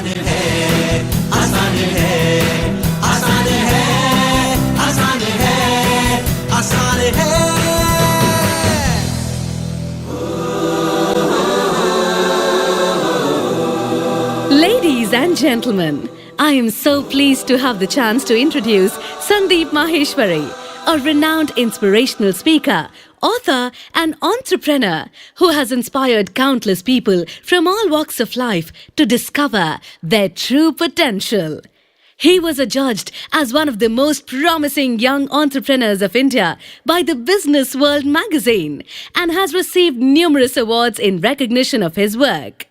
आसान है, आसान है, आसान है, आसान है, आसान है। Ladies and gentlemen, I am so pleased to have the chance to introduce Sandeep Maheshwari, a renowned inspirational speaker, author and entrepreneur who has inspired countless people from all walks of life to discover their true potential. He was adjudged as one of the most promising young entrepreneurs of India by the Business World magazine and has received numerous awards in recognition of his work.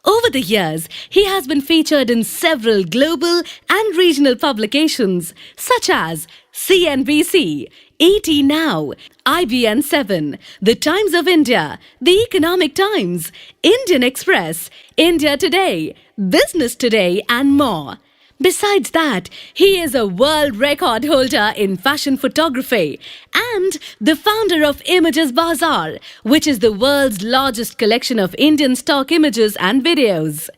Over the years, he has been featured in several global and regional publications such as CNBC, ET Now, IBN 7, The Times of India, The Economic Times, Indian Express, India Today, Business Today, and more. Besides that, he is a world record holder in fashion photography and the founder of Images Bazaar, which is the world's largest collection of Indian stock images and videos.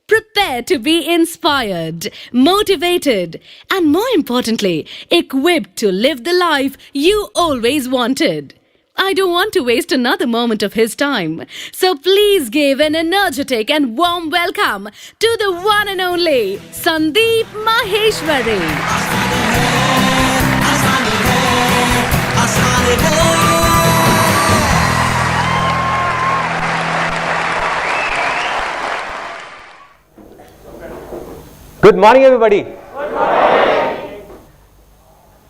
Prepare to be inspired, motivated, and more importantly, equipped to live the life you always wanted. I don't want to waste another moment of his time. So please give an energetic and warm welcome to the one and only Sandeep Maheshwari. Good morning everybody.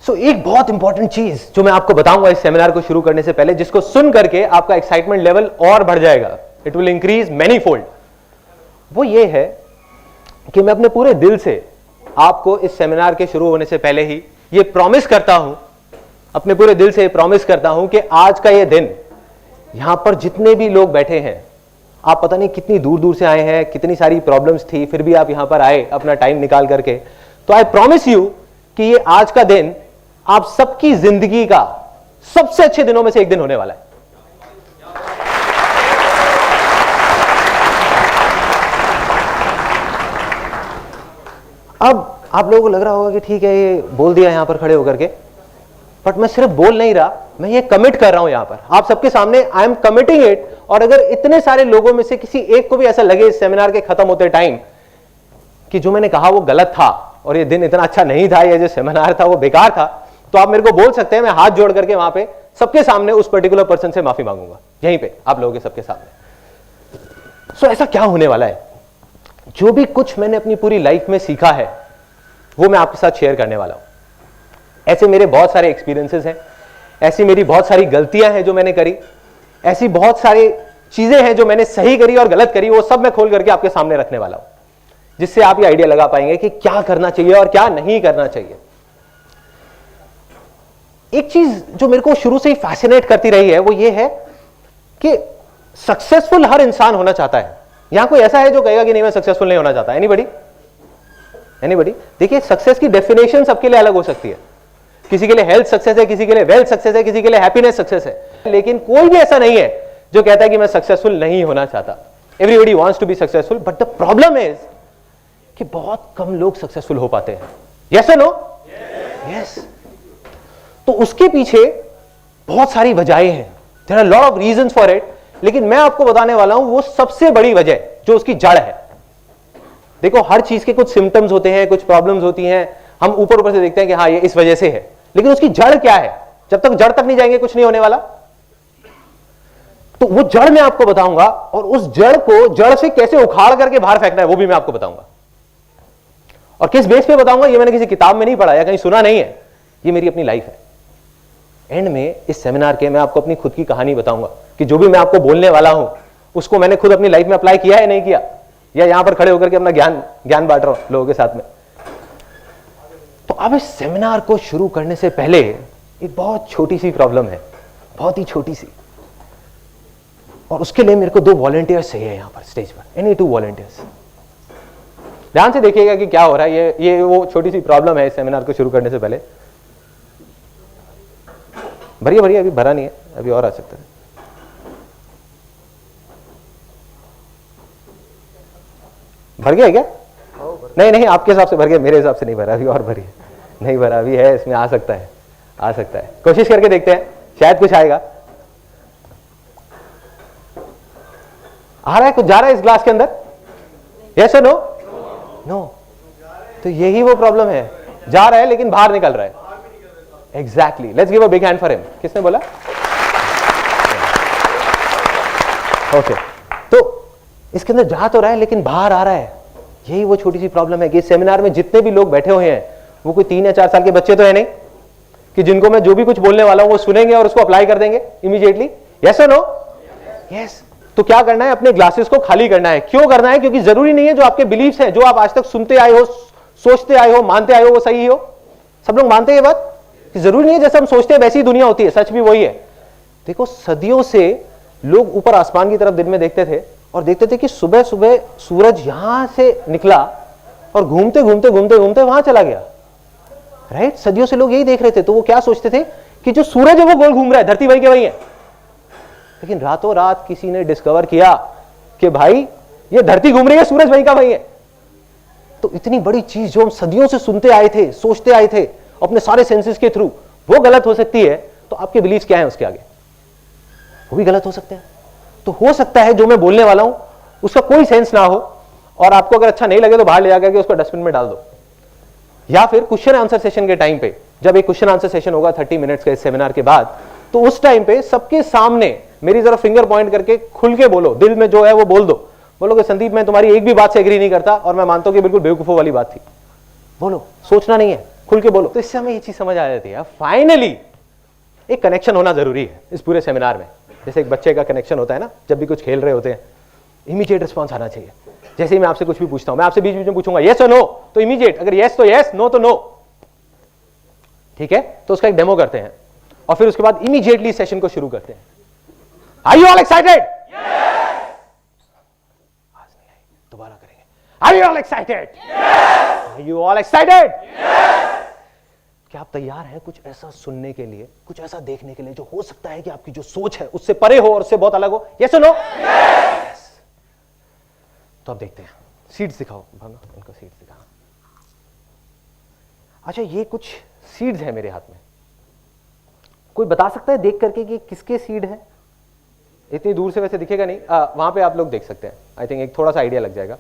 So एक बहुत important चीज जो मैं आपको बताऊंगा इस seminar को शुरू करने से पहले, जिसको सुन करके आपका एक्साइटमेंट लेवल और बढ़ जाएगा, it will increase many fold, वो ये है कि मैं अपने पूरे दिल से आपको इस सेमिनार के शुरू होने से पहले ही ये प्रॉमिस करता हूं, अपने पूरे दिल से प्रॉमिस करता हूं कि आज का ये दिन, यहां पर जितने भी लोग बैठे हैं, आप पता नहीं कितनी दूर दूर से आए हैं, कितनी सारी प्रॉब्लम्स थी, फिर भी आप यहां पर आए अपना टाइम निकाल करके, तो आई प्रॉमिस यू कि ये आज का दिन आप सबकी जिंदगी का सबसे अच्छे दिनों में से एक दिन होने वाला है। अब आप लोगों को लग रहा होगा कि ठीक है ये बोल दिया यहां पर खड़े होकर के, बट मैं सिर्फ बोल नहीं रहा, मैं ये कमिट कर रहा हूं यहां पर आप सबके सामने, आई एम कमिटिंग इट। और अगर इतने सारे लोगों में से किसी एक को भी ऐसा लगे इस सेमिनार के खत्म होते टाइम कि जो मैंने कहा वो गलत था और ये दिन इतना अच्छा नहीं था, ये जो सेमिनार था वो बेकार था, तो आप मेरे को बोल सकते हैं, मैं हाथ जोड़ करके वहां पे सबके सामने उस पर्टिकुलर पर्सन से माफी मांगूंगा, यहीं पे आप लोगों के सबके सामने। सो ऐसा क्या होने वाला है, जो भी कुछ मैंने अपनी पूरी लाइफ में सीखा है वो मैं आपके साथ शेयर करने वाला हूं। ऐसे मेरे बहुत सारे एक्सपीरियंसेस हैं, ऐसी मेरी बहुत सारी गलतियां हैं जो मैंने करी, ऐसी बहुत सारी चीजें हैं जो मैंने सही करी और गलत करी, वो सब मैं खोल करके आपके सामने रखने वाला हूं, जिससे आप ये आइडिया लगा पाएंगे कि क्या करना चाहिए और क्या नहीं करना चाहिए। एक चीज जो मेरे को शुरू से ही फैसिनेट करती रही है वो ये है कि सक्सेसफुल हर इंसान होना चाहता है। यहां कोई ऐसा है जो कहेगा कि नहीं मैं सक्सेसफुल नहीं होना चाहता? एनीबॉडी? एनीबॉडी? देखिए, सक्सेस की डेफिनेशन सबके लिए अलग हो सकती है, किसी के लिए हेल्थ सक्सेस है, किसी के लिए वेल्थ सक्सेस है, किसी के लिए हैप्पीनेस सक्सेस है, लेकिन कोई भी ऐसा नहीं है जो कहता है कि मैं सक्सेसफुल नहीं होना चाहता। Everybody wants to be successful, but the problem is कि बहुत कम लोग सक्सेसफुल हो पाते हैं। यस और नो? यस। तो उसके पीछे बहुत सारी वजहें हैं, there are lot of reasons for it, लेकिन मैं आपको बताने वाला हूं वो सबसे बड़ी वजह जो उसकी जड़ है। देखो, हर चीज के कुछ सिम्टम्स होते हैं, कुछ प्रॉब्लम्स होती हैं, हम ऊपर ऊपर से देखते हैं कि हाँ ये इस वजह से है, लेकिन उसकी जड़ क्या है? जब तक जड़ तक नहीं जाएंगे कुछ नहीं होने वाला। तो वो जड़ मैं आपको बताऊंगा, और उस जड़ को जड़ से कैसे उखाड़ करके बाहर फेंकना है वो भी मैं आपको बताऊंगा। और किस बेस पे बताऊंगा ये मैंने किसी किताब में नहीं पढ़ा या कहीं सुना नहीं है, ये मेरी अपनी लाइफ है। एंड में इस सेमिनार के मैं आपको अपनी खुद की कहानी बताऊंगा कि जो भी मैं आपको बोलने वाला हूं उसको मैंने खुद अपनी लाइफ में अप्लाई किया है नहीं किया, या यहां पर खड़े होकर के अपना ज्ञान बांट रहा हूं लोगों के साथ में। तो अब इस सेमिनार को शुरू करने से पहले एक बहुत छोटी सी प्रॉब्लम है, बहुत ही छोटी सी, और उसके लिए मेरे को 2 वॉलंटियर्स चाहिए यहां पर स्टेज पर, एनी 2 वॉलंटियर्स। ध्यान से देखिएगा कि क्या हो रहा है, ये वो छोटी सी प्रॉब्लम है इस सेमिनार को शुरू करने से पहले। भरिए, अभी भरा नहीं है, अभी और आ सकता है। भर गया क्या? नहीं नहीं, आपके हिसाब से भर गया, मेरे हिसाब से नहीं भरा अभी, और भरिए, नहीं भरा अभी है, इसमें आ सकता है, आ सकता है, कोशिश करके देखते हैं, शायद कुछ आएगा। आ रहा है कुछ, जा रहा है इस ग्लास के अंदर? यस और नो? नो। तो यही वो प्रॉब्लम है, जा रहा है लेकिन बाहर निकल रहा है। Exactly, let's give a big hand for him. किसने बोला? ओके, तो इसके अंदर जा तो रहा है लेकिन बाहर आ रहा है। यही वो छोटी सी प्रॉब्लम है कि इस सेमिनार में जितने भी लोग बैठे हुए हैं वो कोई 3 या 4 साल के बच्चे तो है नहीं कि जिनको मैं जो भी कुछ बोलने वाला हूं वो सुनेंगे और उसको अप्लाई कर देंगे इमीडिएटली। यस और नो? यस। तो क्या करना है? अपने ग्लासेस को खाली करना है। क्यों करना है? क्योंकि जरूरी नहीं है जो आपके बिलीफ्स हैं, जो आप आज तक सुनते आए हो, सोचते आए हो, मानते आए हो, वो सही हो। सब लोग मानते हैं ये बात कि जरूरी नहीं है जैसे हम सोचते हैं वैसी ही दुनिया होती है। सच भी वही है। देखो, सदियों से लोग ऊपर आसमान की तरफ दिन में देखते थे और देखते थे कि सुबह सुबह सूरज यहां से निकला और घूमते घूमते घूमते घूमते वहां चला गया। राइट? सदियों से लोग यही देख रहे थे। तो वो क्या सोचते थे कि जो सूरज है वो गोल घूम रहा है, धरती वही के वही है। लेकिन रातों रात किसी ने डिस्कवर किया कि भाई ये धरती घूम रही है, सूरज वहीं का वहीं है। तो इतनी बड़ी चीज जो हम सदियों से सुनते आए थे, सोचते आए थे अपने सारे सेंसेस के थ्रू, वो गलत हो सकती है। तो आपके बिलीफ क्या है उसके आगे? वो भी गलत हो सकते हैं। तो हो सकता है जो मैं बोलने वाला हूं उसका कोई सेंस ना हो और आपको अगर अच्छा नहीं लगे तो बाहर ले जाकर के उसको डस्टबिन में डाल दो। या फिर क्वेश्चन आंसर सेशन के टाइम पे, जब एक क्वेश्चन आंसर सेशन होगा 30 मिनट्स के इस सेमिनार के बाद, तो उस टाइम पे सबके सामने मेरी जरा फिंगर पॉइंट करके खुल के बोलो, दिल में जो है वो बोल दो। बोलोगे संदीप मैं तुम्हारी एक भी बात से एग्री नहीं करता और मैं मानता हूं कि बिल्कुल बेवकूफों वाली बात थी। बोलो, सोचना नहीं है, खुल के बोलो। तो इससे हमें ये चीज समझ आ जाती है फाइनली एक कनेक्शन होना जरूरी है इस पूरे सेमिनार में। जैसे एक बच्चे का कनेक्शन होता है ना, जब भी कुछ खेल रहे होते हैं, इमीडिएट रिस्पॉन्स आना चाहिए। जैसे ही मैं आपसे कुछ भी पूछता हूं, मैं आपसे बीच बीच में पूछूंगा यस और नो, तो इमीडिएट, अगर यस तो यस, नो तो नो। ठीक है? तो उसका एक डेमो करते हैं और फिर उसके बाद इमीडिएटली सेशन को शुरू करते हैं। Are you all excited? दोबारा करेंगे। Are you all excited? Are you all excited? क्या आप तैयार हैं कुछ ऐसा सुनने के लिए, कुछ ऐसा देखने के लिए जो हो सकता है कि आपकी जो सोच है उससे परे हो और उससे बहुत अलग हो? यस और नो? यस। तो अब देखते हैं। सीड्स दिखाओ भावना, उनको सीड्स दिखाओ। अच्छा, ये कुछ सीड्स है मेरे हाथ में। कोई बता सकता है देख करके कि किसके सीड है? इतनी दूर से वैसे दिखेगा नहीं, वहां पे आप लोग देख सकते हैं। आई थिंक एक थोड़ा सा आइडिया लग जाएगा।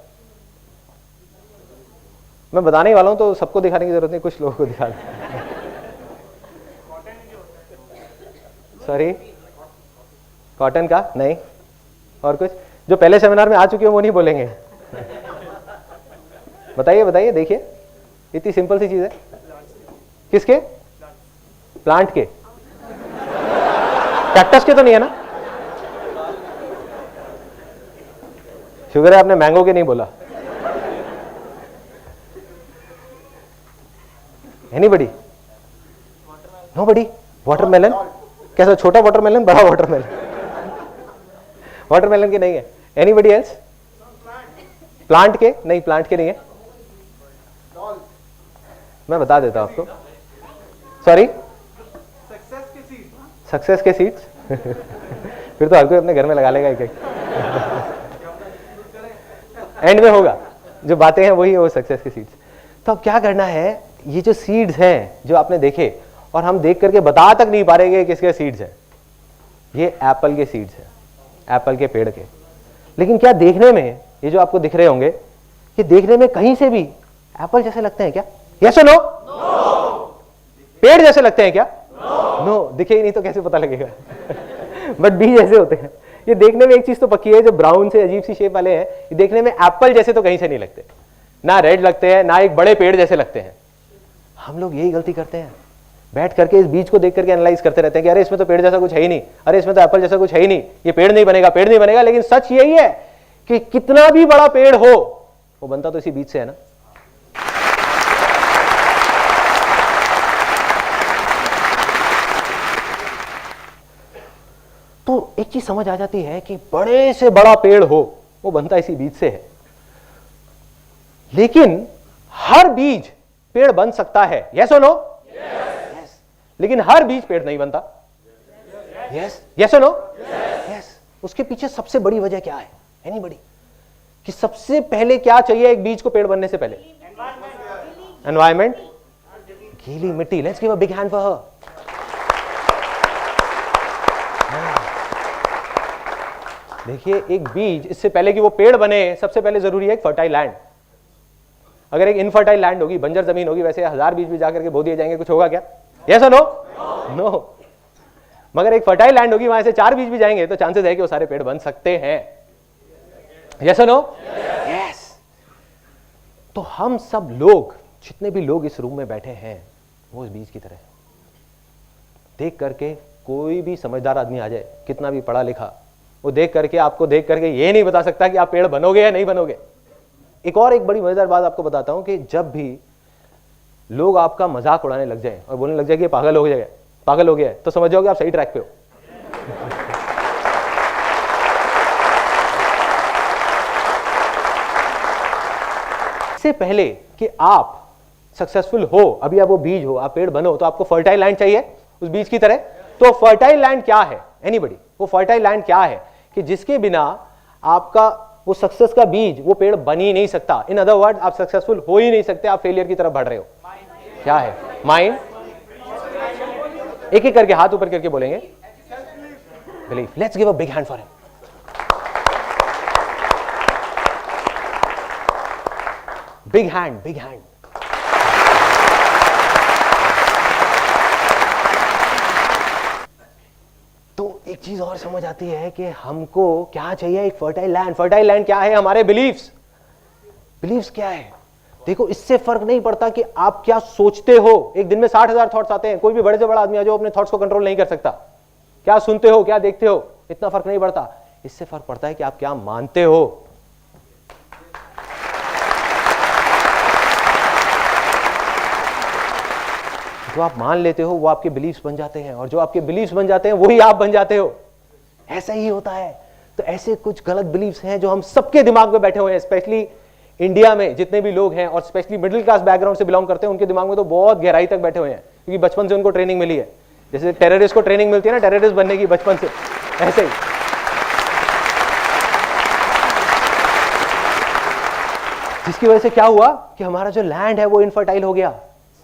मैं बताने ही वाला हूं तो सबको दिखाने की जरूरत नहीं, कुछ लोगों को दिखा दें। सॉरी, कॉटन का नहीं, और कुछ जो पहले सेमिनार में आ चुके हो वो नहीं बोलेंगे। बताइए बताइए, देखिए इतनी सिंपल सी चीज है। किसके? प्लांट के? कैक्टस के तो नहीं है ना? शुगर है आपने मैंगो के नहीं बोला। एनीबडी? नोबडी? वाटरमेलन? कैसा, छोटा वाटरमेलन, बड़ा वाटरमेलन? वाटरमेलन के नहीं है। Anybody else? प्लांट के? नहीं, प्लांट के नहीं है। मैं बता देता हूं आपको। सॉरी, सक्सेस के सीड्स? फिर तो हर कोई अपने घर में लगा लेगा एक एक। एंड में होगा, जो बातें हैं वही है वो सक्सेस के सीड्स। तो अब क्या करना है, ये जो सीड्स हैं जो आपने देखे और हम देख करके बता तक नहीं पा रहे कि किसके सीड्स हैं, ये एप्पल के सीड्स हैं, एप्पल के पेड़ के। लेकिन क्या देखने में ये जो आपको दिख रहे होंगे, ये देखने में कहीं से भी एप्पल जैसे लगते हैं क्या? यस और नो? पेड़ जैसे लगते हैं क्या? नो। दिखे ही नहीं तो कैसे पता लगेगा? बट बीज जैसे होते हैं। ये देखने में एक चीज तो पक्की है, जो ब्राउन से अजीब सी शेप वाले हैं, ये देखने में एप्पल जैसे तो कहीं से नहीं लगते, ना रेड लगते हैं, ना एक बड़े पेड़ जैसे लगते हैं। हम लोग यही गलती करते हैं, बैठ करके इस बीज को देख करके एनालाइज करते रहते हैं कि अरे इसमें तो पेड़ जैसा कुछ है ही नहीं, अरे इसमें तो एप्पल जैसा कुछ है ही नहीं, ये पेड़ नहीं बनेगा, पेड़ नहीं बनेगा। लेकिन सच यही है कि कितना भी बड़ा पेड़ हो वो बनता तो इसी बीज से है ना। तो एक चीज समझ आ जाती है कि बड़े से बड़ा पेड़ हो वो बनता इसी बीज से है। लेकिन हर बीज पेड़ बन सकता है। यस और नो? यस। लेकिन हर बीज पेड़ नहीं बनता। यस। यस और नो? यस। उसके पीछे सबसे बड़ी वजह क्या है? एनीबडी? कि सबसे पहले क्या चाहिए एक बीज को पेड़ बनने से पहले? एनवायरमेंट, गीली मिट्टी। Let's give a big hand for her. देखिए, एक बीज, इससे पहले कि वो पेड़ बने, सबसे पहले जरूरी है एक फर्टाइल लैंड। अगर एक इनफर्टाइल लैंड होगी, बंजर जमीन होगी, वैसे 1000 बीज भी जाकर के बो दिए जाएंगे, कुछ होगा क्या? यस और नो? नो। मगर एक फर्टाइल लैंड होगी, वहां से 4 बीज भी जाएंगे तो चांसेस है कि वो सारे पेड़ बन सकते हैं। यस और नो? यस। तो हम सब लोग, जितने भी लोग इस रूम में बैठे हैं, वो इस बीज की तरह देख करके, कोई भी समझदार आदमी आ जाए, कितना भी पढ़ा लिखा, वो देख करके, आपको देख करके ये नहीं बता सकता कि आप पेड़ बनोगे या नहीं बनोगे। एक बड़ी मजेदार बात आपको बताता हूं कि जब भी लोग आपका मजाक उड़ाने लग जाए और बोलने लग जाए कि पागल हो गया है, तो समझ जाओगे आप सही ट्रैक पे हो। इससे पहले कि आप सक्सेसफुल हो, अभी आप वो बीज हो, आप पेड़ बनो, तो आपको फर्टाइल लैंड चाहिए उस बीज की तरह। तो फर्टाइल लैंड क्या है? एनीबॉडी? वो फर्टाइल लैंड क्या है कि जिसके बिना आपका वो सक्सेस का बीज, वो पेड़ बन ही नहीं सकता। इन अदर वर्ड, आप सक्सेसफुल हो ही नहीं सकते, आप फेलियर की तरफ बढ़ रहे हो। क्या है? माइंड। एक एक करके हाथ ऊपर करके बोलेंगे, belief. Let's give a big hand for him. Big hand, big hand. तो एक चीज और समझ आती है कि हमको क्या चाहिए, एक फर्टाइल लैंड। फर्टाइल लैंड क्या है? हमारे बिलीफ्स। बिलीफ्स क्या है? देखो, इससे फर्क नहीं पड़ता कि आप क्या सोचते हो। एक दिन में 60,000 थॉट्स आते हैं। कोई भी बड़े से बड़ा आदमी आ जाओ, अपने थॉट्स को कंट्रोल नहीं कर सकता। क्या सुनते हो, क्या देखते हो, इतना फर्क नहीं पड़ता। इससे फर्क पड़ता है कि आप क्या मानते हो। जो आप मान लेते हो वो आपके बिलीफ्स बन जाते हैं, और जो आपके बिलीफ्स बन जाते हैं वही आप बन जाते हो। ऐसा ही होता है। तो ऐसे कुछ गलत बिलीफ्स हैं जो हम सबके दिमाग में बैठे हुए हैं, स्पेशली इंडिया में जितने भी लोग हैं, और स्पेशली मिडिल क्लास बैकग्राउंड से बिलोंग करते हैं, उनके दिमाग में तो बहुत गहराई तक बैठे हुए हैं, क्योंकि बचपन से उनको ट्रेनिंग मिली है। जैसे टेररिस्ट को ट्रेनिंग मिलती है ना, टेररिस्ट बनने की बचपन से, ऐसे ही। जिसकी वजह से क्या हुआ कि हमारा जो लैंड है वो इनफर्टाइल हो गया।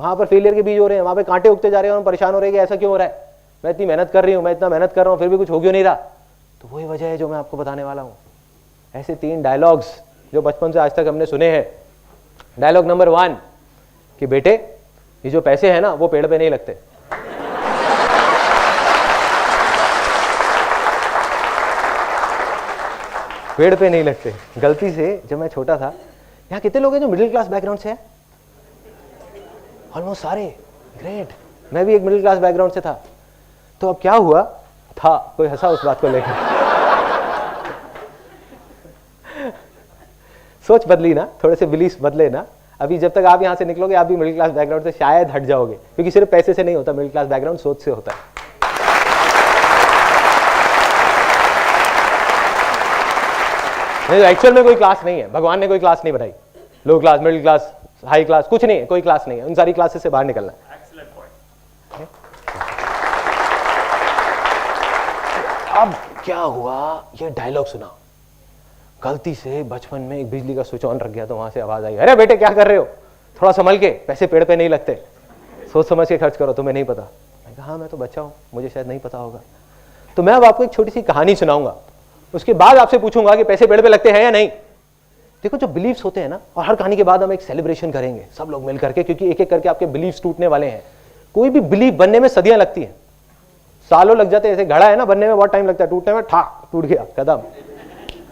वहां पर फेलियर के बीज हो रहे हैं, वहां पे कांटे उगते जा रहे हैं, और हम परेशान हो रहे हैं कि ऐसा क्यों हो रहा है, मैं इतनी मेहनत कर रही हूं, मैं इतना मेहनत कर रहा हूं, फिर भी कुछ हो क्यों नहीं रहा। तो वही वजह है जो मैं आपको बताने वाला हूं। ऐसे 3 डायलॉग्स जो बचपन से आज तक हमने सुने हैं। डायलॉग नंबर 1 कि बेटे, ये जो पैसे हैं ना, वो पेड़ पे नहीं लगते। पेड़ पे नहीं लगते। गलती से जब मैं छोटा था, यहाँ कितने लोग हैं जो मिडिल क्लास बैकग्राउंड से हैं? ऑलमोस्ट सारे। ग्रेट। मैं भी एक मिडिल क्लास बैकग्राउंड से था। तो अब क्या हुआ था, कोई हंसा उस बात को लेकर। सोच बदली ना, थोड़े से बिलीफ बदले ना। अभी जब तक आप यहां से निकलोगे, आप भी मिडिल क्लास बैकग्राउंड से शायद हट जाओगे, क्योंकि सिर्फ पैसे से नहीं होता मिडिल क्लास बैकग्राउंड, सोच से होता है। नहीं, एक्चुअल में कोई क्लास नहीं है। भगवान ने कोई क्लास नहीं बनाई। Low class, middle class, high class, कुछ नहीं है, कोई क्लास नहीं है। उन सारी क्लासेस से बाहर निकलना है। अब क्या हुआ, ये डायलॉग सुना, गलती से बचपन में एक बिजली का स्विच ऑन रख गया, तो वहां से आवाज आई, अरे बेटे क्या कर रहे हो, थोड़ा संभल के, पैसे पेड़ पे नहीं लगते, सोच समझ के खर्च करो, तुम्हें नहीं पता। मैं कहा, हाँ मैं तो बच्चा हूं, मुझे शायद नहीं पता होगा। तो मैं अब आपको एक छोटी सी कहानी सुनाऊंगा, उसके बाद आपसे पूछूंगा कि पैसे पेड़ पे लगते हैं या नहीं। देखो, जो बिलीफ्स होते हैं ना, और हर कहानी के बाद हम एक सेलिब्रेशन करेंगे सब लोग मिल करके, क्योंकि एक एक करके आपके बिलीफ्स टूटने वाले हैं। कोई भी बिलीफ बनने में सदियां लगती हैं, सालों लग जाते हैं। ऐसे घड़ा है ना, बनने में बहुत टाइम लगता है, टूटने में टूट गया कदम।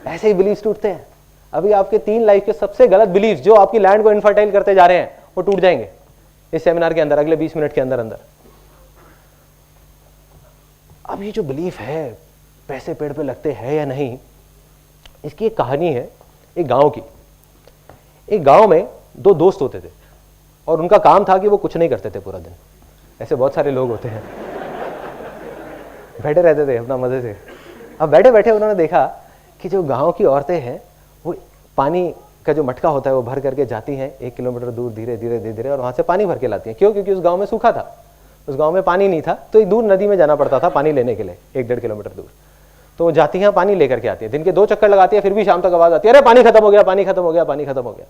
ऐसे ही बिलीफ्स टूटते हैं। अभी आपके 3 लाइफ के सबसे गलत बिलीफ्स जो आपकी लैंड को इनफर्टाइल करते जा रहे हैं, वो टूट जाएंगे इस सेमिनार के अंदर, अगले 20 मिनट के अंदर अंदर। अब ये जो बिलीफ है पैसे पेड़ पे लगते हैं या नहीं, इसकी एक कहानी है एक गांव की। एक गांव में 2 दोस्त होते थे, और उनका काम था कि वो कुछ नहीं करते थे पूरा दिन। ऐसे बहुत सारे लोग होते हैं, बैठे रहते थे अपना मजे से। अब बैठे बैठे उन्होंने देखा कि जो गांव की औरतें हैं, वो पानी का जो मटका होता है वो भर करके जाती हैं 1 किलोमीटर दूर, धीरे धीरे धीरे धीरे, और वहां से पानी भर के लाती हैं। क्यों? क्योंकि उस गांव में सूखा था, उस गांव में पानी नहीं था, तो एक दूर नदी में जाना पड़ता था पानी लेने के लिए, 1-1.5 किलोमीटर दूर। तो वो जाती हैं, पानी लेकर के आती है, दिन के 2 चक्कर लगाती है, फिर भी शाम तक आवाज आती है, अरे पानी खत्म हो गया, पानी खत्म हो गया, पानी खत्म हो गया।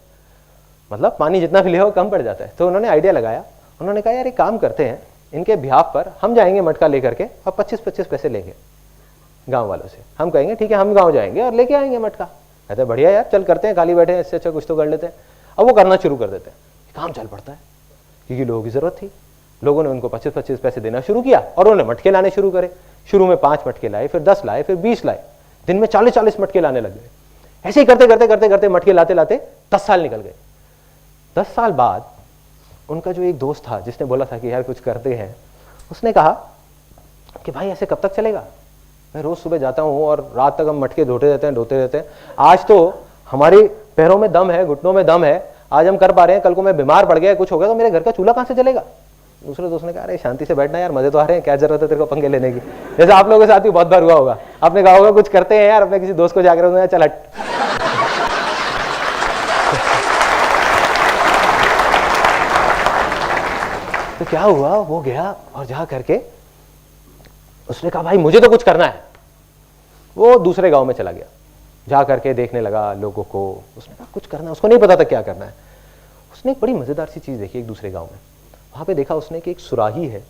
मतलब पानी जितना भी ले हो कम पड़ जाता है। तो उन्होंने आइडिया लगाया, उन्होंने कहा यार एक काम करते हैं, इनके बिहाफ पर हम जाएंगे मटका लेकर के और 25-25 पैसे लेंगे गांव वालों से। हम कहेंगे ठीक है हम गांव जाएंगे और लेके आएंगे मटका। कहते हैं बढ़िया यार, चल करते हैं, खाली बैठे हैं, इससे अच्छा कुछ तो कर लेते हैं। अब वो करना शुरू कर देते हैं, काम चल पड़ता है क्योंकि लोगों की जरूरत थी। लोगों ने उनको 25-25 पैसे देना शुरू किया और उन्होंने मटके लाने शुरू करे। शुरू में 5 मटके लाए, फिर 10 लाए, फिर 20 लाए, दिन में 40-40 मटके लाने लग गए। ऐसे ही करते करते करते करते मटके लाते लाते 10 साल निकल गए। 10 साल बाद उनका जो एक दोस्त था जिसने बोला था कि यार कुछ करते हैं, उसने कहा कि भाई ऐसे कब तक चलेगा, मैं रोज सुबह जाता हूँ और रात तक हम मटके धोते रहते हैं। आज तो हमारे पैरों में दम है, घुटनों में दम है, आज हम कर पा रहे हैं, कल को मैं बीमार पड़ गया, कुछ हो गया तो मेरे घर का चूल्हा कहाँ से चलेगा। दूसरे दोस्त ने कहा अरे शांति से बैठना यार, मजे तो आ रहे हैं, क्या जरूरत है तेरे को पंगे लेने की। जैसे आप लोगों के साथ भी बहुत बार हुआ होगा, आपने कहा होगा कुछ करते हैं यार, अपने किसी दोस्त को जाकर चल हट। तो क्या हुआ, वो गया और जा करके उसने कहा भाई मुझे तो कुछ करना है। वो दूसरे गांव में चला गया, जा करके देखने लगा लोगों को। उसने कहा कुछ करना है, उसको नहीं पता था क्या करना है। उसने एक बड़ी मजेदार सी चीज देखी एक दूसरे गांव में। वहां पे देखा उसने कि एक सुराही है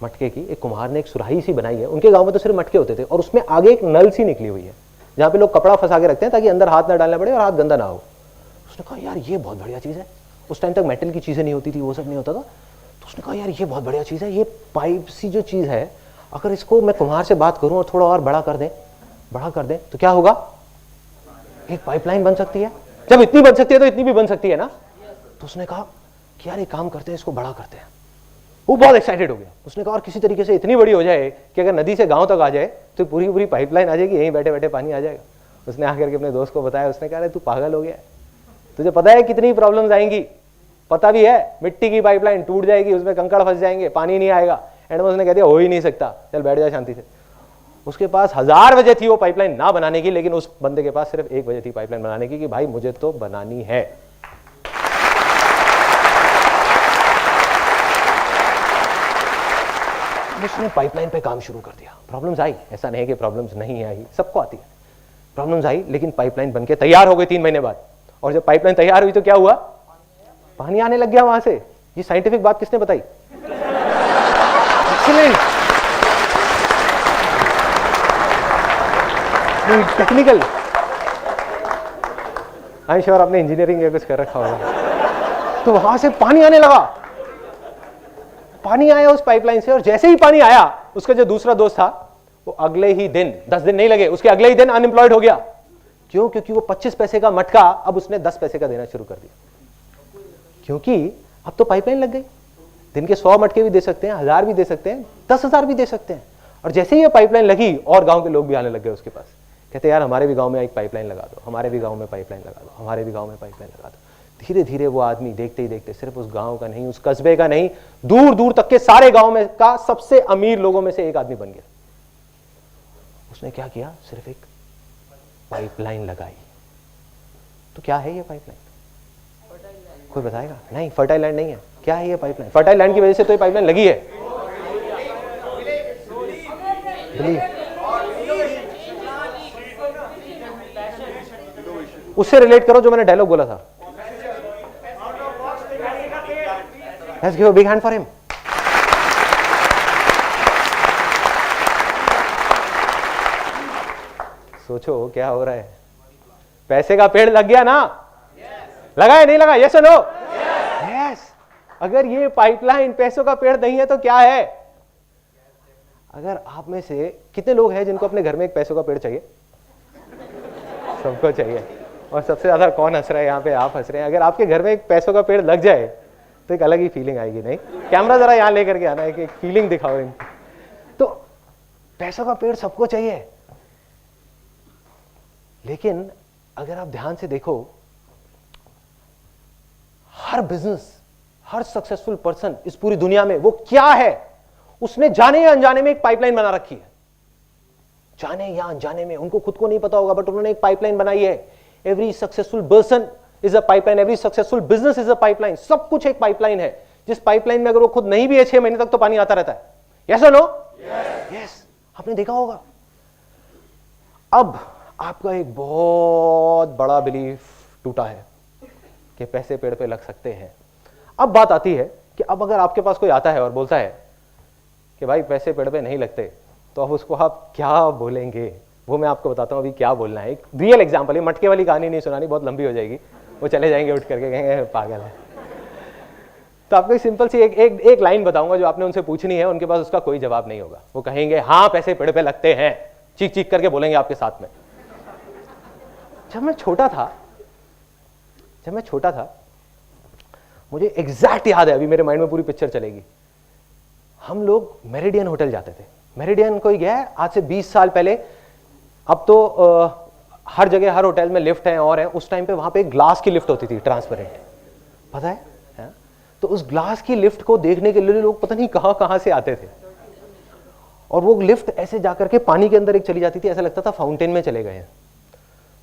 मटके की, एक कुम्हार ने एक सुराही सी बनाई है। उनके गांव में तो सिर्फ मटके होते थे और उसमें आगे एक नल सी निकली हुई है जहां पे लोग कपड़ा फंसा के रखते हैं ताकि अंदर हाथ ना डालना पड़े और हाथ गंदा ना हो। उसने कहा यार ये बहुत बढ़िया चीज है। उस टाइम तक मेटल की चीजें नहीं होती थी, वो सब नहीं होता था। तो उसने कहा यार ये बहुत बढ़िया चीज है, ये पाइप सी जो चीज है, अगर इसको मैं कुम्हार से बात करूं और थोड़ा और बड़ा कर दें तो क्या होगा, एक पाइपलाइन बन सकती है। जब इतनी बन सकती है तो इतनी भी बन सकती है ना। तो उसने कहा कि यार एक काम करते हैं, इसको बड़ा करते हैं। वो बहुत एक्साइटेड हो गया। उसने कहा और किसी तरीके से इतनी बड़ी हो जाए कि अगर नदी से गांव तक आ जाए तो पूरी पूरी पाइपलाइन आ जाएगी, यहीं बैठे बैठे पानी आ जाएगा। उसने आकर के अपने दोस्त को बताया। उसने कहा तू पागल हो गया, तुझे पता है कितनी प्रॉब्लम्स आएंगी, पता भी है, मिट्टी की पाइपलाइन टूट जाएगी, उसमें कंकड़ फंस जाएंगे, पानी नहीं आएगा। एंड में उसने कह दिया हो ही नहीं सकता, चल बैठ जा शांति से। उसके पास 1000 वजह थी वो पाइपलाइन ना बनाने की, लेकिन उस बंदे के पास सिर्फ एक वजह थी पाइपलाइन बनाने की कि भाई मुझे तो बनानी है। उसने पाइपलाइन पे काम शुरू कर दिया। प्रॉब्लम्स आई, ऐसा नहीं कि प्रॉब्लम्स नहीं आई, सबको आती है। प्रॉब्लम्स आई लेकिन पाइपलाइन बनके तैयार हो गई 3 महीने बाद। और जब पाइपलाइन तैयार हुई तो क्या हुआ, पानी आने लग गया वहां से। ये साइंटिफिक बात किसने बताई? Excellent, technical. I am sure आपने इंजीनियरिंग या कुछ कर रखा होगा। तो वहां से पानी आने लगा, पानी आया उस पाइपलाइन से। और जैसे ही पानी आया, उसका जो दूसरा दोस्त था वो अगले ही दिन, 10 दिन नहीं लगे, उसके अगले ही दिन अनएम्प्लॉयड हो गया। क्यों? क्योंकि वो 25 पैसे का मटका अब उसने 10 पैसे का देना शुरू कर दिया। क्योंकि अब तो पाइपलाइन लग गई, दिन के 100 मटके भी दे सकते हैं, 1000 भी दे सकते हैं, 10,000 भी दे सकते हैं। और जैसे ही ये पाइपलाइन लगी और गांव के लोग भी आने लग गए उसके पास, कहते यार हमारे भी गांव में एक पाइपलाइन लगा दो, हमारे भी गांव में पाइपलाइन लगा दो, हमारे भी गांव में पाइपलाइन लगा दो। धीरे धीरे वो आदमी देखते ही देखते सिर्फ उस गांव का नहीं, उस कस्बे का नहीं, दूर दूर तक के सारे गांव में का सबसे अमीर लोगों में से एक आदमी बन गया। उसने क्या किया, सिर्फ एक पाइपलाइन लगाई। तो क्या है ये पाइपलाइन? कोई बताएगा? नहीं, फर्टाइल लैंड नहीं है। क्या है ये पाइपलाइन? फर्टाइल लैंड की वजह से तो ये पाइपलाइन लगी है। उससे रिलेट करो जो मैंने डायलॉग बोला था। Let's give a big hand for him. सोचो क्या हो रहा है। पैसे का पेड़ लग गया ना? लगा है नहीं लगा? यस और नो? यस। अगर ये पाइपलाइन पैसों का पेड़ नहीं है तो क्या है? अगर आप में से कितने लोग हैं जिनको अपने घर में एक पैसों का पेड़ चाहिए? सबको चाहिए। और सबसे ज्यादा कौन हंस रहा है यहाँ पे? आप हंस रहे हैं। अगर आपके घर में एक पैसों का पेड़ लग जाए तो एक अलग ही फीलिंग आएगी। नहीं, कैमरा जरा यहाँ लेकर के आना है कि एक फीलिंग दिखाओ इनको। तो पैसों का पेड़ सबको चाहिए, लेकिन अगर आप ध्यान से देखो, हर बिजनेस, हर सक्सेसफुल पर्सन इस पूरी दुनिया में वो क्या है, उसने जाने या अनजाने में एक पाइपलाइन बना रखी है। जाने या अनजाने में, उनको खुद को नहीं पता होगा, बट उन्होंने एक पाइपलाइन बनाई है। Every successful person is a pipeline, every successful business is a pipeline. सब कुछ एक पाइपलाइन है, जिस पाइपलाइन में अगर वो खुद नहीं भी है 6 महीने तक तो पानी आता रहता है। यस और नो? यस। आपने देखा होगा। अब आपका एक बहुत बड़ा बिलीफ टूटा है कि पैसे पेड़ पे लग सकते हैं। अब बात आती है कि अब अगर आपके पास कोई आता है और बोलता है कि भाई पैसे पेड़ पे नहीं लगते, तो अब उसको आप क्या बोलेंगे? वो मैं आपको बताता हूँ अभी क्या बोलना है। एक रियल एग्जाम्पल है, मटके वाली कहानी नहीं सुनानी, बहुत लंबी हो जाएगी, वो चले जाएंगे उठ करके, कहेंगे पागल है। तो आपको सिंपल सी एक लाइन बताऊंगा जो आपने उनसे पूछनी है, उनके पास उसका कोई जवाब नहीं होगा। वो कहेंगे हाँ पैसे पेड़ पे लगते हैं, चीख चीख करके बोलेंगे आपके साथ में। जब मैं छोटा था मुझे एग्जैक्ट याद है, अभी मेरे माइंड में पूरी पिक्चर चलेगी। हम लोग मेरिडियन होटल जाते थे। मेरिडियन कोई गया है आज से 20 साल पहले, अब तो हर जगह हर होटल में लिफ्ट हैं और हैं। उस टाइम पे वहां पे ग्लास की लिफ्ट होती थी, ट्रांसपेरेंट, पता है? तो उस ग्लास की लिफ्ट को देखने के लिए लोग पता नहीं कहां कहां से आते थे, और वो लिफ्ट ऐसे जाकर के पानी के अंदर एक चली जाती थी, ऐसा लगता था फाउंटेन में चले गए हैं।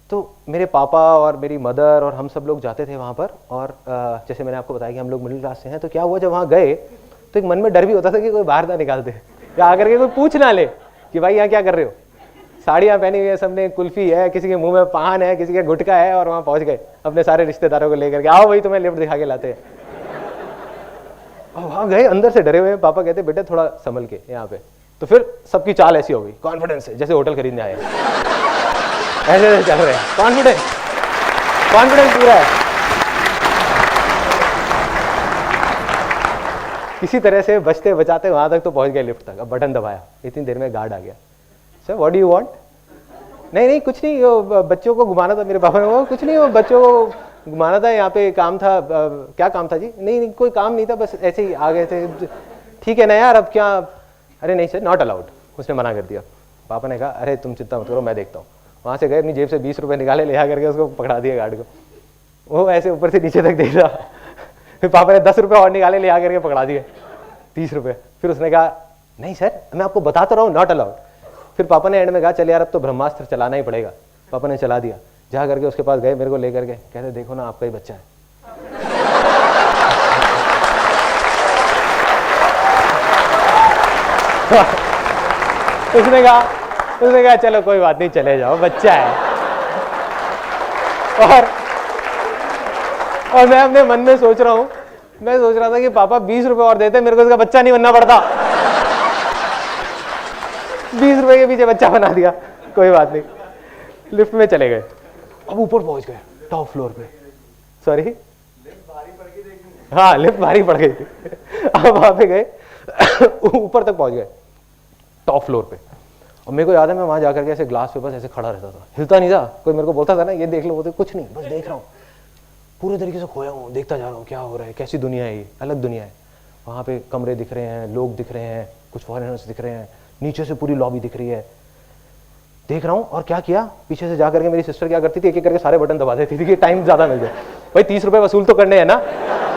तो मेरे पापा और मेरी मदर और हम सब लोग जाते थे वहां पर, और जैसे मैंने आपको बताया कि हम लोग मिडिल क्लास से हैं, तो क्या हुआ जब वहां गए तो एक मन में डर भी होता था कि कोई बाहर ना निकाल दे, या आकर के कोई पूछ ना ले कि भाई यहाँ क्या कर रहे हो। साड़ियाँ पहनी हुई है सबने, कुल्फी है, किसी के मुंह में पान है, किसी के गुटखा है, और वहां पहुंच गए अपने सारे रिश्तेदारों को लेकर के, आओ भाई तुम्हें लिफ्ट दिखा के लाते हैं। और वहां गए अंदर से डरे हुए। पापा कहते बेटे थोड़ा संभल के यहाँ पे। तो फिर सबकी चाल ऐसी हो गई, कॉन्फिडेंस है जैसे होटल खरीदने आए, ऐसे चल रहे हैं, कॉन्फिडेंस पूरा है। किसी तरह से बचते बचाते वहां तक तो पहुंच गए लिफ्ट तक। अब बटन दबाया, इतनी देर में गार्ड आ गया। Sir what do you want? नहीं कुछ नहीं, वो बच्चों को घुमाना था। मेरे पापा ने, वो कुछ नहीं, वो बच्चों को घुमाना था, यहाँ पे काम था। क्या काम था जी? नहीं कोई काम नहीं था, बस ऐसे ही आ गए थे। ठीक है ना यार, अब क्या? अरे नहीं सर, नॉट अलाउड, उसने मना कर दिया। पापा ने कहा अरे तुम चिंता मत करो, मैं देखता हूँ। वहां से गए, अपनी जेब से 20 रुपए निकाले, ले आकर के उसको पकड़ा दिया गार्ड को। वो ऐसे ऊपर से नीचे तक देख रहा। फिर पापा ने 10 रुपए और निकाले, ले आकर के पकड़ा दिए 30 रुपए। फिर उसने कहा नहीं सर मैं आपको बताता रहा हूँ, नॉट अलाउड। फिर पापा ने एंड में कहा चल यार अब तो ब्रह्मास्त्र चलाना ही पड़ेगा। पापा ने चला दिया। जा करके उसके पास गए, मेरे को लेकर के, कहते देखो ना आपका ही बच्चा है। उसने कहा चलो कोई बात नहीं, चले जाओ, बच्चा है। और मैं अपने मन में सोच रहा हूं, मैं सोच रहा था कि पापा 20 रुपए और देते, मेरे को इसका बच्चा नहीं बनना पड़ता। 20 रुपए के पीछे बच्चा बना दिया, कोई बात नहीं। लिफ्ट में चले गए, अब ऊपर पहुंच गए, टॉप फ्लोर पे। सॉरी, हाँ लिफ्ट भारी पड़ गई थी। अब वहां पे गए, ऊपर तक पहुंच गए, टॉप फ्लोर पे। और मेरे को याद है मैं वहां जाकर के ऐसे ग्लास पे बस ऐसे खड़ा रहता था, हिलता नहीं था। कोई मेरे को बोलता था ना ये देख लो, वो तो कुछ नहीं, बस देख रहा हूँ, पूरे तरीके से खोया हूँ, देखता जा रहा हूँ क्या हो रहा है, कैसी दुनिया है ये, अलग दुनिया है। वहाँ पे कमरे दिख रहे हैं, लोग दिख रहे हैं, कुछ फॉरेनर्स दिख रहे हैं, नीचे से पूरी लॉबी दिख रही है, देख रहा हूँ। और क्या किया, पीछे से जाकर के मेरी सिस्टर क्या करती थी, एक एक करके सारे बटन दबा देती थी कि टाइम ज्यादा मिल जाए। भाई 30 रुपए वसूल तो करने हैं ना,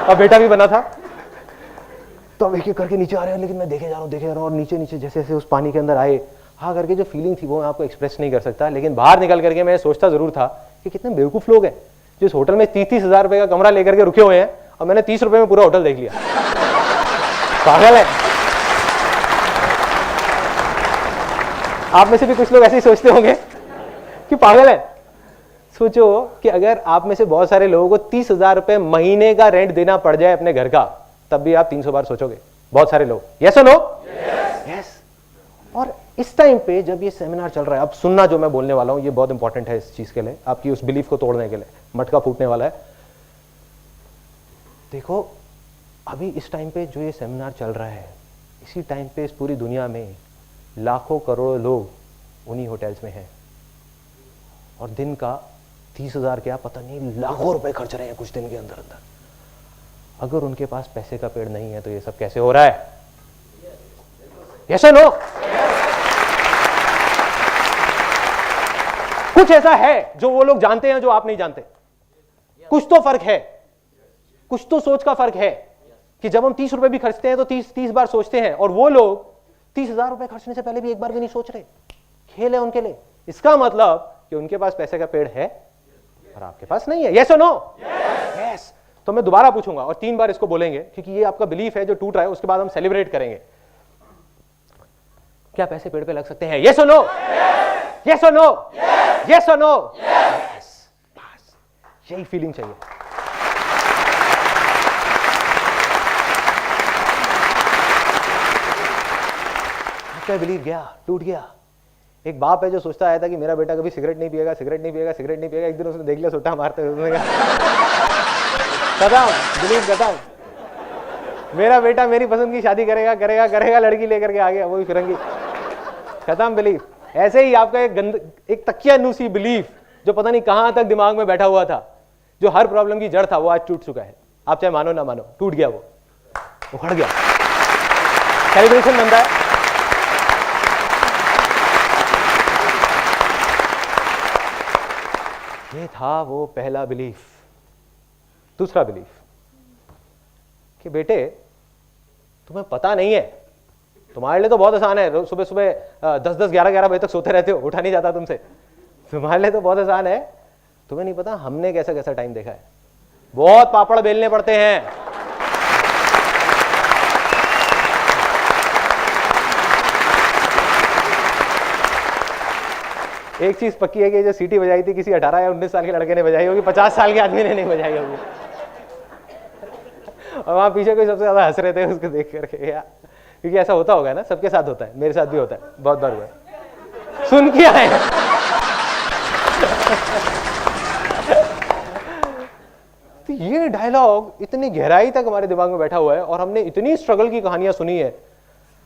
और बेटा भी बना था। तो अब एक एक करके नीचे आ रहे हैं, लेकिन मैं देखे जा रहा हूँ, और नीचे नीचे जैसे जैसे उस पानी के अंदर आए, हाँ करके जो फीलिंग थी वो मैं आपको एक्सप्रेस नहीं कर सकता। लेकिन बाहर निकल करके मैं सोचता जरूर था कि कितने बेवकूफ लोग हैं जो इस होटल में 30-30 हजार रुपए का कमरा लेकर के रुके हुए हैं, और मैंने 30 रुपए में पूरा होटल देख लिया। पागल है। आप में से भी कुछ लोग ऐसे ही सोचते होंगे कि पागल है। सोचो कि अगर आप में से बहुत सारे लोगों को 30 हजार रुपए महीने का रेंट देना पड़ जाए अपने घर का, तब भी आप 300 बार सोचोगे। बहुत सारे लोग, यस और नो? यस। और इस टाइम पे जब ये सेमिनार चल रहा है, अब सुनना जो मैं बोलने वाला हूं ये बहुत इंपॉर्टेंट है इस चीज के लिए, आपकी उस बिलीफ को तोड़ने के लिए, मटका फूटने वाला है। देखो अभी इस टाइम पे जो ये सेमिनार चल रहा है, इसी टाइम पे इस पूरी दुनिया में लाखों करोड़ों लोग उन्हीं होटल्स में हैं, और दिन का 30 हजार क्या पता नहीं लाखों रुपए खर्च रहे हैं कुछ दिन के अंदर अंदर। अगर उनके पास पैसे का पेड़ नहीं है तो ये सब कैसे हो रहा है? यस और नो? कुछ ऐसा है जो वो लोग जानते हैं जो आप नहीं जानते। कुछ तो फर्क है, कुछ तो सोच का फर्क है कि जब हम 30 रुपए भी खर्चते हैं तो 30 बार सोचते हैं, और वो लोग 30 हजार रुपए खर्चने से पहले भी एक बार भी नहीं सोच रहे। खेल है उनके लिए। इसका मतलब कि उनके पास पैसे का पेड़ है और आपके पास नहीं है। यस और नो? यस। तो मैं दोबारा पूछूंगा और 3 बार इसको बोलेंगे, क्योंकि ये आपका बिलीफ है जो टूट रहा है। उसके बाद हम सेलिब्रेट करेंगे। क्या पैसे पेड़ पे लग सकते हैं? यस और नो? यस और नो? यस और नो? यस। बस यही फीलिंग चाहिए। आपका बिलीव गया, टूट गया। एक बाप है जो सोचता आया था कि मेरा बेटा कभी सिगरेट नहीं पिएगा, सिगरेट नहीं पिएगा, सिगरेट नहीं पिएगा। एक दिन उसने देख लिया सुट्टा मारते हुए, उसने कहा खत्म, बिलीव खत्म। मेरा बेटा मेरी पसंद की शादी करेगा करेगा करेगा, लड़की लेकर के आ गया, वही फिरंगी, खत्म बिलीव। ऐसे ही आपका एक तकिया नूसी बिलीफ जो पता नहीं कहां तक दिमाग में बैठा हुआ था, जो हर प्रॉब्लम की जड़ था, वो आज टूट चुका है। आप चाहे मानो ना मानो, टूट गया, वो उखड़ गया। सेलिब्रेशन बनता है। ये था वो पहला बिलीफ। दूसरा बिलीफ कि बेटे तुम्हें पता नहीं है, तुम्हारे लिए तो बहुत आसान है, सुबह सुबह 10-10, 11-11 बजे तक सोते रहते हो, उठा नहीं जाता तुमसे, तुम्हारे लिए तो बहुत आसान है। तुम्हें नहीं पता हमने कैसा कैसा टाइम देखा है, बहुत पापड़ बेलने पड़ते हैं। एक चीज पक्की है कि जो सीटी बजाई थी किसी 18 या 19 साल के लड़के ने बजाई होगी, 50 साल के आदमी ने नहीं बजाई होगी। और वहां पीछे कोई सबसे ज्यादा हंस रहे थे उसको देख करके, यार क्योंकि ऐसा होता होगा ना, सबके साथ होता है, मेरे साथ भी होता है, बहुत बार हुआ है, सुन के आए। तो ये डायलॉग इतनी गहराई तक हमारे दिमाग में बैठा हुआ है, और हमने इतनी स्ट्रगल की कहानियां सुनी है,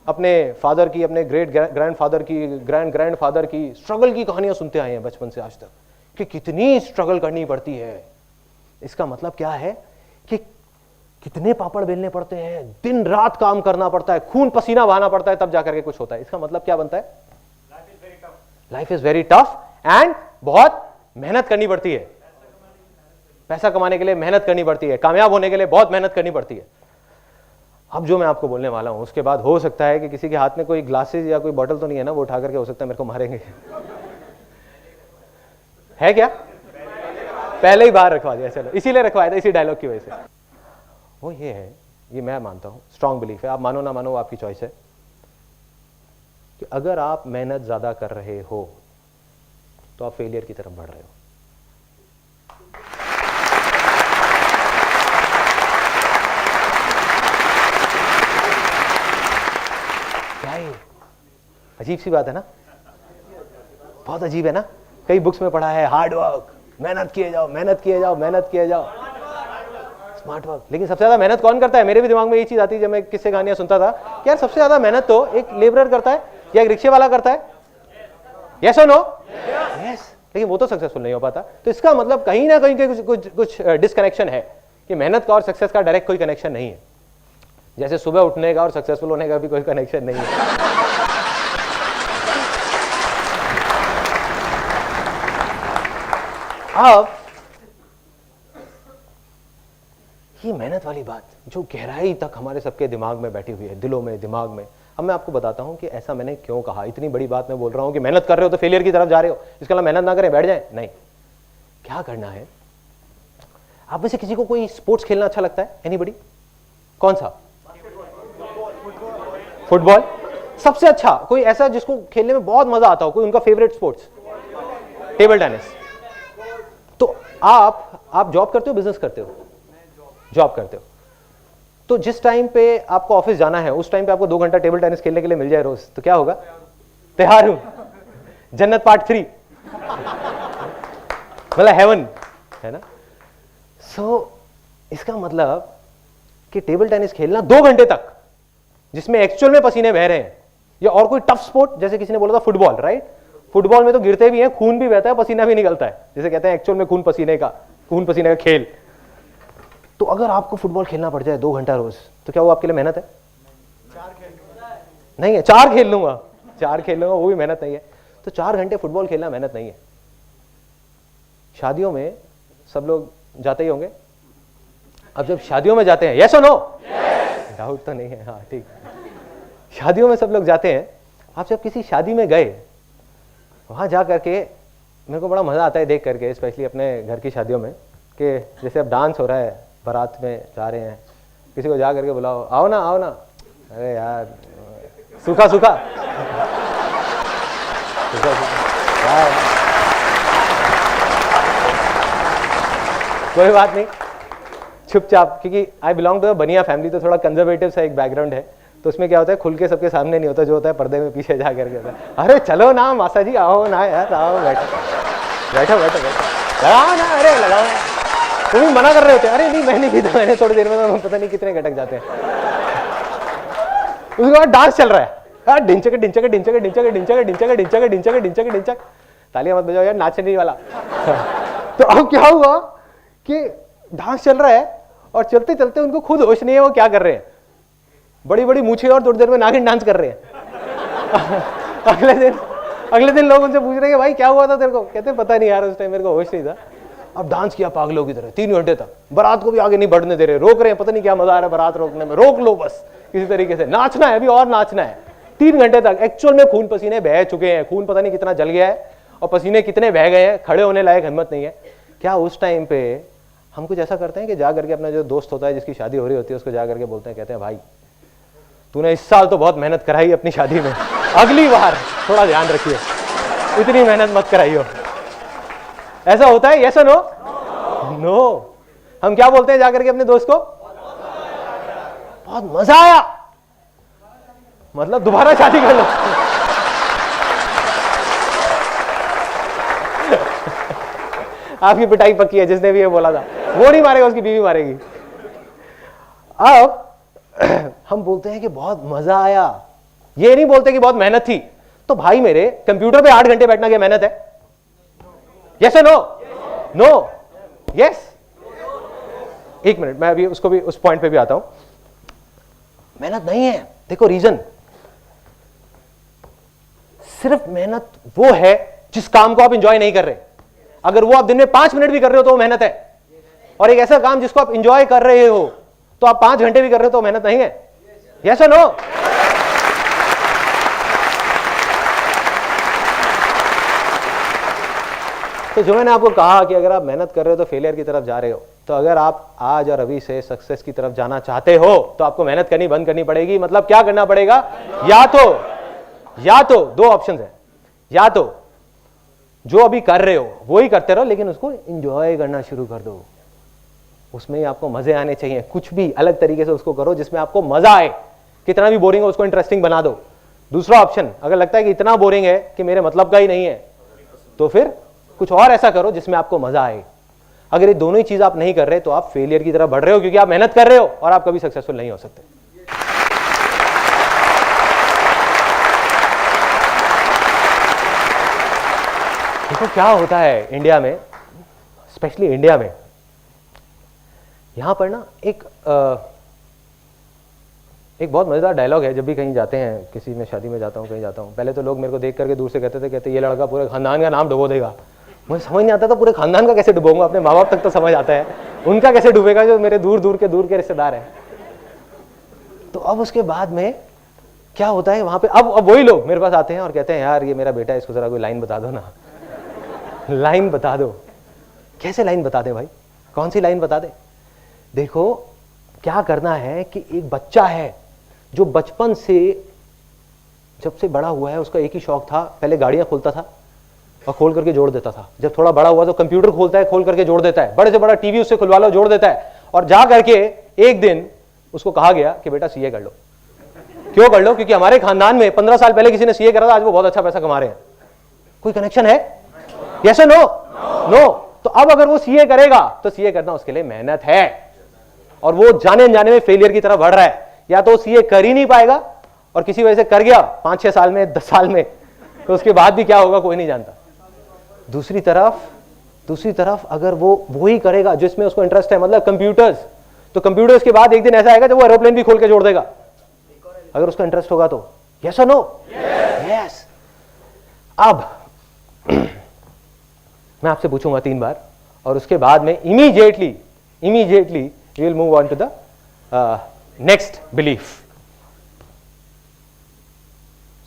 अपने फादर की, अपने ग्रेट ग्रैंडफादर की, ग्रैंडफादर की स्ट्रगल की कहानियां सुनते आए हैं बचपन से आज तक, कि कितनी स्ट्रगल करनी पड़ती है। इसका मतलब क्या है कि कितने पापड़ बेलने पड़ते हैं, दिन रात काम करना पड़ता है, खून पसीना बहाना पड़ता है, तब जाकर के कुछ होता है। इसका मतलब क्या बनता है? Life is very tough and बहुत मेहनत करनी पड़ती है। पैसा कमाने के लिए मेहनत करनी पड़ती है, कामयाब होने के लिए बहुत मेहनत करनी पड़ती है। अब जो मैं आपको बोलने वाला हूं उसके बाद हो सकता है कि किसी के हाथ में कोई ग्लासेस या कोई बॉटल तो नहीं है ना, वो उठा करके हो सकता है मेरे को मारेंगे। है क्या? पहले ही बाहर रखवा दिया, चलो इसीलिए रखवाया था, इसी डायलॉग की वजह से। वो ये है, ये मैं मानता हूं, स्ट्रांग बिलीफ है, आप मानो ना मानो आपकी चॉइस है, कि अगर आप मेहनत ज्यादा कर रहे हो तो आप फेलियर की तरफ बढ़ रहे हो। अजीब सी बात है ना, बहुत अजीब है ना। कई बुक्स में पढ़ा है हार्ड वर्क, मेहनत किए जाओ, मेहनत किए जाओ, मेहनत किए जाओ, स्मार्ट वर्क। लेकिन सबसे ज्यादा मेहनत कौन करता है? मेरे भी दिमाग में ये चीज आती है जब मैं किससे कहानियां सुनता था कि यार सबसे ज्यादा मेहनत तो एक लेबरर करता है या एक रिक्शे वाला करता है। यस और नो? यस। लेकिन वो तो सक्सेसफुल नहीं हो पाता। तो इसका मतलब कहीं ना कहीं कुछ डिस्कनेक्शन है कि मेहनत का और सक्सेस का डायरेक्ट कोई कनेक्शन नहीं है। जैसे सुबह उठने का और सक्सेसफुल होने का भी कोई कनेक्शन नहीं है। अब ये मेहनत वाली बात जो गहराई तक हमारे सबके दिमाग में बैठी हुई है, दिलों में, दिमाग में, अब मैं आपको बताता हूं कि ऐसा मैंने क्यों कहा। इतनी बड़ी बात मैं बोल रहा हूं कि मेहनत कर रहे हो तो फेलियर की तरफ जा रहे हो, इसके अलावा मेहनत ना करें बैठ जाए, नहीं। क्या करना है? आप में से किसी को कोई स्पोर्ट्स खेलना अच्छा लगता है? एनीबॉडी? कौन सा? फुटबॉल। सबसे अच्छा कोई ऐसा जिसको खेलने में बहुत मजा आता हो, कोई उनका फेवरेट स्पोर्ट्स? Table tennis. तो आप जॉब करते हो, बिजनेस करते हो? जॉब करते हो। तो जिस टाइम पे आपको ऑफिस जाना है उस टाइम पे आपको 2 घंटा टेबल टेनिस खेलने के लिए मिल जाए रोज, तो क्या होगा? तैयार हूं, जन्नत पार्ट 3, मतलब हेवन, है ना। सो इसका मतलब कि टेबल टेनिस खेलना 2 घंटे तक, जिसमें एक्चुअल में पसीने बह रहे हैं, या और कोई टफ स्पोर्ट, जैसे किसी ने बोला था फुटबॉल, राइट? फुटबॉल में तो गिरते भी हैं, खून भी बहता है, पसीना भी निकलता है, जैसे कहते हैं एक्चुअल में खून पसीने का खेल। तो अगर आपको फुटबॉल खेलना पड़ जाए 2 घंटा रोज, तो क्या वो आपके लिए मेहनत है? नहीं है। 4 खेल लूंगा, 4 खेल लूंगा, वो भी मेहनत नहीं है। तो 4 घंटे फुटबॉल खेलना मेहनत नहीं है। शादियों में सब लोग जाते ही होंगे। अब जब शादियों में जाते हैं, यस और नो? डाउट तो नहीं है, हाँ ठीक। शादियों में सब लोग जाते हैं। आप जब किसी शादी में गए, वहां जा करके मेरे को बड़ा मजा आता है देख करके, स्पेशली अपने घर की शादियों में, कि जैसे अब डांस हो रहा है, बारात में जा रहे हैं, किसी को जा करके बुलाओ, आओ ना आओ ना, अरे यार सूखा सूखा कोई बात नहीं, चुपचाप, क्योंकि आई बिलोंग टू बनिया फैमिली, तो थोड़ा कंजर्वेटिव सा एक बैकग्राउंड है, तो उसमें क्या होता है, खुल के सबके सामने नहीं होता, जो होता है पर्दे में पीछे जा करके होता है, अरे चलो ना मासा जी, आओ ना यार, आओ बैठो बैठो बैठो बैठो, लगाओ ना, अरे लगाओ ना। तुम भी मना कर रहे होते, अरे नहीं मैं नहीं पीता, मैंने थोड़ी देर में पता नहीं कितने घटक जाते हैं। उसके बाद डांस चल रहा है, डिंचक डिंचक डिंचक डिंचक डिंचक डिंचक डिंचक डिंचक डिंचक डिंचक, तालियां मत बजाओ यार, नाचने नहीं वाला। तो अब क्या हुआ कि डांस चल रहा है और चलते चलते उनको खुद होश नहीं है वो क्या कर रहे हैं, बड़ी बड़ी मूछें और थोड़ी देर में नागिन डांस कर रहे हैं। अगले दिन लोग उनसे पूछ रहे हैं भाई क्या हुआ था तेरे को, कहते पता नहीं यार उस टाइम मेरे को होश नहीं था। अब डांस किया पागलों की तरह 3 घंटे तक, बारात को भी आगे नहीं बढ़ने दे रहे, रोक रहे हैं, पता नहीं क्या मजा आ रहा है बारात रोकने में, रोक लो बस किसी तरीके से, नाचना है अभी और नाचना है। 3 घंटे तक एक्चुअल में खून पसीने बह चुके हैं, खून पता नहीं कितना जल गया है और पसीने कितने बह गए हैं, खड़े होने लायक हिम्मत नहीं है। क्या उस टाइम पे हम कुछ ऐसा करते हैं कि जा करके अपना जो दोस्त होता है जिसकी शादी हो रही होती है उसको जा करके बोलते हैं, कहते हैं भाई तूने इस साल तो बहुत मेहनत कराई अपनी शादी में, अगली बार थोड़ा ध्यान रखिए, इतनी मेहनत मत कराइयो। ऐसा होता है, यस और नो? नो। हम क्या बोलते हैं जाकर के अपने दोस्त को, बहुत मजा आया, मतलब दोबारा शादी कर लो। आपकी पिटाई पक्की है, जिसने भी ये बोला था वो नहीं मारेगा, उसकी बीवी मारेगी। अब हम बोलते हैं कि बहुत मजा आया, ये नहीं बोलते कि बहुत मेहनत थी। तो भाई मेरे कंप्यूटर पे 8 घंटे बैठना क्या मेहनत है? Yes no? नो? यस? एक मिनट, मैं अभी उसको भी उस पॉइंट पे भी आता हूं। मेहनत नहीं है, देखो रीजन, सिर्फ मेहनत वो है जिस काम को आप इंजॉय नहीं कर रहे। अगर वो आप दिन में 5 मिनट भी कर रहे हो तो वो मेहनत है, और एक ऐसा काम जिसको आप इंजॉय कर रहे हो तो आप 5 घंटे भी कर रहे हो तो मेहनत नहीं है। यस और नो? तो जो मैंने आपको कहा कि अगर आप मेहनत कर रहे हो तो फेलियर की तरफ जा रहे हो, तो अगर आप आज और अभी से सक्सेस की तरफ जाना चाहते हो तो आपको मेहनत करनी बंद करनी पड़ेगी। मतलब क्या करना पड़ेगा? या तो 2 ऑप्शन है, या तो जो अभी कर रहे हो वो ही करते रहो, लेकिन उसको एंजॉय करना शुरू कर दो, उसमें ही आपको मजे आने चाहिए। कुछ भी अलग तरीके से उसको करो जिसमें आपको मजा आए, कितना भी बोरिंग हो उसको इंटरेस्टिंग बना दो। दूसरा ऑप्शन, अगर लगता है कि इतना बोरिंग है कि मेरे मतलब का ही नहीं है, तो फिर कुछ और ऐसा करो जिसमें आपको मजा आए। अगर ये दोनों ही चीज आप नहीं कर रहे तो आप फेलियर की तरफ बढ़ रहे हो, क्योंकि आप मेहनत कर रहे हो और आप कभी सक्सेसफुल नहीं हो सकते। देखो क्या होता है इंडिया में, स्पेशली इंडिया में, यहां पर ना एक बहुत मजेदार डायलॉग है। जब भी कहीं जाते हैं, किसी में शादी में जाता हूं, कहीं जाता हूं, पहले तो लोग मेरे को देख करके दूर से कहते ये लड़का पूरे खानदान का नाम डुबो देगा। मुझे समझ नहीं आता था पूरे खानदान का कैसे डुबोऊंगा, अपने माँ बाप तक तो समझ आता है, उनका कैसे डूबेगा जो मेरे दूर दूर के रिश्तेदार हैं। तो अब उसके बाद में क्या होता है वहां पे, अब वही लोग मेरे पास आते हैं और कहते हैं यार ये मेरा बेटा है, इसको जरा कोई लाइन बता दो ना, लाइन बता दो। कैसे लाइन बता दे भाई, कौन सी लाइन बता दे? देखो क्या करना है कि एक बच्चा है जो बचपन से जब से बड़ा हुआ है, उसका एक ही शौक था, पहले गाड़ियां खोलता था और खोल करके जोड़ देता था। जब थोड़ा बड़ा हुआ तो कंप्यूटर खोलता है, खोल करके जोड़ देता है, बड़े से बड़ा टीवी उससे खुलवा लो, जोड़ देता है। और जा करके एक दिन उसको कहा गया कि बेटा सीए कर लो। क्यों कर लो? क्योंकि हमारे खानदान में 15 साल पहले किसी ने सीए करा था, आज वो बहुत अच्छा पैसा कमा रहे हैं। कोई कनेक्शन है? यस और नो? नो। तो अब अगर वो सीए करेगा तो सीए करना उसके लिए मेहनत है, और वो जाने अनजाने में फेलियर की तरफ बढ़ रहा है। या तो सीए कर ही नहीं पाएगा, और किसी वजह से कर गया 5-6 साल में, 10 साल में, तो उसके बाद भी क्या होगा कोई नहीं जानता। दूसरी तरफ अगर वो ही करेगा जिसमें उसको इंटरेस्ट है, मतलब कंप्यूटर्स, तो कंप्यूटर्स के बाद एक दिन ऐसा आएगा जब वो एरोप्लेन भी खोल के जोड़ देगा, अगर उसका इंटरेस्ट होगा तो। यस और नो? यस। अब मैं आपसे पूछूंगा 3 बार, और उसके बाद में immediately you will move on to the next belief.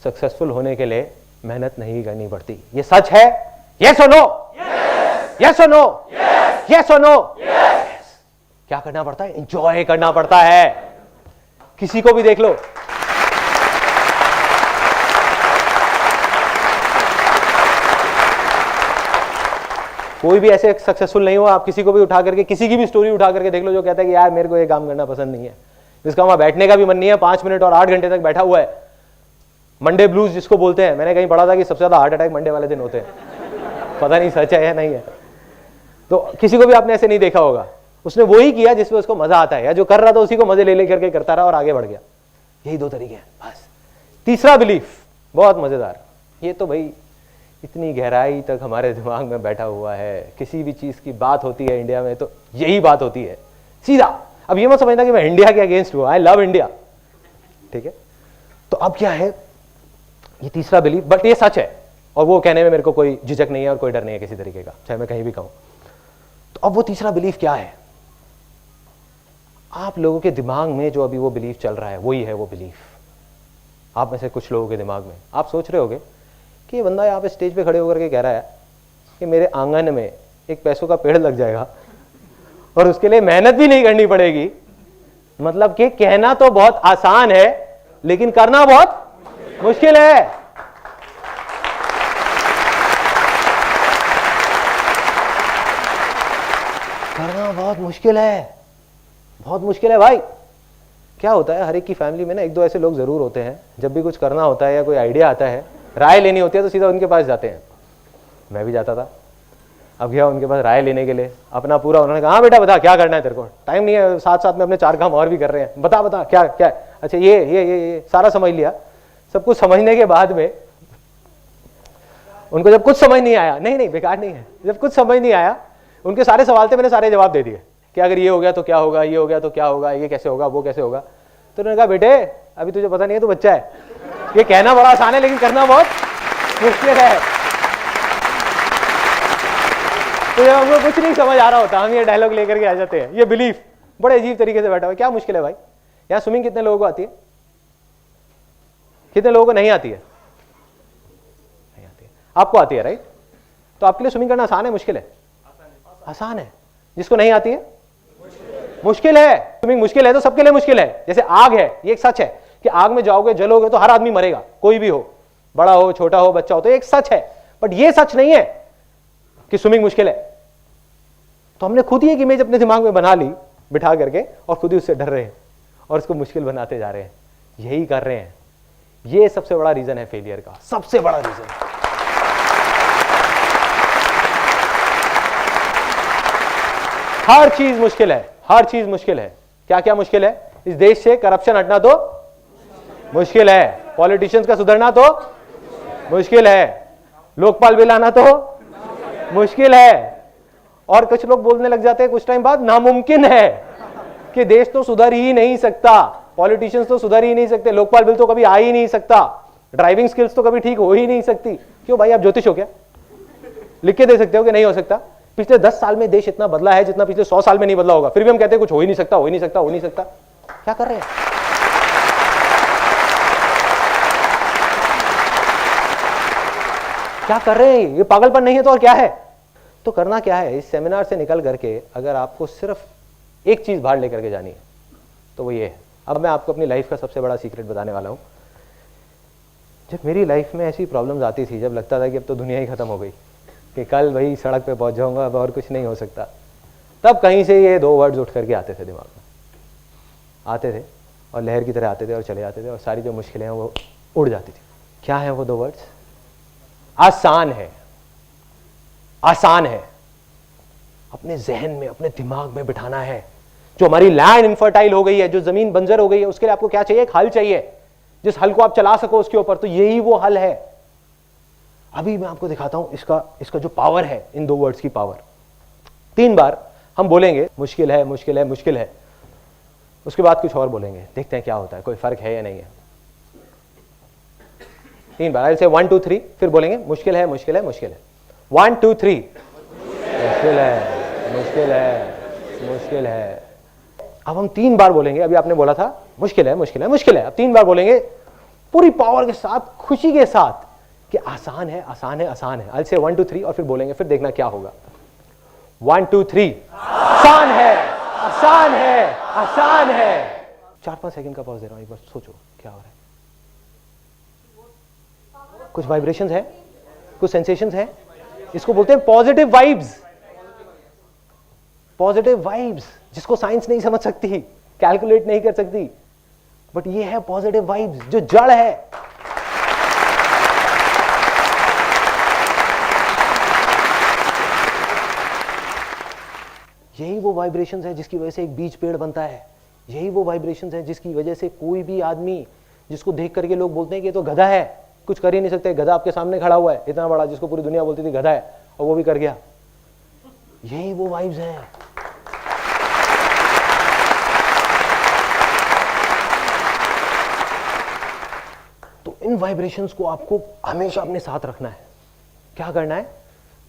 Successful होने के लिए मेहनत नहीं करनी पड़ती, ये सच है? यस और नो? यस और नो? यस और नो? क्या करना पड़ता है? एंजॉय करना पड़ता है। किसी को भी देख लो, कोई भी ऐसे सक्सेसफुल नहीं हुआ, आप किसी को भी उठा करके, किसी की भी स्टोरी उठा करके देख लो जो कहता है कि यार मेरे को ये काम करना पसंद नहीं है, जिसका वहां बैठने का भी मन नहीं है, 5 मिनट और 8 घंटे तक बैठा हुआ है। मंडे ब्लूज जिसको बोलते हैं, मैंने कहीं पढ़ा था कि सबसे ज्यादा हार्ट अटैक मंडे वाले दिन होते हैं। पता नहीं सच है या नहीं है। तो किसी को भी आपने ऐसे नहीं देखा होगा, उसने वही किया जिसमें उसको मजा आता है, या जो कर रहा था उसी को मजे ले लेकर के करता रहा और आगे बढ़ गया। यही 2 तरीके हैं बस। तीसरा बिलीफ बहुत मजेदार, ये तो भाई इतनी गहराई तक हमारे दिमाग में बैठा हुआ है, किसी भी चीज की बात होती है इंडिया में तो यही बात होती है सीधा। अब ये मत समझना कि मैं इंडिया के अगेंस्ट हूं, आई लव इंडिया, ठीक है। तो अब क्या है, ये तीसरा बिलीफ, बट ये सच है और वो कहने में मेरे को कोई झिझक नहीं है और कोई डर नहीं है किसी तरीके का, चाहे मैं कहीं भी कहूं। तो अब वो तीसरा बिलीफ क्या है, आप लोगों के दिमाग में जो अभी वो बिलीफ चल रहा है वही है वो बिलीफ। आप में से कुछ लोगों के दिमाग में आप सोच रहे होगे कि ये बंदा यहाँ पे स्टेज पे खड़े होकर के कह रहा है कि मेरे आंगन में एक पैसों का पेड़ लग जाएगा और उसके लिए मेहनत भी नहीं करनी पड़ेगी। मतलब कि कहना तो बहुत आसान है लेकिन करना बहुत मुश्किल है। करना बहुत मुश्किल है, बहुत मुश्किल है भाई। क्या होता है, हर एक की फैमिली में ना 1-2 ऐसे लोग जरूर होते हैं, जब भी कुछ करना होता है या कोई आइडिया आता है, राय लेनी होती है तो सीधा उनके पास जाते हैं। मैं भी जाता था, अब गया उनके पास राय लेने के लिए, अपना पूरा, उन्होंने कहा हाँ बेटा बता क्या करना है, तेरे को टाइम नहीं है, साथ साथ में अपने 4 काम और भी कर रहे हैं, बता बता क्या क्या। अच्छा ये सारा समझ लिया। सब कुछ समझने के बाद में उनको जब कुछ समझ नहीं आया, नहीं बेकार नहीं है, जब कुछ समझ नहीं आया, उनके सारे सवाल थे मैंने सारे जवाब दे दिए कि अगर ये हो गया तो क्या होगा, ये हो गया तो क्या होगा, ये कैसे होगा, वो कैसे होगा। तो उन्होंने कहा बेटे अभी तुझे पता नहीं है, तू बच्चा है, ये कहना बड़ा आसान है लेकिन करना बहुत मुश्किल है। तो जब हमको कुछ नहीं समझ आ रहा होता हम ये डायलॉग लेकर के आ जाते हैं। ये बिलीफ बड़े अजीब तरीके से बैठा हुआ है। क्या मुश्किल है भाई, यहाँ स्विमिंग कितने लोगों को आती है, कितने लोगों को नहीं आती है? नहीं आती है। आपको आती है राइट? तो आपके लिए स्विमिंग करना आसान है मुश्किल है? आसान है। जिसको नहीं आती है मुश्किल है। स्विमिंग मुश्किल है तो सबके लिए मुश्किल है। जैसे आग है, ये एक सच है कि आग में जाओगे जलोगे तो हर आदमी मरेगा, कोई भी हो, बड़ा हो छोटा हो बच्चा हो, तो एक सच है। बट ये सच नहीं है कि स्विमिंग मुश्किल है। तो हमने खुद ही एक इमेज अपने दिमाग में बना ली बिठा करके और खुद ही उससे डर रहे हैं और उसको मुश्किल बनाते जा रहे हैं। यही कर रहे हैं। ये सबसे बड़ा रीजन है फेलियर का, सबसे बड़ा रीजन। हर चीज मुश्किल है, हर चीज मुश्किल है। क्या क्या मुश्किल है? इस देश से करप्शन हटना तो मुश्किल है, पॉलिटिशियंस का सुधरना तो मुश्किल है, लोकपाल बिल आना तो मुश्किल है। और कुछ लोग बोलने लग जाते हैं कुछ टाइम बाद नामुमकिन है कि देश तो सुधर ही नहीं सकता, पॉलिटिशियंस तो सुधर ही नहीं सकते, लोकपाल बिल तो कभी आ ही नहीं सकता, ड्राइविंग स्किल्स तो कभी ठीक हो ही नहीं सकती। क्यों भाई, आप ज्योतिष हो क्या? लिख के दे सकते हो कि नहीं हो सकता? पिछले 10 साल में देश इतना बदला है जितना पिछले 100 साल में नहीं बदला होगा, फिर भी हम कहते हैं कुछ हो ही नहीं सकता, हो ही नहीं सकता, हो ही नहीं सकता। क्या कर रहे हैं? क्या कर रहे हैं? ये पागलपन नहीं है तो और क्या है? तो करना क्या है, इस सेमिनार से निकल करके अगर आपको सिर्फ एक चीज बाहर लेकर के जानी है तो वो ये है। अब मैं आपको अपनी लाइफ का सबसे बड़ा सीक्रेट बताने वाला हूं। जब मेरी लाइफ में ऐसी प्रॉब्लम्स आती थी, जब लगता था कि अब तो दुनिया ही खत्म हो गई, कि कल वही सड़क पे पहुंच जाऊंगा, अब और कुछ नहीं हो सकता, तब कहीं से ये 2 वर्ड्स उठ करके आते थे दिमाग में, आते थे और लहर की तरह आते थे और चले जाते थे और सारी जो मुश्किलें हैं वो उड़ जाती थी। क्या है वो 2 वर्ड्स? आसान है। आसान है। अपने जहन में, अपने दिमाग में बिठाना है। जो हमारी लैंड इनफर्टाइल हो गई है, जो जमीन बंजर हो गई है, उसके लिए आपको क्या चाहिए? एक हल चाहिए, जिस हल को आप चला सको उसके ऊपर। तो यही वो हल है। अभी मैं आपको दिखाता हूं इसका जो पावर है, इन 2 वर्ड्स की पावर। 3 बार हम बोलेंगे मुश्किल है, मुश्किल है, मुश्किल है, उसके बाद कुछ और बोलेंगे, देखते हैं क्या होता है, कोई फर्क है या नहीं है। 3 बार, से 1 2 3, फिर बोलेंगे मुश्किल है, मुश्किल है, मुश्किल है। 1 2 3, मुश्किल है, मुश्किल है, मुश्किल है। अब हम 3 बार बोलेंगे। अभी आपने बोला था मुश्किल है, मुश्किल है, मुश्किल है। अब 3 बार बोलेंगे पूरी पावर के साथ, खुशी के साथ कि आसान है, आसान है, आसान है। से 1 2 3 और फिर बोलेंगे, फिर देखना क्या होगा। 1 2 3, आसान है, आसान है, आसान है। 4-5 सेकंड का पॉज दे रहा हूं, एक बार सोचो क्या हो रहा है। कुछ वाइब्रेशंस है, कुछ सेंसेशंस है। इसको बोलते हैं पॉजिटिव वाइब्स। पॉजिटिव वाइब्स जिसको साइंस नहीं समझ सकती, कैलकुलेट नहीं कर सकती, बट ये है पॉजिटिव वाइब्स, जो जड़ है। यही वो वाइब्रेशंस है जिसकी वजह से एक बीज पेड़ बनता है। यही वो वाइब्रेशंस है जिसकी वजह से कोई भी आदमी जिसको देख करके लोग बोलते हैं कि ये तो गधा है, कुछ कर ही नहीं सकते, गधा आपके सामने खड़ा हुआ है इतना बड़ा, जिसको पूरी दुनिया बोलती थी गधा है, और वो भी कर गया। यही वो वाइब्स हैं। तो इन वाइब्रेशंस को आपको हमेशा अपने साथ रखना है। क्या करना है?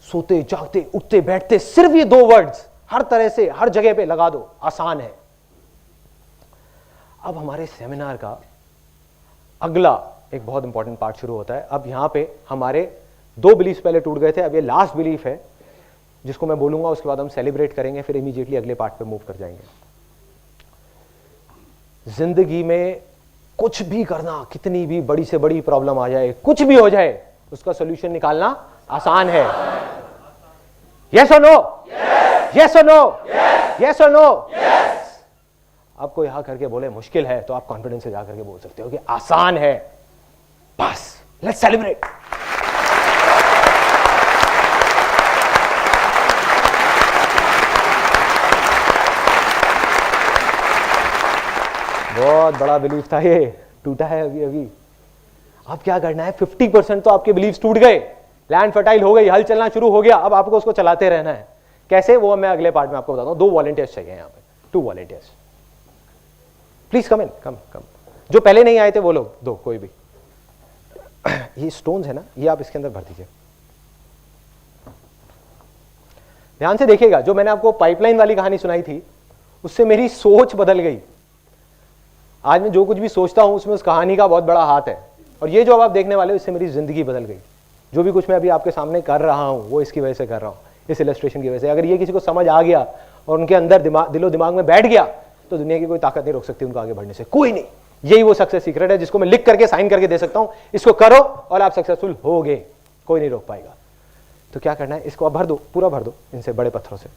सोते जागते उठते बैठते सिर्फ ये 2 वर्ड्स हर तरह से हर जगह पे लगा दो, आसान है। अब हमारे सेमिनार का अगला एक बहुत इंपॉर्टेंट पार्ट शुरू होता है। अब यहां पे हमारे 2 बिलीफ पहले टूट गए थे, अब ये लास्ट बिलीफ है जिसको मैं बोलूंगा, उसके बाद हम सेलिब्रेट करेंगे, फिर इमीडिएटली अगले पार्ट पे मूव कर जाएंगे। जिंदगी में कुछ भी करना, कितनी भी बड़ी से बड़ी प्रॉब्लम आ जाए, कुछ भी हो जाए, उसका सोल्यूशन निकालना आसान है। यस और नो? यस और नो? यस और नो? आपको यहां करके बोले मुश्किल है, तो आप कॉन्फिडेंस से जाकर के बोल सकते हो कि आसान है। बस लेट्स सेलिब्रेट। बहुत बड़ा बिलीफ था, ये टूटा है अभी अभी। अब क्या करना है? 50% तो आपके बिलीव्स टूट गए, लैंड फर्टाइल हो गई, हल चलना शुरू हो गया। अब आपको उसको चलाते रहना है। कैसे? वो मैं अगले पार्ट में आपको बताता हूं। 2 वॉलंटियर्स चाहिए यहां पे, 2 वॉलंटियर्स। प्लीज कम इन, कम। जो पहले नहीं आए थे वो लोग 2, कोई भी। ये स्टोन्स है ना, ये आप इसके अंदर भर दीजिए। ध्यान से देखिएगा, जो मैंने आपको पाइपलाइन वाली कहानी सुनाई थी, उससे मेरी सोच बदल गई। आज मैं जो कुछ भी सोचता हूं उसमें उस कहानी का बहुत बड़ा हाथ है। और ये जो अब आप देखने वाले हो, इससे मेरी जिंदगी बदल गई। जो भी कुछ मैं अभी आपके सामने कर रहा हूं, वो इसकी वजह से कर रहा हूं, इस इलस्ट्रेशन की वजह से। अगर ये किसी को समझ आ गया और उनके अंदर दिलो दिमाग में बैठ गया, तो दुनिया की कोई ताकत नहीं रोक सकती उनको आगे बढ़ने से, कोई नहीं। यही वो सक्सेस सीक्रेट है जिसको मैं लिख करके साइन करके दे सकता हूं। इसको करो और आप सक्सेसफुल होगे, कोई नहीं रोक पाएगा। तो क्या करना है? इसको आप भर दो, पूरा भर दो इनसे, बड़े पत्थरों से।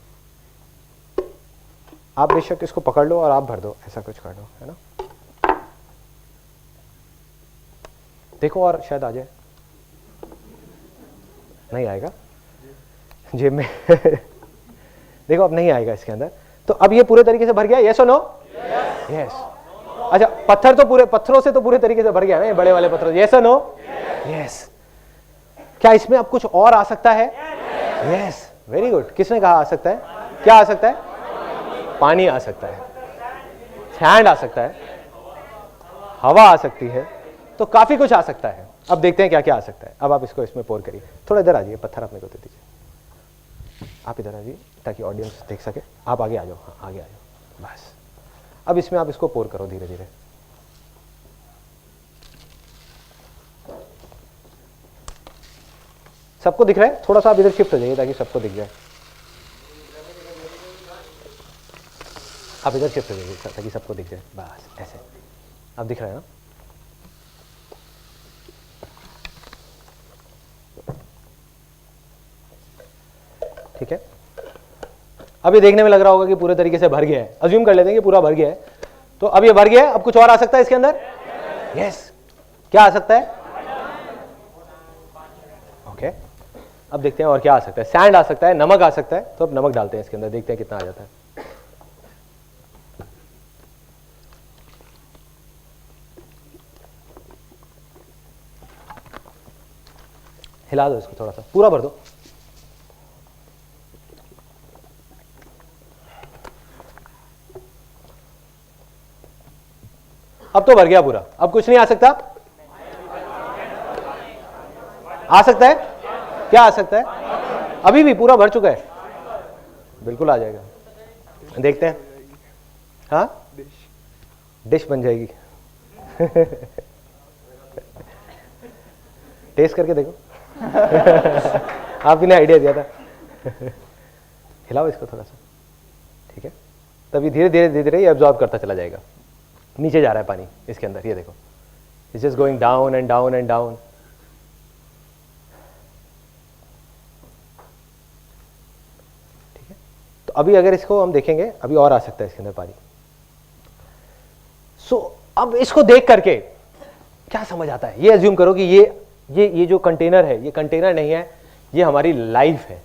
आप बेशक इसको पकड़ लो और आप भर दो, ऐसा कुछ कर दो, है ना। देखो और शायद आ जाए। नहीं आएगा जेब में। देखो अब नहीं आएगा इसके अंदर। तो अब ये पूरे तरीके से भर गया, यस और नो? यस। अच्छा, पत्थर तो पूरे, पत्थरों से तो पूरे तरीके से भर गया ना, बड़े वाले पत्थरों, यस और नो? यस। क्या इसमें अब कुछ और आ सकता है? Yes, very good. किसने कहा आ सकता है? क्या आ सकता है? पानी आ सकता है, सैंड आ सकता है, हवा आ सकती है, तो काफी कुछ आ सकता है। अब देखते हैं क्या क्या आ सकता है। अब आप इसको इसमें पोर करिए। थोड़ा इधर आ जाइए, पत्थर अपने को दे दीजिए। आप इधर आ जाइए ताकि ऑडियंस देख सके। आप आगे आ जाओ, हाँ आगे आ जाओ, बस। अब इसमें आप इसको पोर करो धीरे धीरे। सबको दिख रहा है? थोड़ा सा आप इधर शिफ्ट हो जाइए ताकि सबको दिख जाए। आप इधर शिफ्ट हो जाइए ताकि सबको दिख जाए, बस ऐसे। अब दिख रहा है ना? ठीक है। अब ये देखने में लग रहा होगा कि पूरे तरीके से भर गया है। अज्यूम कर लेते हैं कि पूरा भर गया है। तो अब ये भर गया है। अब कुछ और आ सकता है इसके अंदर? यस। क्या आ सकता है? ओके। अब देखते हैं और क्या आ सकता है। सैंड आ सकता है, नमक आ सकता है। तो अब नमक डालते हैं इसके अंदर, देखते हैं कितना आ जाता है। हिला दो इसको, थोड़ा सा पूरा भर दो। अब तो भर गया पूरा। अब कुछ नहीं आ सकता? आ सकता है? क्या आ सकता है? अभी भी पूरा भर चुका है, बिल्कुल आ जाएगा। देखते हैं। हाँ, डिश बन जाएगी। टेस्ट करके देखो। आपने आइडिया दिया था। हिलाओ इसको थोड़ा सा, ठीक है। तभी धीरे धीरे धीरे धीरे ये एब्जॉर्ब करता चला जाएगा। नीचे जा रहा है पानी इसके अंदर, ये देखो, it's just going down and down and down. ठीक है। तो अभी अगर इसको हम देखेंगे, अभी और आ सकता है इसके अंदर पानी। सो अब इसको देख करके क्या समझ आता है? ये अज्यूम करो कि ये जो कंटेनर है, ये कंटेनर नहीं है, ये हमारी लाइफ है।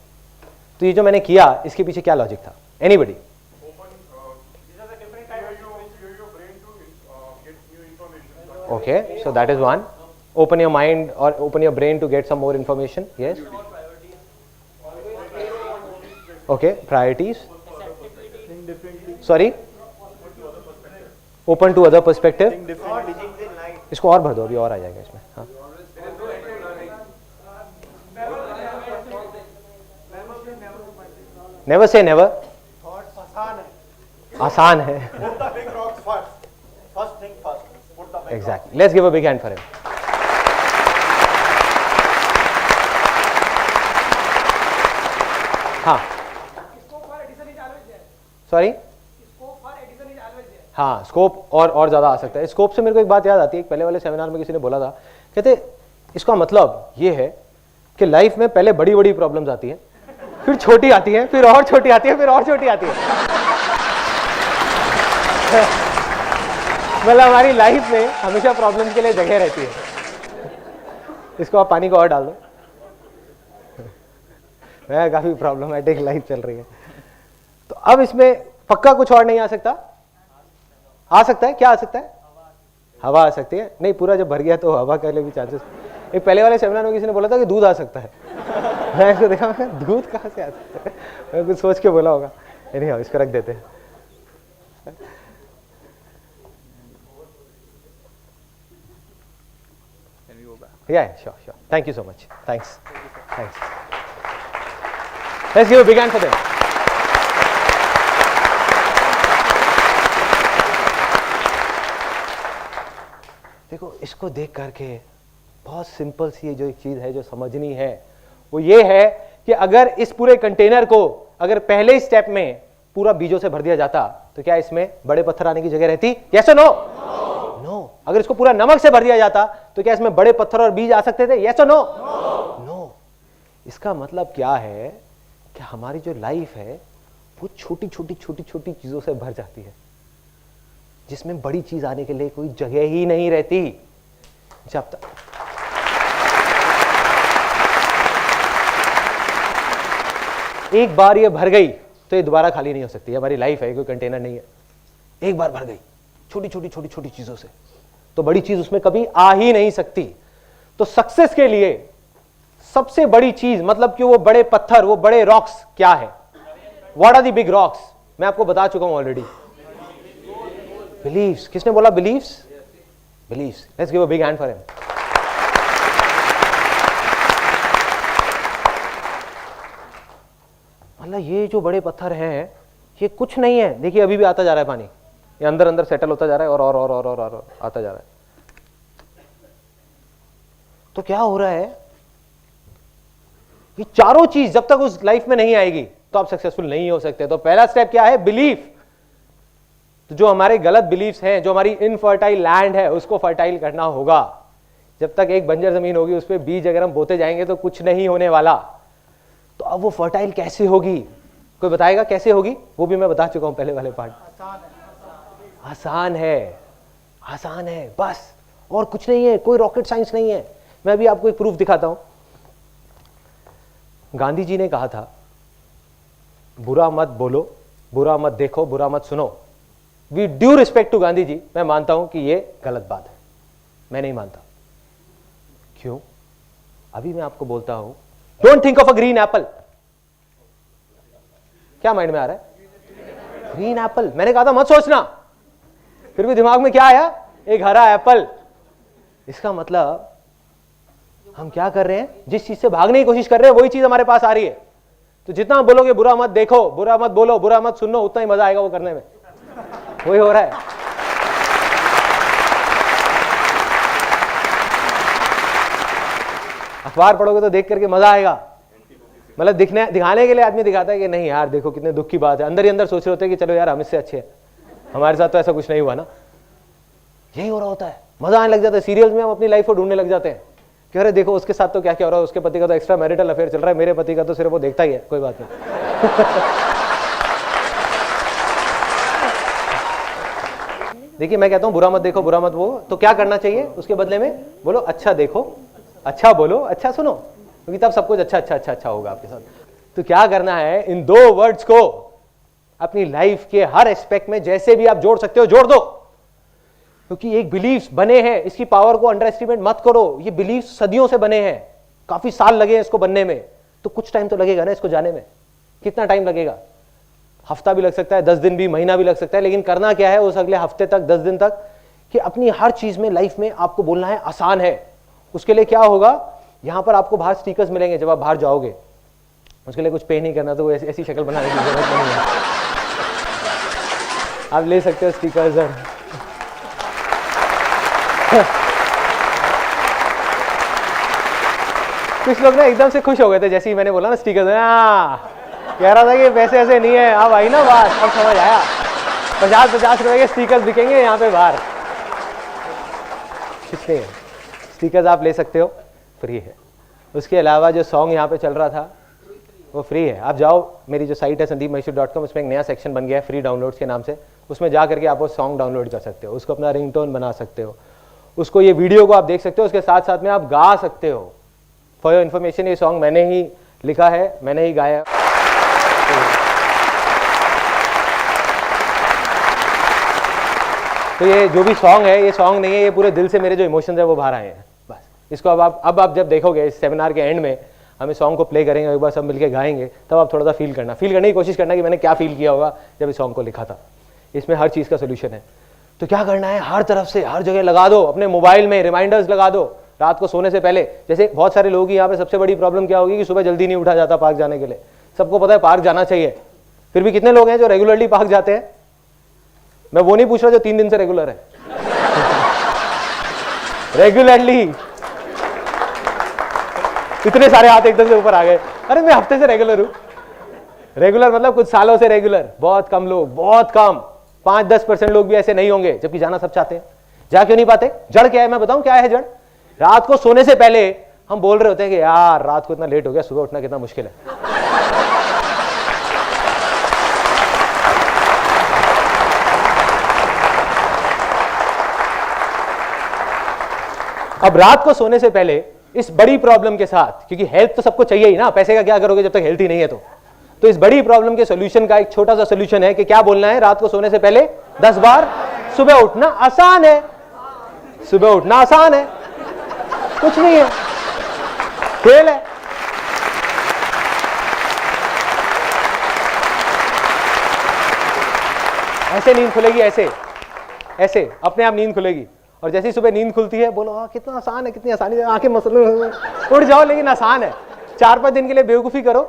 तो ये जो मैंने किया, इसके पीछे क्या लॉजिक था? Anybody? Okay, so that is one. Open your mind or open your brain to get some more information. Yes. Okay, priorities. Sorry. Open to other perspective. इसको और भर दो, अभी और आ जाएगा इसमें. हाँ. Never say never. आसान है. Exactly. Let's give a big hand for him. हाँ. Sorry? हाँ, स्कोप और ज्यादा आ सकता है. स्कोप से मेरे को एक बात याद आती है, पहले वाले सेमिनार में किसी ने बोला था, कहते इसका मतलब ये है कि लाइफ में पहले बड़ी बड़ी प्रॉब्लम्स आती हैं, फिर छोटी आती हैं, फिर और छोटी आती है, फिर और छोटी आती है. मतलब हमारी लाइफ में हमेशा प्रॉब्लम के लिए जगह रहती है. इसको आप पानी को और डाल दो. मैं काफी प्रॉब्लमेटिक लाइफ चल रही है. तो अब इसमें पक्का कुछ और नहीं आ सकता? आ सकता है. क्या आ सकता है? हवा आ सकती है. नहीं, पूरा जब भर गया तो हवा के लिए भी चांसेस. एक पहले वाले सेमिनार में किसी ने बोला था कि दूध आ सकता है. मैं इसको देखा, दूध कहाँ से आ सकता है? मैं कुछ सोच के बोला होगा. नहीं, इसको रख देते हैं. Yeah, sure. Thank you so much. Thanks. Let's give a big hand for them. देखो, इसको देख करके बहुत सिंपल सी जो एक चीज है जो समझनी है, वो ये है कि अगर इस पूरे कंटेनर को अगर पहले ही स्टेप में पूरा बीजों से भर दिया जाता तो क्या इसमें बड़े पत्थर आने की जगह रहती? यस और नो? नो. अगर इसको पूरा नमक से भर दिया जाता तो क्या इसमें बड़े पत्थर और बीज आ सकते थे? यस और नो? नो. इसका मतलब क्या है कि हमारी जो लाइफ है वो छोटी छोटी चीजों से भर जाती है, जिसमें बड़ी चीज आने के लिए कोई जगह ही नहीं रहती. जब तक एक बार ये भर गई तो ये दोबारा खाली नहीं हो सकती. हमारी लाइफ है, कोई कंटेनर नहीं है. एक बार भर गई छोटी चीजों से, तो बड़ी चीज उसमें कभी आ ही नहीं सकती. तो सक्सेस के लिए सबसे बड़ी चीज, मतलब कि वो बड़े पत्थर, वो बड़े रॉक्स क्या है? What are the big rocks? मैं आपको बता चुका हूं ऑलरेडी. बिलीव्स. किसने बोला believes? Believes. Let's give a big hand for him. मतलब ये जो बड़े पत्थर हैं ये कुछ नहीं है. देखिए अभी भी आता जा रहा है पानी, ये अंदर अंदर सेटल होता जा रहा है और आता जा रहा है. तो क्या हो रहा है? ये चारों चीज जब तक उस लाइफ में नहीं आएगी तो आप सक्सेसफुल नहीं हो सकते. तो पहला स्टेप क्या है? बिलीफ. तो जो हमारे गलत बिलीफ्स हैं, जो हमारी इनफर्टाइल लैंड है, उसको फर्टाइल करना होगा. जब तक एक बंजर जमीन होगी उस पर बीज अगर हम बोते जाएंगे तो कुछ नहीं होने वाला. तो अब वो फर्टाइल कैसे होगी? कोई बताएगा कैसे होगी? वो भी मैं बता चुका हूं पहले वाले पार्ट. आसान है बस, और कुछ नहीं है. कोई रॉकेट साइंस नहीं है. मैं अभी आपको एक प्रूफ दिखाता हूं. गांधी जी ने कहा था, बुरा मत बोलो, बुरा मत देखो, बुरा मत सुनो. We due respect to Gandhi ji, मैं मानता हूं कि ये गलत बात है. मैं नहीं मानता. क्यों? अभी मैं आपको बोलता हूं. Don't think of a green Apple. क्या माइंड में आ रहा है? Green Apple. मैंने कहा था मत सोचना, फिर भी दिमाग में क्या आया? एक हरा एप्पल. इसका मतलब हम क्या कर रहे हैं? जिस चीज से भागने की कोशिश कर रहे हैं वही चीज हमारे पास आ रही है. तो जितना बोलोगे बुरा मत देखो, बुरा मत बोलो, बुरा मत सुनो, उतना ही मजा आएगा वो करने में. वही हो रहा है. अखबार पढ़ोगे तो देख करके मजा आएगा. मतलब दिखाने के लिए आदमी दिखाता है कि नहीं यार देखो कितने दुख की बात है. अंदर ही अंदर सोच रहे होते हैं कि चलो यार हम इससे अच्छे हैं, हमारे साथ तो ऐसा कुछ नहीं हुआ ना. यही हो रहा होता है. मजा आने लग जाता है. सीरियल्स में हम अपनी लाइफ को ढूंढने लग जाते हैं कि अरे देखो उसके साथ तो क्या क्या हो रहा है, उसके पति का तो एक्स्ट्रा मैरिटल अफेयर चल रहा है, मेरे पति का तो सिर्फ वो देखता ही है, कोई बात नहीं. देखिए मैं कहता हूं बुरा मत देखो, बुरा मत वो, तो क्या करना चाहिए उसके बदले में? बोलो अच्छा देखो, अच्छा बोलो, अच्छा सुनो, क्योंकि तब सब कुछ अच्छा अच्छा अच्छा अच्छा होगा आपके साथ। तो क्या करना है, इन 2 वर्ड्स को अपनी लाइफ के हर एस्पेक्ट में जैसे भी आप जोड़ सकते हो जोड़ दो, क्योंकि एक बिलीफ बने हैं, इसकी पावर को अंडर एस्टिमेट मत करो। ये बिलीफ सदियों से बने हैं, काफी साल लगे हैं इसको बनने में, तो कुछ टाइम तो लगेगा ना इसको जाने में। कितना टाइम लगेगा? हफ्ता भी लग सकता है, 10 दिन भी, महीना भी लग सकता है, लेकिन करना क्या है उस अगले हफ्ते तक, 10 दिन तक, कि अपनी हर चीज में लाइफ में आपको बोलना है आसान है। उसके लिए क्या होगा, यहां पर आपको बाहर स्टिकर्स मिलेंगे जब आप बाहर जाओगे, उसके लिए कुछ पे नहीं करना, तो ऐसी शक्ल बनाने की जरूरत नहीं है, आप ले सकते हो स्टिकर्स। और कुछ लोग ना एकदम से खुश हो गए थे जैसे ही मैंने बोला ना स्टिकर्स, कह रहा था कि पैसे ऐसे नहीं है। अब आई ना बात, अब समझ आया, 50-50 रुपए के स्टिकर्स बिकेंगे यहाँ पे बाहर। कुछ नहीं है, स्टिकर्स आप ले सकते हो, फ्री है। उसके अलावा जो सॉन्ग यहाँ पे चल रहा था वो फ्री है। आप जाओ, मेरी जो साइट है sandeepmaheshwari.com, उसमें एक नया सेक्शन बन गया है फ्री डाउनलोड्स के नाम से, उसमें जा करके आप वो सॉन्ग डाउनलोड कर सकते हो, उसको अपना रिंगटोन बना सकते हो, उसको, ये वीडियो को आप देख सकते हो, उसके साथ साथ में आप गा सकते हो। फॉर योर इन्फॉर्मेशन, ये सॉन्ग मैंने ही लिखा है, मैंने ही गाया। तो ये जो भी सॉन्ग है, ये सॉन्ग नहीं है, ये पूरे दिल से मेरे जो इमोशंस है वो बाहर आए हैं बस। इसको अब आप जब देखोगे इस सेमिनार के एंड में, हम इस सॉन्ग को प्ले करेंगे, एक बार सब मिलके गाएंगे, तब आप थोड़ा सा फील करने की कोशिश करना कि मैंने क्या फील किया होगा जब इस सॉन्ग को लिखा था। इसमें हर चीज़ का सोल्यूशन है। तो क्या करना है, हर तरफ से हर जगह लगा दो, अपने मोबाइल में रिमाइंडर्स लगा दो रात को सोने से पहले। जैसे बहुत सारे लोगों की यहाँ पे सबसे बड़ी प्रॉब्लम क्या होगी कि सुबह जल्दी नहीं उठा जाता पार्क जाने के लिए। सबको पता है पार्क जाना चाहिए, फिर भी कितने लोग हैं जो रेगुलरली पार्क जाते हैं? मैं वो नहीं पूछ रहा जो 3 दिन से रेगुलर है, रेगुलरली। इतने सारे हाथ एकदम से ऊपर आ गए, अरे मैं हफ्ते से रेगुलर हूं। रेगुलर मतलब कुछ सालों से रेगुलर, बहुत कम लोग, बहुत कम, 5-10% लोग भी ऐसे नहीं होंगे, जबकि जाना सब चाहते हैं। जा क्यों नहीं पाते? जड़ क्या है मैं बताऊं क्या है जड़? रात को सोने से पहले हम बोल रहे होते हैं कि यार रात को इतना लेट हो गया, सुबह उठना कितना मुश्किल है। अब रात को सोने से पहले इस बड़ी प्रॉब्लम के साथ, क्योंकि हेल्थ तो सबको चाहिए ही ना, पैसे का क्या करोगे जब तक हेल्थ ही नहीं है? तो इस बड़ी प्रॉब्लम के सॉल्यूशन का एक छोटा सा सॉल्यूशन है कि क्या बोलना है रात को सोने से पहले 10 बार, सुबह उठना आसान है। सुबह उठना आसान है, कुछ नहीं है, खेल है। ऐसे नींद खुलेगी, ऐसे ऐसे अपने आप नींद खुलेगी। और जैसे ही सुबह नींद खुलती है बोलो हाँ कितना आसान है, कितनी आसानी से आंखें मसल उठ जाओ, लेकिन आसान है। 4-5 दिन के लिए बेवकूफी करो,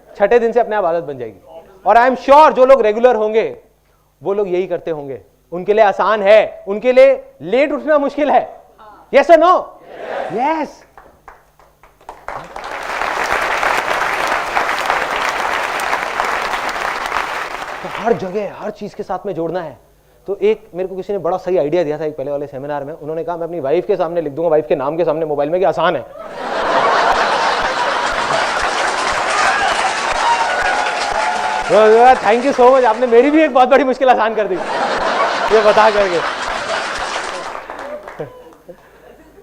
6ठे दिन से अपने आप आदत बन जाएगी। और आई एम श्योर जो लोग रेगुलर होंगे वो लोग यही करते होंगे, उनके लिए आसान है, उनके लिए लेट उठना मुश्किल है। यस और नो? यस। तो हर जगह हर चीज के साथ में जोड़ना है। तो एक मेरे को किसी ने बड़ा सही आइडिया दिया था एक पहले वाले सेमिनार में, उन्होंने कहा मैं अपनी वाइफ के सामने लिख दूंगा, वाइफ के नाम के सामने मोबाइल में, कि आसान है। थैंक यू सो मच, आपने मेरी भी एक बहुत बड़ी मुश्किल आसान कर दी ये बता करके।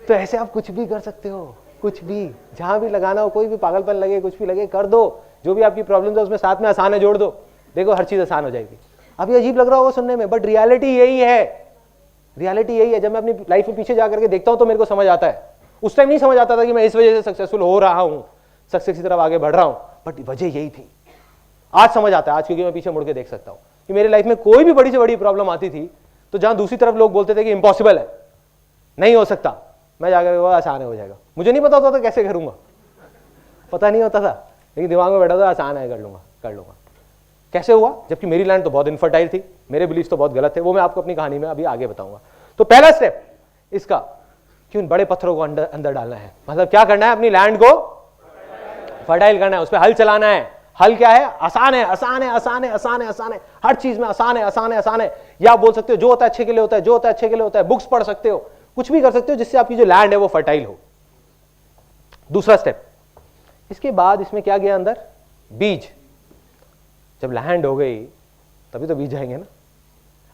तो ऐसे आप कुछ भी कर सकते हो, कुछ भी, जहां भी लगाना हो, कोई भी पागलपन लगे, कुछ भी लगे, कर दो। जो भी आपकी प्रॉब्लम है उसमें साथ में आसान है जोड़ दो, देखो हर चीज आसान हो जाएगी। अभी अजीब लग रहा होगा सुनने में, बट रियलिटी यही है। रियलिटी यही है। जब मैं अपनी लाइफ में पीछे जाकर के देखता हूं तो मेरे को समझ आता है। उस टाइम नहीं समझ आता था कि मैं इस वजह से सक्सेसफुल हो रहा हूं, सक्सेस की तरफ आगे बढ़ रहा हूं, बट वजह यही थी। आज समझ आता है, आज क्योंकि मैं पीछे मुड़ के देख सकता हूं कि मेरी लाइफ में कोई भी बड़ी से बड़ी प्रॉब्लम आती थी तो जहां दूसरी तरफ लोग बोलते थे कि इम्पॉसिबल है, नहीं हो सकता, मैं जाकर वो आसान हो जाएगा। मुझे नहीं पता होता था कैसे करूंगा, पता नहीं होता था, लेकिन दिमाग में बैठा था आसान है, कर लूंगा कर लूंगा। कैसे हुआ? जबकि मेरी लैंड तो बहुत इनफर्टाइल थी, मेरे बिलीफ तो बहुत गलत थे, वो मैं आपको अपनी कहानी में अभी आगे बताऊंगा। तो पहला स्टेप इसका कि उन बड़े पत्थरों को अंदर डालना है। मतलब क्या करना है? अपनी लैंड को फर्टाइल करना है, उस पर हल चलाना है। हल क्या है? आसान है, आसान है, आसान है, आसान है, आसान है, हर चीज में आसान है, आसान है, आसान है। या आप बोल सकते हो जो होता है अच्छे के लिए होता है, जो होता है अच्छे के लिए होता है। बुक्स पढ़ सकते हो, कुछ भी कर सकते हो जिससे आपकी जो लैंड है वो फर्टाइल हो। दूसरा स्टेप, इसके बाद इसमें क्या गया अंदर? बीज। जब लैंड हो गई तभी तो बीज जाएंगे ना।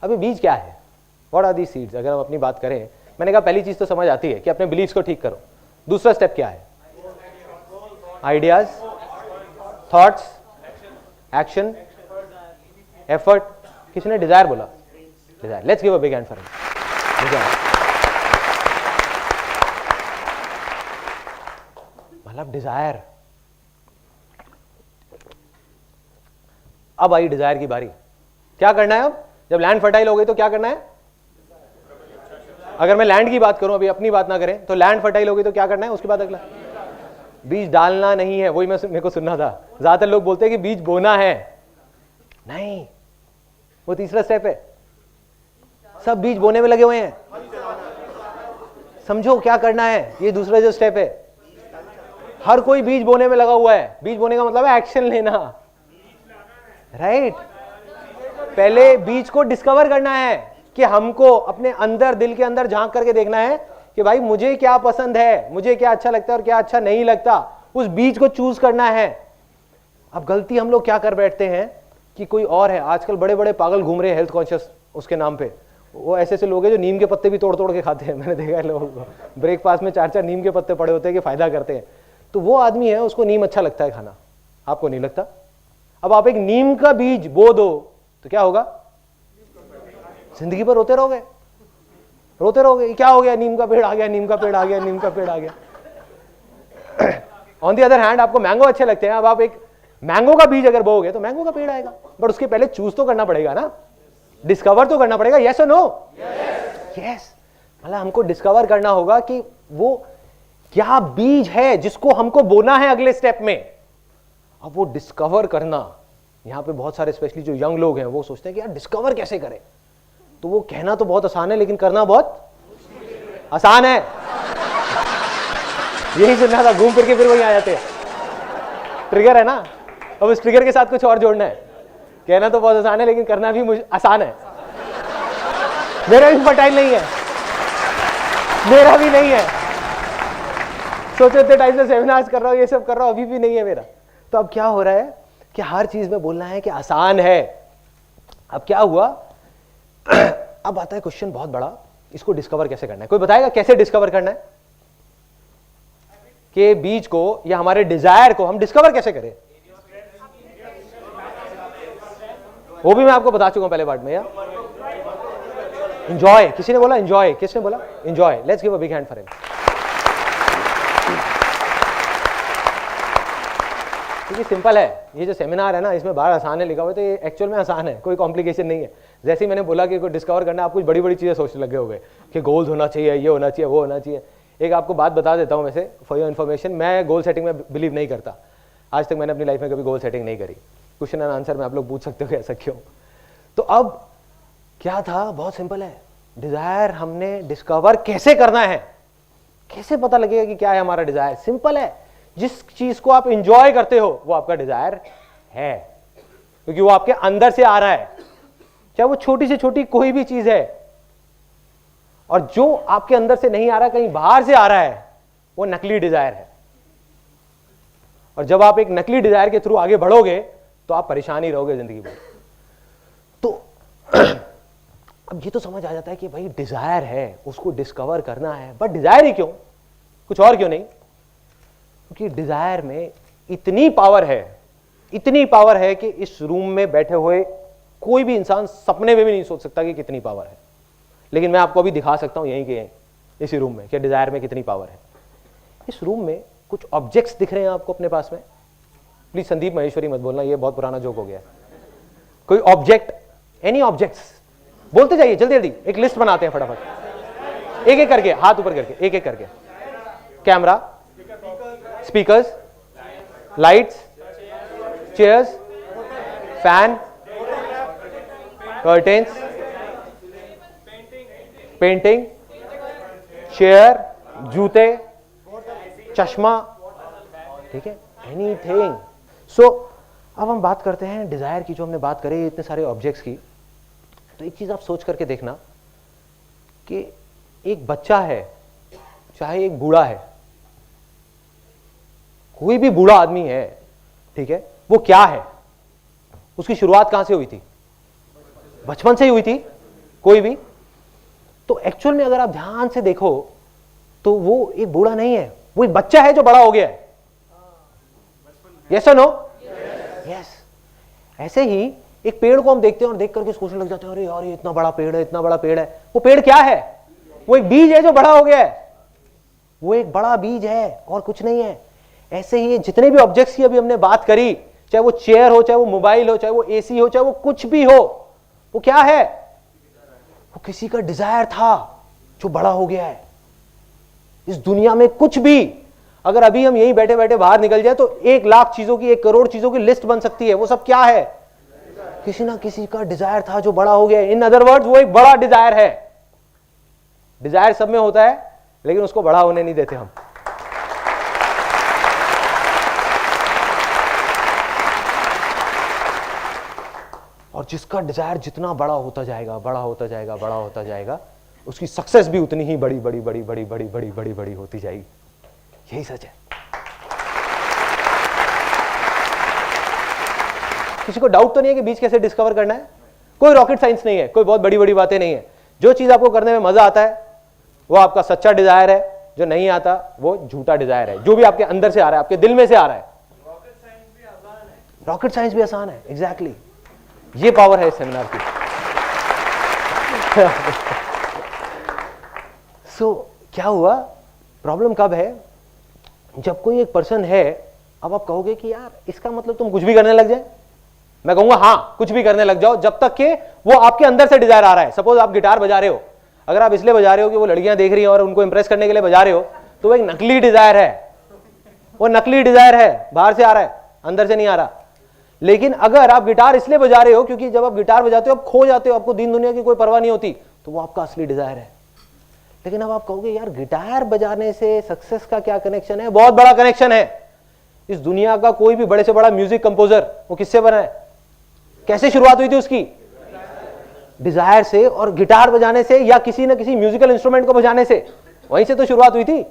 अभी बीज क्या है? What are the seeds? अगर हम अपनी बात करें, मैंने कहा पहली चीज तो समझ आती है कि अपने बिलीव्स को ठीक करो। दूसरा स्टेप क्या है? Ideas, thoughts, action, effort. किसी ने डिजायर बोला? Desire. Let's give a big hand for him. Desire मतलब डिजायर। अब आई डिजायर की बारी। क्या करना है अब? जब लैंड फर्टाइल हो गई तो क्या करना है? अगर मैं लैंड की बात करूं, अभी अपनी बात ना करें, तो लैंड फर्टाइल हो गई तो क्या करना है? उसके बाद अगला बीज डालना नहीं है। वही मेरे को सुनना था। ज्यादातर लोग बोलते हैं कि बीज बोना है, नहीं, वो तीसरा स्टेप है। सब बीज बोने में लगे हुए हैं। समझो क्या करना है। ये दूसरा जो स्टेप है, हर कोई बीज बोने में लगा हुआ है। बीज बोने का मतलब है एक्शन लेना, राइट? पहले बीज को डिस्कवर करना है कि हमको अपने अंदर, दिल के अंदर झांक करके देखना है कि भाई मुझे क्या पसंद है, मुझे क्या अच्छा लगता है और क्या अच्छा नहीं लगता। उस बीज को चूज करना है। अब गलती हम लोग क्या कर बैठते हैं कि कोई और है। आजकल बड़े बड़े पागल घूम रहे हैं हेल्थ कॉन्शियस उसके नाम पे। वो ऐसे ऐसे लोग हैं जो नीम के पत्ते भी तोड़ तोड़ के खाते हैं। मैंने देखा है लोगों को ब्रेकफास्ट में 4-4 नीम के पत्ते पड़े होते हैं कि फायदा करते हैं। तो वो आदमी है, उसको नीम अच्छा लगता है खाना, आपको नहीं लगता। अब आप एक नीम का बीज बो दो तो क्या होगा? जिंदगी भर रोते रहोगे, रोते रहोगे। क्या हो गया? नीम का पेड़ आ गया, नीम का पेड़ आ गया, नीम का पेड़ आ गया। ऑन दी अदर हैंड, आपको मैंगो अच्छे लगते हैं। अब आप एक मैंगो का बीज अगर बोओगे तो मैंगो का पेड़ आएगा, बट उसके पहले चूज तो करना पड़ेगा ना, डिस्कवर तो करना पड़ेगा। यस और नो? यस। मतलब हमको डिस्कवर करना होगा कि वो क्या बीज है जिसको हमको बोना है अगले स्टेप में। अब वो डिस्कवर करना, यहां पे बहुत सारे स्पेशली जो यंग लोग हैं वो सोचते हैं कि यार डिस्कवर कैसे करें। तो वो कहना तो बहुत आसान है लेकिन करना बहुत आसान है। यही सुनना था, घूम फिर के फिर वही आ जाते हैं। ट्रिगर है ना, अब उस ट्रिगर के साथ कुछ और जोड़ना है। कहना तो बहुत आसान है लेकिन करना भी मुझे आसान है। मेरा भी फर्टाइल नहीं है, मेरा भी नहीं है। सोचो इतने टाइम से सेमिनार्स कर रहा हूं, ये सब कर रहा हूं, अभी भी नहीं है मेरा। तो अब क्या हो रहा है कि हर चीज में बोलना है कि आसान है। अब क्या हुआ? अब आता है क्वेश्चन बहुत बड़ा, इसको डिस्कवर कैसे करना है? कोई बताएगा कैसे डिस्कवर करना है कि बीज को या हमारे डिजायर को हम डिस्कवर कैसे करें? वो भी मैं आपको बता चुका हूं पहले पार्ट में। यार एंजॉय, किसी ने बोला एंजॉय? किसने बोला enjoy? Let's give a big hand for him. क्योंकि सिंपल है, ये जो सेमिनार है ना, इसमें बाहर आसान है लिखा हुआ है, तो ये एक्चुअल में आसान है, कोई कॉम्प्लिकेशन नहीं है। जैसे ही मैंने बोला कि कोई डिस्कवर करना, आप कुछ बड़ी बड़ी चीजें सोचने लगे होंगे कि गोल्स होना चाहिए, ये होना चाहिए, वो होना चाहिए। एक आपको बात बता देता हूं वैसे फॉर योर इन्फॉर्मेशन, मैं गोल सेटिंग में बिलीव नहीं करता। आज तक मैंने अपनी लाइफ में कभी गोल सेटिंग नहीं करी। क्वेश्चन एंड आंसर में आप लोग पूछ सकते हो ऐसा क्यों। तो अब क्या था? बहुत सिंपल है। डिजायर हमने डिस्कवर कैसे करना है? कैसे पता लगेगा कि क्या है हमारा डिजायर? सिंपल है, जिस चीज को आप इंजॉय करते हो वो आपका डिजायर है, क्योंकि वो आपके अंदर से आ रहा है। चाहे वो छोटी से छोटी कोई भी चीज है, और जो आपके अंदर से नहीं आ रहा, कहीं बाहर से आ रहा है, वो नकली डिजायर है। और जब आप एक नकली डिजायर के थ्रू आगे बढ़ोगे तो आप परेशान ही रहोगे जिंदगी भर। तो अब ये तो समझ आ जाता है कि भाई डिजायर है, उसको डिस्कवर करना है, बट डिजायर ही क्यों? कुछ और क्यों नहीं? क्योंकि डिजायर में इतनी पावर है, इतनी पावर है कि इस रूम में बैठे हुए कोई भी इंसान सपने में भी नहीं सोच सकता कि कितनी पावर है। लेकिन मैं आपको अभी दिखा सकता हूं यहीं के इसी रूम में कि डिजायर में कितनी पावर है। इस रूम में कुछ ऑब्जेक्ट्स दिख रहे हैं आपको अपने पास में? प्लीज संदीप महेश्वरी मत बोलना, ये बहुत पुराना जोक हो गया। कोई ऑब्जेक्ट, एनी ऑब्जेक्ट्स, बोलते जाइए जल्दी जल्दी, एक लिस्ट बनाते हैं फटाफट, एक एक करके, हाथ ऊपर करके, एक एक करके। Camera, speakers, lights, chairs, fan, curtains, painting, chair, जूते, चश्मा, ठीक है, एनीथिंग। सो अब हम बात करते हैं डिजायर की। जो हमने बात करी इतने सारे ऑब्जेक्ट्स की, तो एक चीज आप सोच करके देखना कि एक बच्चा है, चाहे एक बूढ़ा है, कोई भी बूढ़ा आदमी है, ठीक है, वो क्या है? उसकी शुरुआत कहां से हुई थी? बचपन से ही हुई थी। कोई भी तो एक्चुअल में अगर आप ध्यान से देखो तो वो एक बूढ़ा नहीं है, वो एक बच्चा है जो बड़ा हो गया है। यस और नो? यस। ऐसे ही एक पेड़ को हम देखते हैं और देख करके सोचने लग जाते हैं, अरे यार ये इतना बड़ा पेड़ है, इतना बड़ा पेड़ है। वो पेड़ क्या है? वो एक बीज है जो बड़ा हो गया है। वो एक बड़ा बीज है और कुछ नहीं है। ऐसे ही जितने भी ऑब्जेक्ट्स की अभी हमने बात करी, चाहे वो चेयर हो, चाहे वो मोबाइल हो, चाहे वो एसी हो, चाहे वो कुछ भी हो, वो क्या है? वो किसी का डिजायर था जो बड़ा हो गया है। इस दुनिया में कुछ भी, अगर अभी हम यहीं बैठे बैठे बाहर निकल जाए तो 1,00,000 चीजों की, 1 करोड़ चीजों की लिस्ट बन सकती है। वो सब क्या है? किसी ना किसी का डिजायर था जो बड़ा हो गया है। इन अदर वर्ड्स वो एक बड़ा डिजायर है। डिजायर सब में होता है लेकिन उसको बड़ा होने नहीं देते हम। और जिसका डिजायर जितना बड़ा होता जाएगा, बड़ा होता जाएगा, बड़ा होता जाएगा, उसकी सक्सेस भी उतनी ही बड़ी बड़ी बड़ी बड़ी बड़ी बड़ी बड़ी बड़ी होती जाएगी। यही सच है। किसी को डाउट तो नहीं है कि बीज कैसे डिस्कवर करना है? कोई रॉकेट साइंस नहीं है, कोई बहुत बड़ी बड़ी बातें नहीं है। जो चीज आपको करने में मजा आता है वो आपका सच्चा डिजायर है, जो नहीं आता वो झूठा डिजायर है, जो भी आपके अंदर से आ रहा है, आपके दिल में से आ रहा है। रॉकेट साइंस भी आसान है। एग्जैक्टली ये पावर है इस सेमिनार की। सो क्या हुआ? प्रॉब्लम कब है? जब कोई एक पर्सन है, अब आप कहोगे कि यार इसका मतलब तुम कुछ भी करने लग जाए। मैं कहूंगा हाँ, कुछ भी करने लग जाओ जब तक कि वो आपके अंदर से डिजायर आ रहा है। सपोज आप गिटार बजा रहे हो, अगर आप इसलिए बजा रहे हो कि वो लड़कियां देख रही हैं और उनको इंप्रेस करने के लिए बजा रहे हो, तो वो एक नकली डिजायर है। वो नकली डिजायर है, बाहर से आ रहा है, अंदर से नहीं आ रहा। लेकिन अगर आप गिटार इसलिए बजा रहे हो क्योंकि जब आप गिटार बजाते हो आप खो जाते हो, आपको दीन दुनिया की कोई परवाह नहीं होती, तो वो आपका असली डिजायर है। लेकिन अब आप कहोगे यार गिटार बजाने से सक्सेस का क्या कनेक्शन है? बहुत बड़ा कनेक्शन है। इस दुनिया का कोई भी बड़े से बड़ा म्यूजिक कंपोजर वो किससे बना है? कैसे शुरुआत हुई थी उसकी? डिजायर से, और गिटार बजाने से या किसी न किसी म्यूजिकल इंस्ट्रूमेंट को बजाने से, वहीं से तो शुरुआत हुई थी।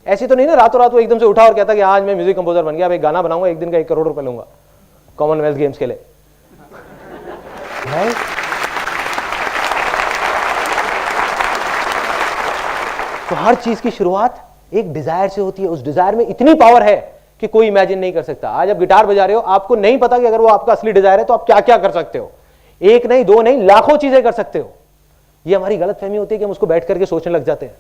ऐसी तो नहीं ना रातों रात वो एकदम से उठा और कहता कि आज मैं म्यूजिक कंपोजर बन गया, अब एक गाना बनाऊंगा, एक दिन का 1 करोड़ रुपए लूंगा कॉमनवेल्थ गेम्स के लिए। तो हर चीज की शुरुआत एक डिजायर से होती है। उस डिजायर में इतनी पावर है कि कोई इमेजिन नहीं कर सकता। आज आप गिटार बजा रहे हो, आपको नहीं पता कि अगर वो आपका असली डिजायर है तो आप क्या क्या कर सकते हो। 1 नहीं 2 नहीं, लाखों चीजें कर सकते हो। ये हमारी गलतफहमी होती है कि हम उसको बैठ करके सोचने लग जाते हैं।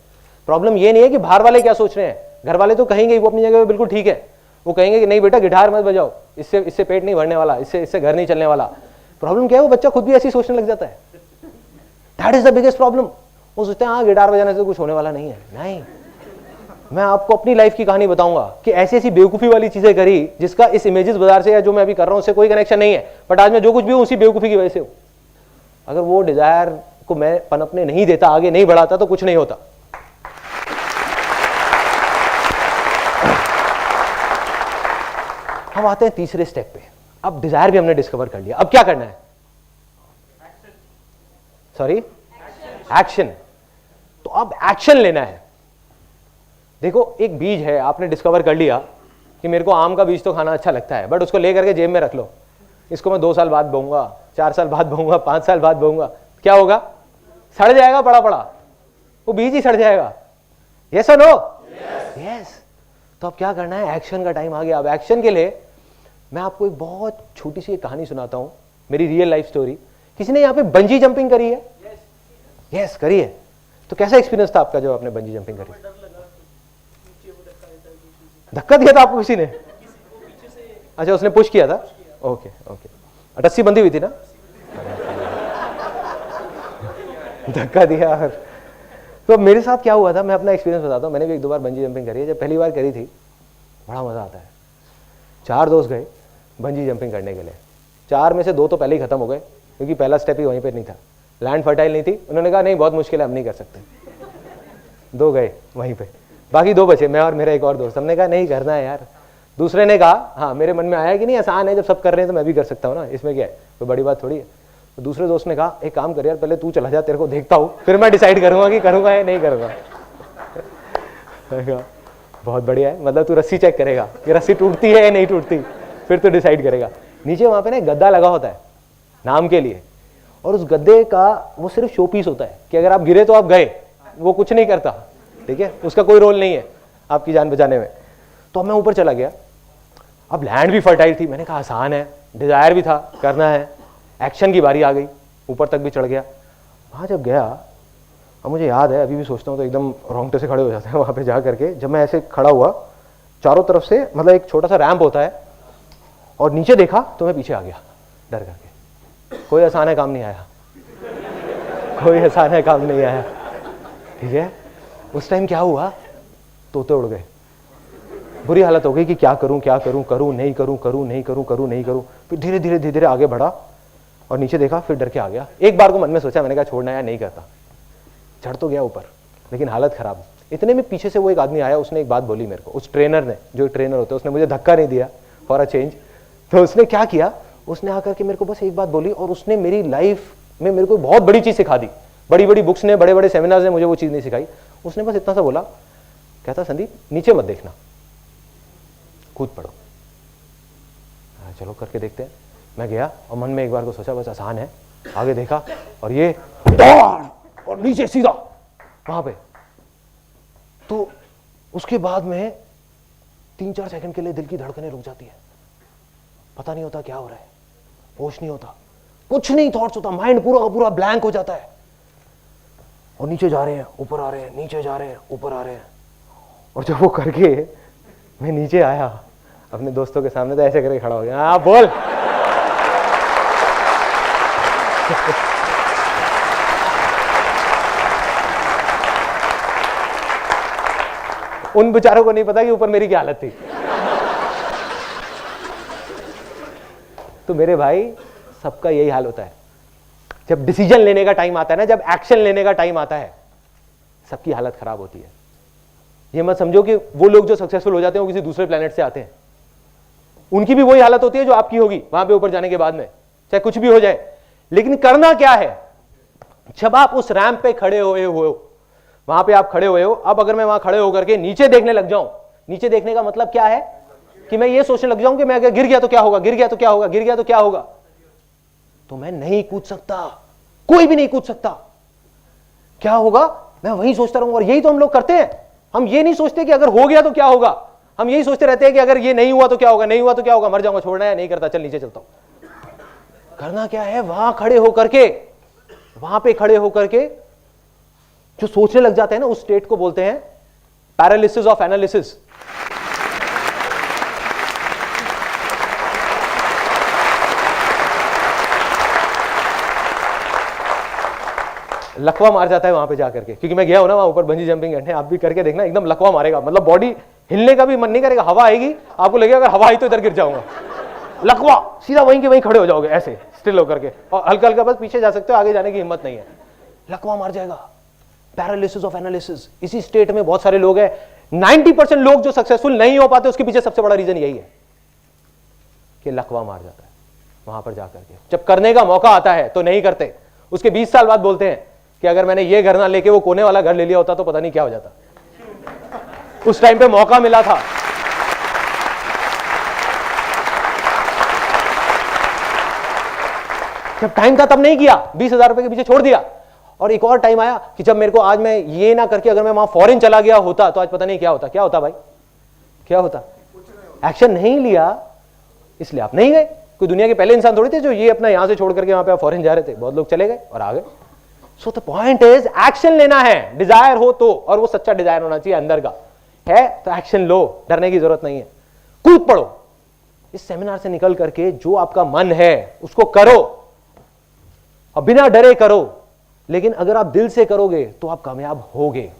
प्रॉब्लम ये नहीं है कि बाहर वाले क्या सोच रहे हैं, घर वाले तो कहेंगे वो अपनी जगह पे बिल्कुल ठीक है, वो कहेंगे कि नहीं बेटा गिटार मत बजाओ, इससे पेट नहीं भरने वाला, इससे घर नहीं चलने वाला। प्रॉब्लम क्या है? वो बच्चा खुद भी ऐसी सोचने लग जाता है। That is the biggest problem. वो सोचते हैं हाँ गिटार बजाने से कुछ होने वाला नहीं है। नहीं, मैं आपको अपनी लाइफ की कहानी बताऊंगा कि ऐसी ऐसी बेवकूफी वाली चीजें करी जिसका इस इमेजेस बाजार से या जो मैं अभी कर रहा हूं उससे कोई कनेक्शन नहीं है, बट आज मैं जो कुछ भी हूं उसी बेवकूफी की वजह से हूं। अगर वो डिजायर को मैं पनपने नहीं देता, आगे नहीं बढ़ाता, तो कुछ नहीं होता। हम आते हैं तीसरे स्टेप पे। अब डिजायर भी हमने डिस्कवर कर लिया, अब क्या करना है? Sorry, action. तो अब एक्शन लेना है। देखो एक बीज है, आपने डिस्कवर कर लिया कि मेरे को आम का बीज तो खाना अच्छा लगता है, बट उसको लेकर के जेब में रख लो। इसको मैं 2 साल बाद बोऊंगा, 4 साल बाद बोऊंगा, 5 साल बाद बोऊंगा, क्या होगा? सड़ जाएगा, पड़ा पड़ा वो बीज ही सड़ जाएगा। यस और नो? यस। तो अब क्या करना है? एक्शन का टाइम आ गया। अब एक्शन के लिए मैं आपको एक बहुत छोटी सी कहानी सुनाता हूं, मेरी रियल लाइफ स्टोरी। किसी ने यहाँ पे बंजी जंपिंग करी है? यस, करी है। तो कैसा एक्सपीरियंस था आपका जब आपने बंजी जंपिंग करी? धक्का दिया था आपको किसी ने? अच्छा, उसने पुश किया था। Okay okay. रस्सी बंधी हुई थी ना? धक्का दिया। तो मेरे साथ क्या हुआ था, मैं अपना एक्सपीरियंस बताता हूँ। मैंने भी 1-2 बार बंजी जंपिंग करी है। जब पहली बार करी थी बड़ा मजा आता है। 4 दोस्त गए बंजी जंपिंग करने के लिए। 4 में से 2 तो पहले ही खत्म हो गए क्योंकि पहला स्टेप ही वहीं पे नहीं था, लैंड फर्टाइल नहीं थी। उन्होंने कहा नहीं बहुत मुश्किल है, हम नहीं कर सकते। 2 गए वहीं पे, बाकी 2 बचे, मैं और मेरा एक और दोस्त। हमने कहा नहीं करना है यार। दूसरे ने कहा हाँ, मेरे मन में आया कि नहीं आसान है, जब सब कर रहे हैं तो मैं भी कर सकता हूँ ना, इसमें क्या है, कोई बड़ी बात थोड़ी है। तो दूसरे दोस्त ने कहा एक काम कर यार, पहले तू चला जा, तेरे को देखता हूँ, फिर मैं डिसाइड करूंगा कि करूंगा या नहीं करूंगा। बहुत बढ़िया है, मतलब तू रस्सी चेक करेगा कि रस्सी टूटती है या नहीं टूटती, फिर तो डिसाइड करेगा। नीचे वहां पे ना गद्दा लगा होता है नाम के लिए, और उस गद्दे का वो सिर्फ शो पीस होता है कि अगर आप गिरे तो आप गए, वो कुछ नहीं करता, ठीक है, उसका कोई रोल नहीं है आपकी जान बचाने में। तो अब मैं ऊपर चला गया, अब लैंड भी फर्टाइल थी, मैंने कहा आसान है, डिजायर भी था, करना है, एक्शन की बारी आ गई, ऊपर तक भी चढ़ गया। वहाँ जब गया, अब मुझे याद है, अभी भी सोचता हूँ तो एकदम रोंगटे से खड़े हो जाते हैं वहाँ पे जा करके। जब मैं ऐसे खड़ा हुआ, चारों तरफ से मतलब एक छोटा सा रैंप होता है, और नीचे देखा तो मैं पीछे आ गया डर करके। कोई आसान है काम नहीं आया, कोई आसान है काम नहीं आया, ठीक है। उस टाइम क्या हुआ, तोते उड़ गए, बुरी हालत हो गई कि क्या करूं क्या करूं, करूं नहीं करूं, करूं नहीं करूं, करूं नहीं करूं। फिर धीरे धीरे धीरे धीरे आगे बढ़ा और नीचे देखा, फिर डर के आ गया। एक बार को मन में सोचा, मैंने कहा छोड़ना है, नहीं करता। चढ़ तो गया ऊपर, लेकिन हालत खराब। इतने में पीछे से वो एक आदमी आया, उसने एक बात बोली मेरे को, उस ट्रेनर ने, जो ट्रेनर होते हैं, उसने मुझे धक्का नहीं दिया फॉर अ चेंज। तो उसने क्या किया, उसने आकर के मेरे को बस एक बात बोली, और उसने मेरी लाइफ में मेरे को बहुत बड़ी चीज सिखा दी। बड़ी बड़ी बुक्स ने, बड़े बड़े सेमिनार्स ने मुझे वो चीज नहीं सिखाई। उसने बस इतना सा बोला, कहता संदीप नीचे मत देखना, कूद पड़ो। चलो करके देखते हैं। मैं गया और मन में एक बार को सोचा बस आसान है, आगे देखा और ये दौड़ और नीचे सीधा वहां पे। तो उसके बाद में 3-4 सेकंड के लिए दिल की धड़कनें रुक जाती है, पता नहीं होता क्या हो रहा है, होश नहीं होता, कुछ नहीं थॉट्स होता, माइंड पूरा का पूरा ब्लैंक हो जाता है। और नीचे जा रहे हैं, ऊपर आ रहे हैं, नीचे जा रहे हैं, ऊपर आ रहे हैं। और जब वो करके मैं नीचे आया अपने दोस्तों के सामने, तो ऐसे करके खड़ा हो गया, हाँ बोल। उन बेचारों को नहीं पता कि ऊपर मेरी क्या हालत थी। तो मेरे भाई, सबका यही हाल होता है जब डिसीजन लेने का टाइम आता है ना, जब एक्शन लेने का टाइम आता है, सबकी हालत खराब होती है। ये मत समझो कि वो लोग जो सक्सेसफुल हो जाते हैं वो किसी दूसरे प्लेनेट से आते हैं, उनकी भी वही हालत होती है जो आपकी होगी वहां पे ऊपर जाने के बाद में, चाहे कुछ भी हो जाए। लेकिन करना क्या है, जब आप उस रैंप पे खड़े हुए हो, वहां पे आप खड़े हुए हो, अब अगर मैं वहां खड़े होकर के नीचे देखने लग जाऊं, नीचे देखने का मतलब क्या है कि मैं ये सोचने लग जाऊं कि मैं अगर गिर गया तो क्या होगा, गिर गया तो क्या होगा, गिर गया तो क्या होगा, तो मैं नहीं कूद सकता, कोई भी नहीं कूद सकता। क्या होगा, मैं वही सोचता रहूंगा। और यही तो हम लोग करते हैं, हम ये नहीं सोचते कि अगर हो गया तो क्या होगा, हम यही सोचते रहते हैं कि अगर ये नहीं हुआ तो क्या होगा, नहीं हुआ तो क्या होगा, मर जाऊंगा, छोड़ना है, नहीं करता, चल नीचे चलता हूं। करना क्या है, वहां खड़े होकर के, वहां पे खड़े होकर के जो सोचने लग जाते हैं ना, उस स्टेट को बोलते हैं पैरालिसिस ऑफ एनालिसिस। लकवा मार जाता है वहां पे जाकर के, क्योंकि मैं गया हूं ना वहां ऊपर बंजी जंपिंग करने, आप भी करके देखना, एकदम लकवा मारेगा, मतलब बॉडी हिलने का भी मन नहीं करेगा, हवा आएगी, आपको लगेगा अगर हवा आई तो इधर गिर जाऊंगा, लकवा, सीधा वहीं के वहीं खड़े हो जाओगे ऐसे स्टिल होकर के, और हल्का हल्का बस पीछे जा सकते हो, आगे जाने की हिम्मत नहीं है, लकवा मार जाएगा। पैरालिसिस ऑफ एनालिसिस, इसी स्टेट में बहुत सारे लोग हैं। 90% लोग जो सक्सेसफुल नहीं हो पाते, उसके पीछे सबसे बड़ा रीजन यही है कि लकवा मार जाता है वहां पर जाकर के। जब करने का मौका आता है तो नहीं करते, उसके 20 साल बाद बोलते हैं कि अगर मैंने ये घर ना लेके वो कोने वाला घर ले लिया होता तो पता नहीं क्या हो जाता, उस टाइम पे मौका मिला था। जब टाइम था तब नहीं किया, 20,000 रुपए के पीछे छोड़ दिया। और एक और टाइम आया कि जब मेरे को, आज मैं ये ना करके अगर मैं वहां फॉरेन चला गया होता तो आज पता नहीं क्या होता। क्या होता भाई, क्या होता? एक्शन नहीं लिया इसलिए आप नहीं गए। कोई दुनिया के पहले इंसान थोड़ी थे जो ये अपना यहां से छोड़ करके वहां पे फॉरेन जा रहे थे, बहुत लोग चले गए और आ गए। So the point is action लेना है, डिजायर हो तो, और वो सच्चा डिजायर होना चाहिए अंदर का है, तो एक्शन लो, डरने की जरूरत नहीं है, कूद पड़ो। इस सेमिनार से निकल करके जो आपका मन है उसको करो और बिना डरे करो, लेकिन अगर आप दिल से करोगे तो आप कामयाब होगे।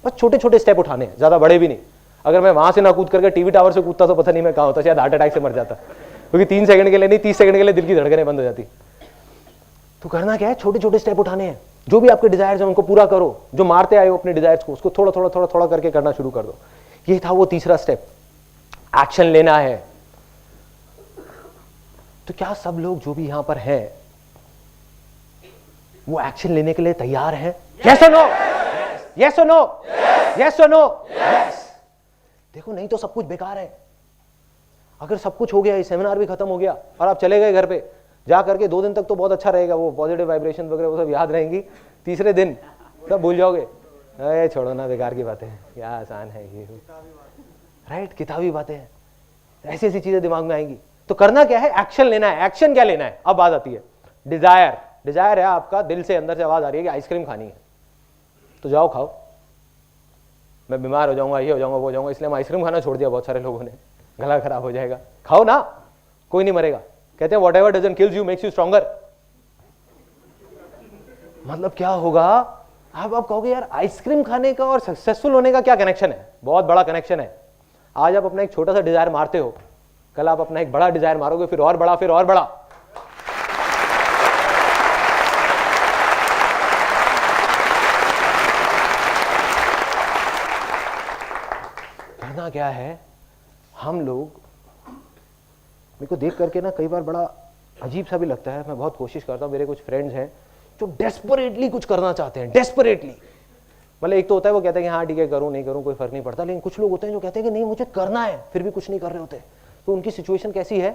बस छोटे छोटे स्टेप उठाने हैं, ज्यादा बड़े भी नहीं। अगर मैं वहां से ना कूद करके टीवी टावर से कूदता तो पता नहीं मैं कहां होता, शायद हार्ट अटैक से मर जाता, क्योंकि 3 सेकंड के लिए नहीं, 30 सेकंड के लिए दिल की धड़कनें बंद हो जाती। तो करना क्या है, छोटे छोटे स्टेप उठाने हैं। जो भी आपके डिजायर्स हैं उनको पूरा करो, जो मारते आए हो अपने डिजायर्स को, उसको थोड़ा थोड़ा थोड़ा थोड़ा करके करना शुरू कर दो। ये था वो तीसरा स्टेप, एक्शन लेना है। तो क्या सब लोग जो भी यहां पर हैं वो एक्शन लेने के लिए तैयार है? यस और नो, यस और नो, यस और नो, यस। देखो नहीं तो सब कुछ बेकार है। अगर सब कुछ हो गया, ये सेमिनार भी खत्म हो गया और आप चले गए घर पे, जा करके 2 दिन तक तो बहुत अच्छा रहेगा, वो पॉजिटिव वाइब्रेशन वगैरह वो सब याद रहेंगी, तीसरे दिन सब भूल जाओगे, अरे छोड़ो ना, बेकार की बातें हैं, क्या आसान है ये, राइट, किताबी बातें हैं, ऐसी ऐसी चीजें दिमाग में आएंगी। तो करना क्या है, एक्शन लेना है। एक्शन क्या लेना है, अब बात आती है डिजायर। डिजायर है आपका, दिल से अंदर से आवाज आ रही है कि आइसक्रीम खानी है, तो जाओ खाओ। मैं बीमार हो जाऊंगा, ये हो जाऊंगा, वो हो जाऊंगा, इसलिए हम आइसक्रीम खाना छोड़ दिया बहुत सारे लोगों ने, गला खराब हो जाएगा, खाओ ना, कोई नहीं मरेगा। कहते हैं whatever doesn't kills you makes you stronger. मतलब क्या होगा, आप कहोगे यार आइसक्रीम खाने का और सक्सेसफुल होने का क्या कनेक्शन है? बहुत बड़ा कनेक्शन है। आज आप अपना एक छोटा सा डिजायर मारते हो, कल आप अपना एक बड़ा डिजायर मारोगे, फिर और बड़ा, फिर और बड़ा। करना क्या है, हम लोग, मेरे को देख करके ना कई बार बड़ा अजीब सा भी लगता है, मैं बहुत कोशिश करता हूँ, मेरे कुछ फ्रेंड्स हैं जो डेस्परेटली कुछ करना चाहते हैं, डेस्परेटली। मतलब एक तो होता है वो कहता है कि हाँ ठीक है, करूँ नहीं करूँ कोई फर्क नहीं पड़ता, लेकिन कुछ लोग होते हैं जो कहते हैं कि नहीं मुझे करना है, फिर भी कुछ नहीं कर रहे होते। तो उनकी सिचुएशन कैसी है,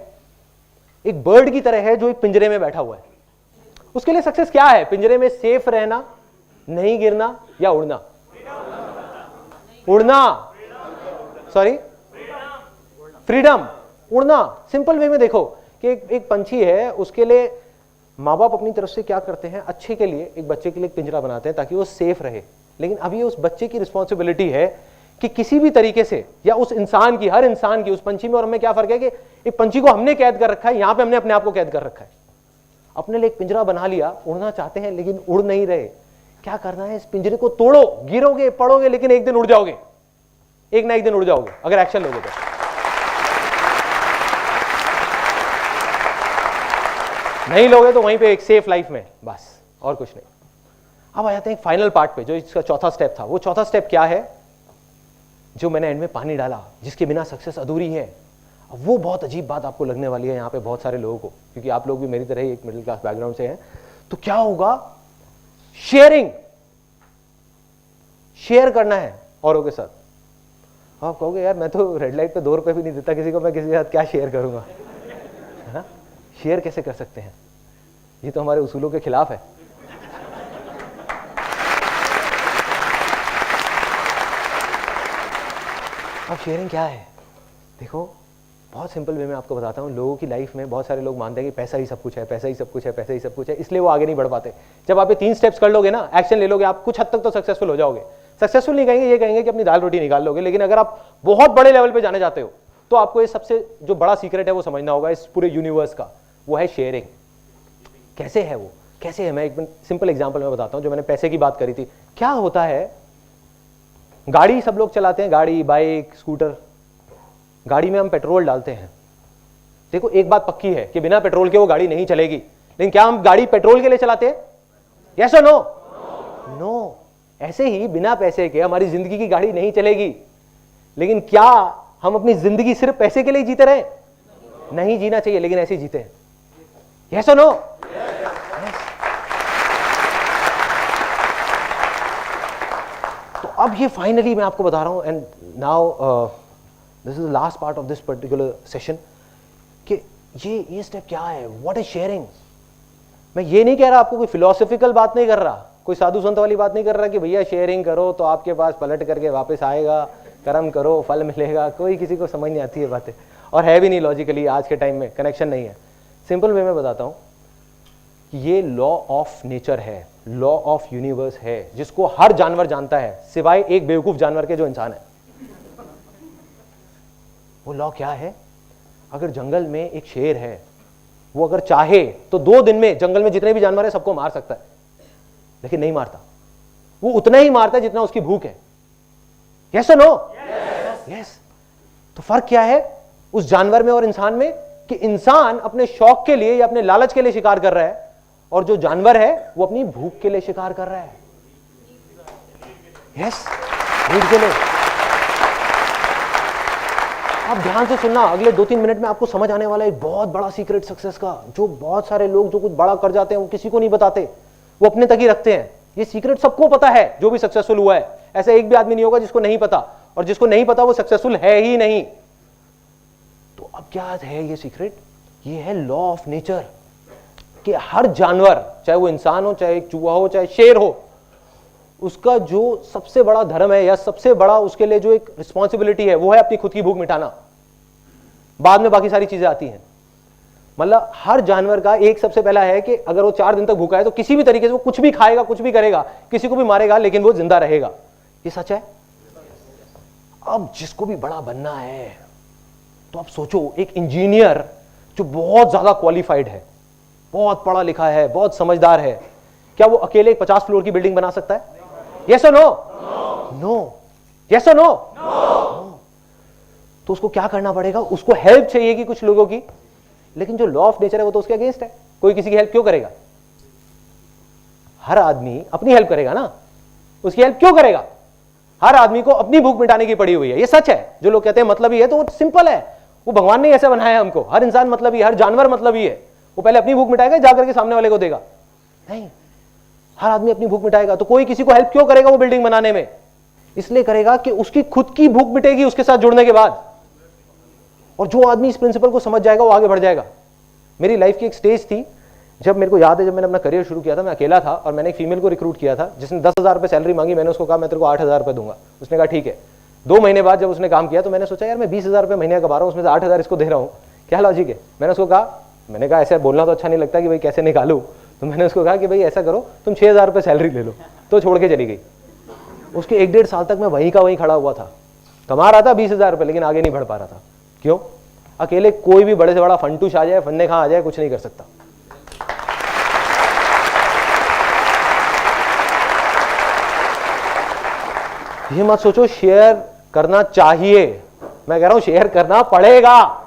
एक बर्ड की तरह है जो एक पिंजरे में बैठा हुआ है। उसके लिए सक्सेस क्या है, पिंजरे में सेफ रहना, नहीं गिरना, या उड़ना? उड़ना, सॉरी, फ्रीडम, उड़ना। सिंपल वे में देखो कि एक पंछी है, उसके लिए माँ बाप अपनी तरफ से क्या करते हैं, अच्छे के लिए एक बच्चे के लिए एक पिंजरा बनाते हैं ताकि वो सेफ रहे। लेकिन अब ये उस बच्चे की रिस्पॉन्सिबिलिटी है कि किसी भी तरीके से, या उस इंसान की, हर इंसान की, उस पंछी में और हमें क्या फर्क है कि एक पंछी को हमने कैद कर रखा है, यहां पे हमने अपने आप को कैद कर रखा है, अपने लिए एक पिंजरा बना लिया, उड़ना चाहते हैं लेकिन उड़ नहीं रहे। क्या करना है, इस पिंजरे को तोड़ो, गिरोगे पड़ोगे लेकिन एक दिन उड़ जाओगे, एक ना एक दिन उड़ जाओगे अगर एक्शन लोगे तो। नहीं लोगे तो वहीं पे एक सेफ लाइफ में, बस और कुछ नहीं। अब आ जाते हैं फाइनल पार्ट पे, जो इसका चौथा स्टेप था। वो चौथा स्टेप क्या है, जो मैंने एंड में पानी डाला, जिसके बिना सक्सेस अधूरी है। अब वो बहुत अजीब बात आपको लगने वाली है यहाँ पे बहुत सारे लोगों को, क्योंकि आप लोग भी मेरी तरह ही एक मिडिल क्लास बैकग्राउंड से हैं। तो क्या होगा, शेयरिंग, शेयर करना है औरों के साथ। आप कहोगे यार मैं तो रेड लाइट पे 2 रुपए भी नहीं देता किसी को, मैं किसी के साथ क्या शेयर करूंगा, है ना? शेयर कैसे कर सकते हैं, ये तो हमारे उसूलों के खिलाफ है। अब शेयरिंग क्या है, देखो बहुत सिंपल वे में आपको बताता हूँ। लोगों की लाइफ में बहुत सारे लोग मानते हैं कि पैसा ही सब कुछ है, पैसा ही सब कुछ है, पैसा ही सब कुछ है, इसलिए वो आगे नहीं बढ़ पाते। जब आप ये 3 स्टेप्स कर लोगे ना, एक्शन ले लोगे, आप कुछ हद तक तो सक्सेसफुल हो जाओगे। सक्सेसफुल नहीं कहेंगे, ये कहेंगे कि अपनी दाल रोटी निकाल लोगे। लेकिन अगर आप बहुत बड़े लेवल पे जाने जाते हो तो आपको ये सबसे जो बड़ा सीक्रेट है वो समझना होगा इस पूरे यूनिवर्स का, वो है शेयरिंग। कैसे है वो, कैसे है, मैं एक सिंपल एग्जांपल में बताता हूं। जो मैंने पैसे की बात करी थी, क्या होता है, गाड़ी सब लोग चलाते हैं, गाड़ी, बाइक, स्कूटर, गाड़ी में हम पेट्रोल डालते हैं। देखो एक बात पक्की है कि बिना पेट्रोल के वो गाड़ी नहीं चलेगी, लेकिन क्या हम गाड़ी पेट्रोल के लिए चलाते हैं? यस और नो? नो। ऐसे ही बिना पैसे के हमारी जिंदगी की गाड़ी नहीं चलेगी। लेकिन क्या हम अपनी जिंदगी सिर्फ पैसे के लिए जीते रहे? नहीं जीना चाहिए, लेकिन ऐसे ही जीते हैं। यस और नो? तो अब ये फाइनली मैं आपको बता रहा हूं, and now this is the last part of this particular session, कि ये स्टेप क्या है, व्हाट इज शेयरिंग। मैं ये नहीं कह रहा, आपको कोई फिलोसफिकल बात नहीं कर रहा, कोई साधु संत वाली बात नहीं कर रहा कि भैया शेयरिंग करो तो आपके पास पलट करके वापस आएगा, कर्म करो फल मिलेगा। कोई किसी को समझ नहीं आती है बातें, और है भी नहीं लॉजिकली, आज के टाइम में कनेक्शन नहीं है। सिंपल वे में बताता हूं कि ये लॉ ऑफ नेचर है, लॉ ऑफ यूनिवर्स है, जिसको हर जानवर जानता है सिवाय एक बेवकूफ जानवर के जो इंसान है। वो लॉ क्या है, अगर जंगल में एक शेर है, वो अगर चाहे तो 2 दिन में जंगल में जितने भी जानवर है सबको मार सकता है, लेकिन नहीं मारता। वो उतना ही मारता है जितना उसकी भूख है। यस और नो? यस। तो फर्क क्या है उस जानवर में और इंसान में, कि इंसान अपने शौक के लिए या अपने लालच के लिए शिकार कर रहा है, और जो जानवर है वो अपनी भूख के लिए शिकार कर रहा है। यस, भूख के लिए। आप ध्यान से सुनना, अगले 2-3 मिनट में आपको समझ आने वाला है एक बहुत बड़ा सीक्रेट सक्सेस का, जो बहुत सारे लोग जो कुछ बड़ा कर जाते हैं वो किसी को नहीं बताते, वो अपने तक ही रखते हैं। ये सीक्रेट सबको पता है जो भी सक्सेसफुल हुआ है, ऐसा एक भी आदमी नहीं होगा जिसको नहीं पता, और जिसको नहीं पता वो सक्सेसफुल है ही नहीं। तो अब क्या है ये सीक्रेट, ये है लॉ ऑफ नेचर। कि हर जानवर, चाहे वो इंसान हो, चाहे एक चूहा हो, चाहे शेर हो, उसका जो सबसे बड़ा धर्म है या सबसे बड़ा उसके लिए जो एक रिस्पॉन्सिबिलिटी है वो है अपनी खुद की भूख मिटाना। बाद में बाकी सारी चीजें आती हैं। मतलब हर जानवर का एक सबसे पहला है कि अगर वो 4 दिन तक भूखा है तो किसी भी तरीके से वो कुछ भी खाएगा, कुछ भी करेगा, किसी को भी मारेगा, लेकिन वो जिंदा रहेगा। ये सच है। अब जिसको भी बड़ा बनना है तो आप सोचो, एक इंजीनियर जो बहुत ज्यादा क्वालिफाइड है, बहुत पढ़ा लिखा है, बहुत समझदार है, क्या वो अकेले एक 50 फ्लोर की बिल्डिंग बना सकता है? यस और नो? नो। यस और नो? तो उसको क्या करना पड़ेगा? उसको हेल्प चाहिए कि कुछ लोगों की, लेकिन जो लॉ ऑफ नेचर है वो तो उसके अगेंस्ट है। कोई किसी की हेल्प क्यों करेगा? हर आदमी अपनी हेल्प करेगा ना, उसकी हेल्प क्यों करेगा? हर आदमी को अपनी भूख मिटाने की पड़ी हुई है। ये सच है। जो लोग कहते हैं मतलब ही है, तो वो सिंपल है, वो भगवान ने ऐसे बनाया है हमको। हर इंसान मतलब ही, हर जानवर मतलब ही है। वो पहले अपनी भूख मिटाएगा, जाकर के सामने वाले को देगा? नहीं, हर आदमी अपनी भूख मिटाएगा। तो कोई किसी को हेल्प क्यों करेगा वो बिल्डिंग बनाने में? इसलिए करेगा कि उसकी खुद की भूख मिटेगी उसके साथ जुड़ने के बाद। और जो आदमी इस प्रिंसिपल को समझ जाएगा वो आगे बढ़ जाएगा। मेरी लाइफ की एक स्टेज थी, जब मेरे को याद है, जब मैंने अपना करियर शुरू किया था, मैं अकेला था और मैंने एक फीमेल को रिक्रूट किया था जिसने 10,000 रुपये सैलरी मांगी। मैंने उसको कहा मैं तेरे को 8,000 रुपये दूंगा। उसने कहा ठीक है। 2 महीने बाद जब उसने काम किया तो मैंने सोचा यार मैं 20,000 रुपये महीने कमा रहा हूँ, उसमें से 8,000 इसको दे रहा हूँ, क्या लॉजिक है? मैंने उसको कहा ऐसे बोलना तो अच्छा नहीं लगता कि भाई कैसे निकालूं, तो मैंने उसको कहा कि भाई ऐसा करो, तुम 6,000 रुपये सैलरी ले लो। तो छोड़ के चली गई। उसके 1-1.5 साल तक मैं वहीं का वहीं खड़ा हुआ था, कमा रहा था 20,000 रुपये, लेकिन आगे नहीं बढ़ पा रहा था। क्यों? अकेले कोई भी बड़े से बड़ा फंटूश आ जाए, फन्ने खा आ जाए, कुछ नहीं कर सकता। ये मत सोचो शेयर करना चाहिए, मैं कह रहा हूं शेयर करना पड़ेगा।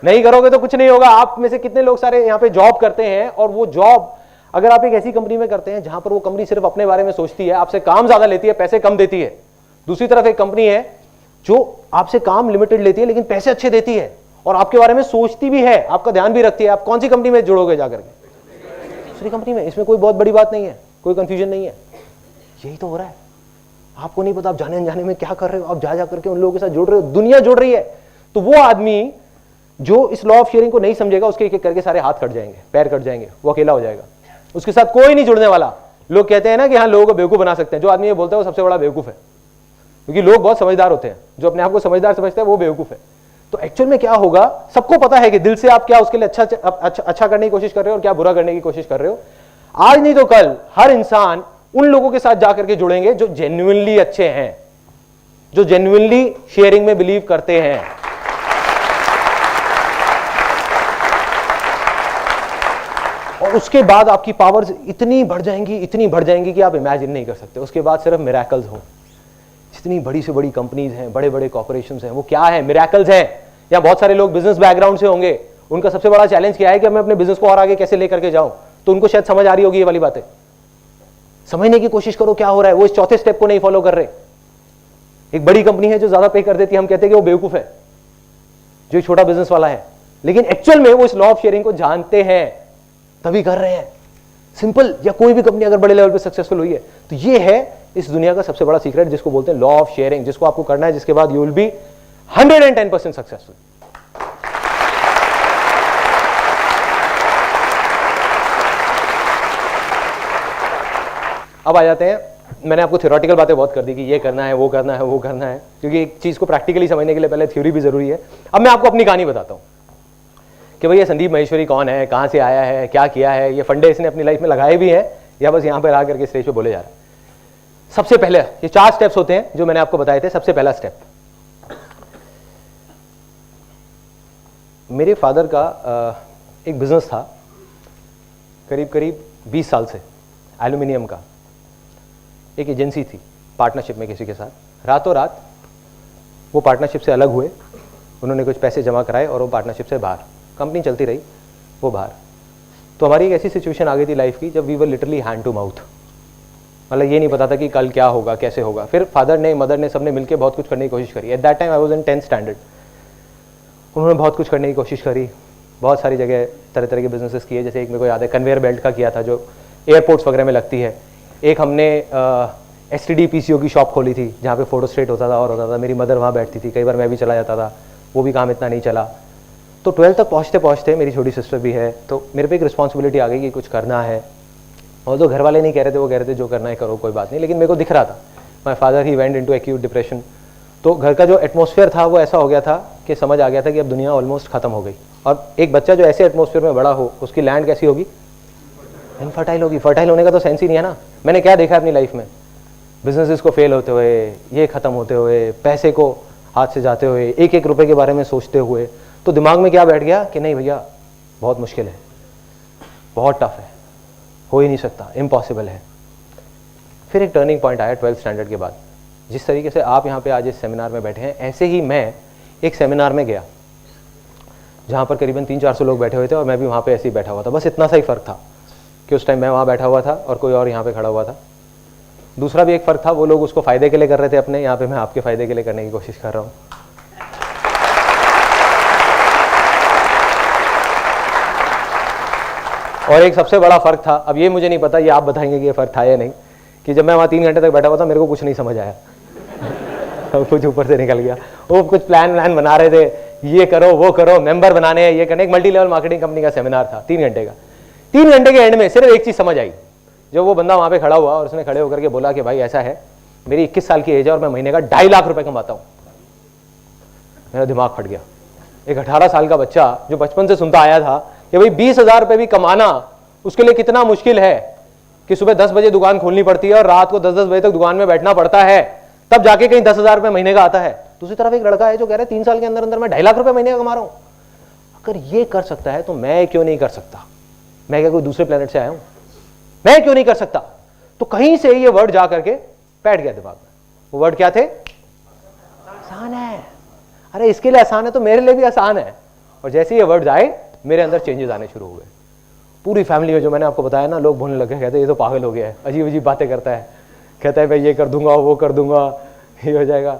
नहीं करोगे तो कुछ नहीं होगा। आप में से कितने लोग सारे यहां पे जॉब करते हैं, और वो जॉब अगर आप एक ऐसी कंपनी में करते हैं जहां पर वो कंपनी सिर्फ अपने बारे में सोचती है, आपसे काम ज्यादा लेती है, पैसे कम देती है। दूसरी तरफ एक कंपनी है जो आपसे काम लिमिटेड लेती है लेकिन पैसे अच्छे देती है और आपके बारे में सोचती भी है, आपका ध्यान भी रखती है। आप कौन सी कंपनी में जुड़ोगे जाकर के? दूसरी कंपनी में। इसमें कोई बहुत बड़ी बात नहीं है, कोई कंफ्यूजन नहीं है। यही तो हो रहा है। आपको नहीं पता आप जाने अनजाने में क्या कर रहे हो, आप जा करके उन लोगों के साथ जुड़ रहे हो, दुनिया जुड़ रही है। तो वो आदमी जो इस लॉ ऑफ शेयरिंग को नहीं समझेगा, उसके एक एक करके सारे हाथ कट जाएंगे, पैर कट जाएंगे, वो अकेला हो जाएगा, उसके साथ कोई नहीं जुड़ने वाला। लोग कहते हैं ना कि हाँ लोगों को बेवकूफ बना सकते हैं। जो आदमी ये बोलता है वो सबसे बड़ा बेवकूफ है, क्योंकि लोग बहुत समझदार होते हैं। जो अपने आप को समझदार समझते हैं वो बेवकूफ है। तो एक्चुअल में क्या होगा, सबको पता है कि दिल से आप क्या उसके लिए अच्छा करने की कोशिश कर रहे हो और क्या बुरा करने की कोशिश कर रहे हो। आज नहीं तो कल हर इंसान उन लोगों के साथ जाकर के जुड़ेंगे जो जेन्युइनली अच्छे हैं, जो जेन्युइनली शेयरिंग में बिलीव करते हैं। और उसके बाद आपकी पावर्स इतनी बढ़ जाएंगी कि आप इमेजिन नहीं कर सकते। उसके बाद सिर्फ मिरेकल्स हो। जितनी बड़ी से बड़ी कंपनीज हैं, बड़े बड़े कॉर्पोरेशंस हैं, वो क्या है? मिरेकल्स हैं। या बहुत सारे लोग बिजनेस बैकग्राउंड से होंगे, उनका सबसे बड़ा चैलेंज क्या है कि मैं अपने बिजनेस को और आगे कैसे लेकर के जाऊं। तो उनको शायद समझ आ रही होगी ये वाली बातें। समझने की कोशिश करो क्या हो रहा है। वो इस चौथे स्टेप को नहीं फॉलो कर रहे। एक बड़ी कंपनी है जो ज्यादा पे कर देती है, हम कहते हैं कि वो बेवकूफ है, जो एक छोटा बिजनेस वाला है, लेकिन एक्चुअल में वो इस लॉ ऑफ शेयरिंग को जानते हैं तभी कर रहे हैं। सिंपल। या कोई भी कंपनी अगर बड़े लेवल पे सक्सेसफुल हुई है तो ये है इस दुनिया का सबसे बड़ा सीक्रेट, जिसको बोलते हैं लॉ ऑफ शेयरिंग, जिसको आपको करना है, जिसके बाद यू विल बी 110% सक्सेसफुल। अब आ जाते हैं, मैंने आपको थ्योरेटिकल बातें बहुत कर दी कि ये करना है, वो करना है, वो करना है, क्योंकि एक चीज को प्रैक्टिकली समझने के लिए पहले थ्योरी भी जरूरी है। अब मैं आपको अपनी कहानी बताता हूं कि भाई ये संदीप माहेश्वरी कौन है, कहां से आया है, क्या किया है, ये फंडे इसने अपनी लाइफ में लगाए भी हैं या बस यहां पर आ करके स्टेज पे बोले जा रहा है। सबसे पहले ये 4 स्टेप्स होते हैं जो मैंने आपको बताए थे। सबसे पहला स्टेप, मेरे फादर का एक बिजनेस था करीब 20 साल से, एल्यूमिनियम का। एक एजेंसी थी पार्टनरशिप में किसी के साथ। रातों रात वो पार्टनरशिप से अलग हुए, उन्होंने कुछ पैसे जमा कराए और वो पार्टनरशिप से बाहर, कंपनी चलती रही, वो बाहर। तो हमारी एक ऐसी सिचुएशन आ गई थी लाइफ की जब we were literally hand to mouth. मतलब ये नहीं पता था कि कल क्या होगा, कैसे होगा। फिर फादर ने, मदर ने, सबने मिलकर बहुत कुछ करने की कोशिश करी। At that time I was in 10th standard. उन्होंने बहुत कुछ करने की कोशिश करी, बहुत सारी जगह तरह तरह के बिजनेसेस किए। जैसे एक मेरे को याद है कन्वेयर बेल्ट का किया था जो एयरपोर्ट्स वगैरह में लगती है। एक हमने STD PCO की शॉप खोली थी जहाँ पे फोटो स्टेट होता था और होता था। मेरी मदर वहाँ बैठती थी, कई बार मैं भी चला जाता था, वो भी काम इतना नहीं चला। तो 12th तक पहुँचते पहुँचते मेरी छोटी सिस्टर भी है, तो मेरे पे एक रिस्पॉन्सिबिलिटी आ गई कि कुछ करना है। और जो घर वाले नहीं कह रहे थे, वो कह रहे थे जो करना है करो, कोई बात नहीं, लेकिन मेरे को दिख रहा था। My father he went into acute depression. तो घर का जो एटमॉस्फेयर था वो ऐसा हो गया था कि समझ आ गया था कि अब दुनिया ऑलमोस्ट खत्म हो गई। और एक बच्चा जो ऐसे एटमॉस्फेयर में बड़ा हो, उसकी लैंड कैसी होगी? इनफर्टाइल होगी। फर्टाइल होने का तो सेंस ही नहीं है ना। मैंने क्या देखा अपनी लाइफ में, बिजनेसेस को फेल होते हुए, ये खत्म होते हुए, पैसे को हाथ से जाते हुए, एक एक रुपए के बारे में सोचते हुए, तो दिमाग में क्या बैठ गया कि नहीं भैया बहुत मुश्किल है, बहुत टफ है, हो ही नहीं सकता, इम्पॉसिबल है। फिर एक टर्निंग पॉइंट आया 12th स्टैंडर्ड के बाद। जिस तरीके से आप यहाँ पे आज इस सेमिनार में बैठे हैं, ऐसे ही मैं एक सेमिनार में गया जहाँ पर करीबन 300-400 लोग बैठे हुए थे और मैं भी वहाँ पे ऐसे ही बैठा हुआ था। बस इतना सा ही फ़र्क था कि उस टाइम मैं वहाँ बैठा हुआ था और कोई और यहाँ पे खड़ा हुआ था। दूसरा भी एक फ़र्क था, वो लोग उसको फ़ायदे के लिए कर रहे थे अपने, यहाँ पे मैं आपके फ़ायदे के लिए करने की कोशिश कर रहा हूँ। और एक सबसे बड़ा फ़र्क था, अब ये मुझे नहीं पता, ये आप बताएंगे कि ये फ़र्क था या नहीं, कि जब मैं वहाँ 3 घंटे तक बैठा हुआ था मेरे को कुछ नहीं समझ आया। कुछ ऊपर से निकल गया। वो कुछ प्लान बना रहे थे, ये करो वो करो, मेंबर बनाने हैं, ये करने। एक मल्टी लेवल मार्केटिंग कंपनी का सेमिनार था 3 घंटे का। 3 घंटे के एंड में सिर्फ एक चीज़ समझ आई। जब वो बंदा वहाँ पे खड़ा हुआ और उसने खड़े होकर के बोला कि भाई ऐसा है, मेरी 21 साल की एज है और मैं महीने का 2.5 लाख रुपए कमाता हूँ। मेरा दिमाग फट गया। एक 18 साल का बच्चा जो बचपन से सुनता आया था कि भाई 20,000 रुपए भी कमाना उसके लिए कितना मुश्किल है, कि सुबह 10 बजे दुकान खोलनी पड़ती है और रात को 10-10 बजे तक दुकान में बैठना पड़ता है, तब जाके कहीं 10,000 रुपए महीने का आता है। दूसरी तरफ एक लड़का है जो कह रहा है 3 साल के अंदर अंदर मैं 2.5 लाख रुपए महीने का कमा रहा हूं। अगर ये कर सकता है तो मैं क्यों नहीं कर सकता? मैं क्या कोई दूसरे प्लेनेट से आया हूं? मैं क्यों नहीं कर सकता? तो कहीं से ये वर्ड जा करके बैठ गया दिमाग में। वो वर्ड क्या थे? आसान है। अरे इसके लिए आसान है तो मेरे लिए भी आसान है। और जैसे ये वर्ड आए मेरे अंदर चेंजेस आने शुरू हो गए। पूरी फैमिली में जो मैंने आपको बताया ना, लोग बोलने लगे, कहते ये तो पागल हो गया है, अजीब अजीब बातें करता है, कहता है भाई ये कर दूंगा वो कर दूंगा, ये हो जाएगा।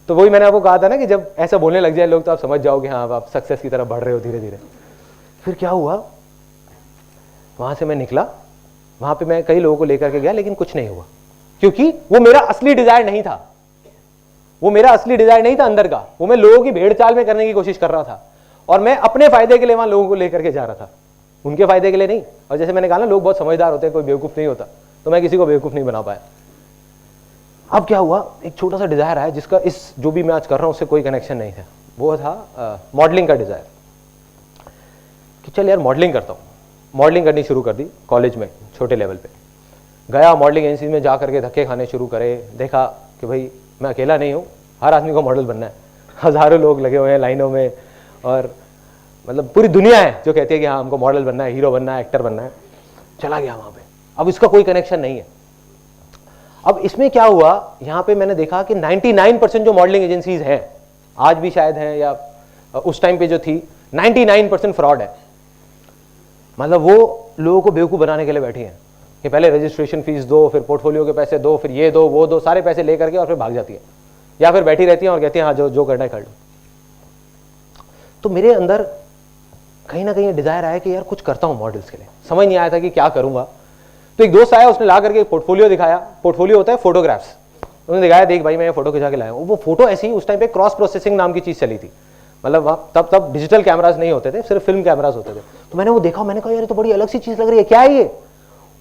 तो वही मैंने आपको कहा था ना कि जब ऐसा बोलने लग जाए लोग तो आप समझ जाओगे हाँ आप सक्सेस की तरफ बढ़ रहे हो धीरे धीरे। फिर क्या हुआ, वहां से मैं निकला, वहां पे मैं कई लोगों को लेकर के गया, लेकिन कुछ नहीं हुआ, क्योंकि वो मेरा असली डिजायर नहीं था। वो मेरा असली डिजायर नहीं था अंदर का, वो मैं लोगों की भेड़ चाल में करने की कोशिश कर रहा था और मैं अपने फायदे के लिए वहां लोगों को लेकर के जा रहा था, उनके फायदे के लिए नहीं। और जैसे मैंने कहा ना, लोग बहुत समझदार होते हैं, कोई बेवकूफ नहीं होता, तो मैं किसी को बेवकूफ नहीं बना पाया। अब क्या हुआ, एक छोटा सा डिजायर आया जिसका इस जो भी मैं आज कर रहा हूं उससे कोई कनेक्शन नहीं था। वो था मॉडलिंग का डिजायर, कि चल यार मॉडलिंग करता हूँ। मॉडलिंग करनी शुरू कर दी कॉलेज में, छोटे लेवल पे गया, मॉडलिंग एजेंसी में जा करके धक्के खाने शुरू करे। देखा कि भाई मैं अकेला नहीं हूँ, हर आदमी को मॉडल बनना है, हजारों लोग लगे हुए हैं लाइनों में, और मतलब पूरी दुनिया है जो कहती है कि हाँ हमको मॉडल बनना है, हीरो बनना है, एक्टर बनना है। चला गया वहां पे, अब इसका कोई कनेक्शन नहीं है। अब इसमें क्या हुआ, यहाँ पे मैंने देखा कि 99% जो मॉडलिंग एजेंसीज हैं, आज भी शायद हैं या उस टाइम पे जो थी, 99% फ्रॉड है। मतलब वो लोगों को बेवकूफ बनाने के लिए बैठी हैं कि पहले रजिस्ट्रेशन फीस दो, फिर पोर्टफोलियो के पैसे दो, फिर ये दो वो दो, सारे पैसे लेकर के और फिर भाग जाती है, या फिर बैठी रहती है और कहती है हाँ जो करना है कर लो। तो मेरे अंदर कहीं ना कहीं डिजायर आया कि यार कुछ करता हूं मॉडल्स के लिए। समझ नहीं आया था कि क्या करूंगा। तो एक दोस्त आया, उसने ला करके पोर्टफोलियो दिखाया। पोर्टफोलियो होता है फोटोग्राफ्स। उसने दिखाया, देख भाई मैं ये फोटो खिंचा के लाया हूं। वो फोटो ऐसी, उस टाइम पे क्रॉस प्रोसेसिंग नाम की चीज चली थी, मतलब तब डिजिटल कैमराज नहीं होते थे, सिर्फ फिल्म कैमराज होते थे। तो मैंने वो देखा, मैंने कहा यार ये तो बड़ी अलग सी चीज लग रही है, क्या है ये?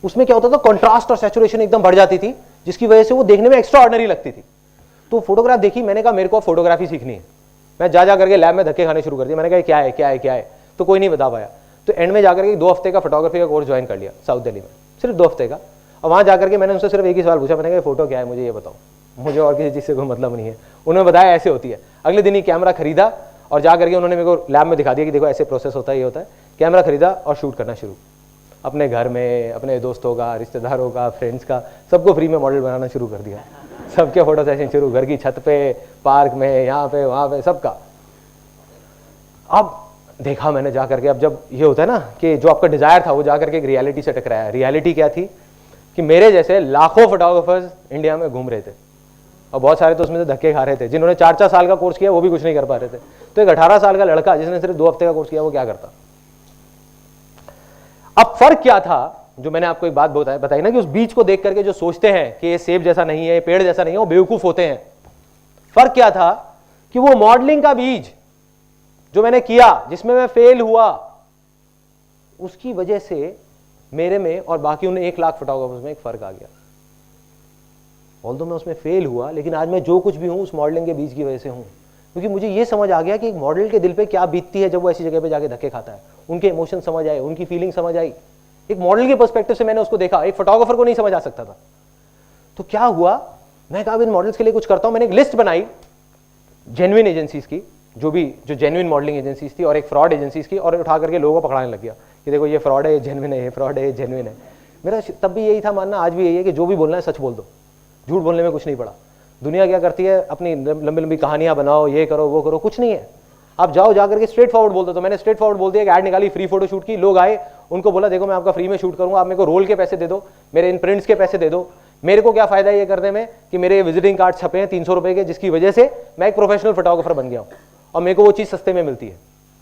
उसमें क्या होता था, कॉन्ट्रास्ट और सैचुरेशन एकदम बढ़ जाती थी, जिसकी वजह से वो देखने में एक्स्ट्रा ऑर्डिनरी लगती थी। तो फोटोग्राफ देखी, मैंने कहा मेरे को फोटोग्राफी सीखनी है। मैं जा करके लैब में धक्के खाने शुरू कर दिए। मैंने कहा क्या है क्या है क्या है, तो कोई नहीं बता पाया। तो एंड में जाकर के 2 हफ्ते का फोटोग्राफी का कोर्स ज्वाइन कर लिया साउथ दिल्ली में, सिर्फ 2 हफ्ते का। और वहाँ जाकर के मैंने उनसे सिर्फ एक ही सवाल पूछा, मैंने कहा फोटो क्या है, मुझे ये बताओ, मुझे और किसी चीज़ से कोई मतलब नहीं है। उन्होंने बताया ऐसे होती है। अगले दिन ही कैमरा खरीदा और जा करके उन्होंने मेरे को लैब में दिखा दिया कि देखो ऐसे प्रोसेस होता है, ये होता है। कैमरा खरीदा और शूट करना शुरू, अपने घर में, अपने दोस्तों का, रिश्तेदारों का, फ्रेंड्स का, सबको फ्री में मॉडल बनाना शुरू कर दिया। सबके फोटो सेशन शुरू, घर की छत पे, पार्क में, यहाँ पे वहाँ पे, सबका। अब देखा मैंने जा करके, अब जब ये होता है ना कि जो आपका डिजायर था वो जा करके एक रियलिटी से टकराया। रियलिटी क्या थी कि मेरे जैसे लाखों फोटोग्राफर्स इंडिया में घूम रहे थे और बहुत सारे तो उसमें से धक्के खा रहे थे। जिन्होंने 4-4 साल का कोर्स किया वो भी कुछ नहीं कर पा रहे थे। तो एक 18 साल का लड़का जिसने सिर्फ 2 हफ्ते का कोर्स किया वो क्या करता? अब फर्क क्या था, जो मैंने आपको एक बात बताई ना कि उस बीज को देख करके जो सोचते हैं कि ये सेब जैसा नहीं है, पेड़ जैसा नहीं है, वो बेवकूफ होते हैं। फर्क क्या था कि वो मॉडलिंग का बीज जो मैंने किया, जिसमें मैं फेल हुआ, उसकी वजह से मेरे में और बाकी उन 1 लाख फोटोग्राफर्स में एक फर्क आ गया। ऑल्दो मैं उसमें फेल हुआ, लेकिन आज मैं जो कुछ भी हूं उस मॉडलिंग के बीच की वजह से हूं, क्योंकि मुझे ये समझ आ गया कि एक मॉडल के दिल पे क्या बीतती है जब वो ऐसी जगह पे जाके धक्के खाता है। उनके इमोशन समझ आए, उनकी फीलिंग समझ आई। एक मॉडल के पर्सपेक्टिव से मैंने उसको देखा, एक फोटोग्राफर को नहीं समझ आ सकता था। तो क्या हुआ, मैं कहा इन मॉडल्स के लिए कुछ करता हूं। मैंने एक लिस्ट बनाई जेन्युइन एजेंसीज की, जो जेन्युइन मॉडलिंग एजेंसीज थी, और एक फ्रॉड एजेंसीज की, और उठा करके लोगों को पकड़ाने लग गया कि देखो ये फ्रॉड है, ये जेन्युइन है, ये फ्रॉड है, ये जेन्युइन है। मेरा तब भी यही था मानना, आज भी यही है कि जो भी बोलना है सच बोल दो, झूठ बोलने में कुछ नहीं पड़ा। दुनिया क्या करती है, अपनी लंबी लंबी कहानियां बनाओ, ये करो वो करो, कुछ नहीं है। आप जाओ जाकर के स्ट्रेट फॉरवर्ड बोल दो। तो मैंने स्ट्रेट फॉरवर्ड बोल दिया, ऐड निकाली, फ्री फोटो शूट की, लोग आए, उनको बोला देखो मैं आपका फ्री में शूट करूंगा, आप मेरे को रोल के पैसे दे दो, मेरे इन प्रिंट्स के पैसे दे दो। मेरे को क्या फायदा है ये करने में कि मेरे विजिटिंग कार्ड छपे हैं 300 रुपए के, जिसकी वजह से मैं एक प्रोफेशनल फोटोग्राफर बन गया हूं और मेरे को वो चीज सस्ते में मिलती है,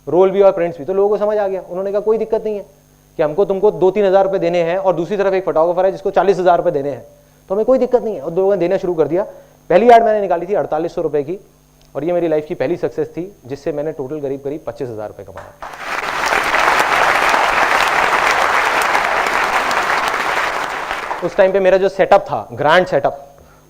रोल भी और प्रिंट्स भी। तो लोगों को समझ आ गया, उन्होंने कहा कोई दिक्कत नहीं है कि हमको तुमको 2-3 हज़ार रुपए देने हैं, और दूसरी तरफ एक फोटोग्राफर है जिसको 40,000 रुपए देने हैं, तो हमें कोई दिक्कत नहीं है। और लोगों ने देना शुरू कर दिया। पहली ऐड मैंने निकाली थी 4800 रुपए की, और ये मेरी लाइफ की पहली सक्सेस थी, जिससे मैंने टोटल करीब 25,000 रुपए कमाया। उस टाइम पे मेरा जो सेटअप था, ग्रैंड सेटअप,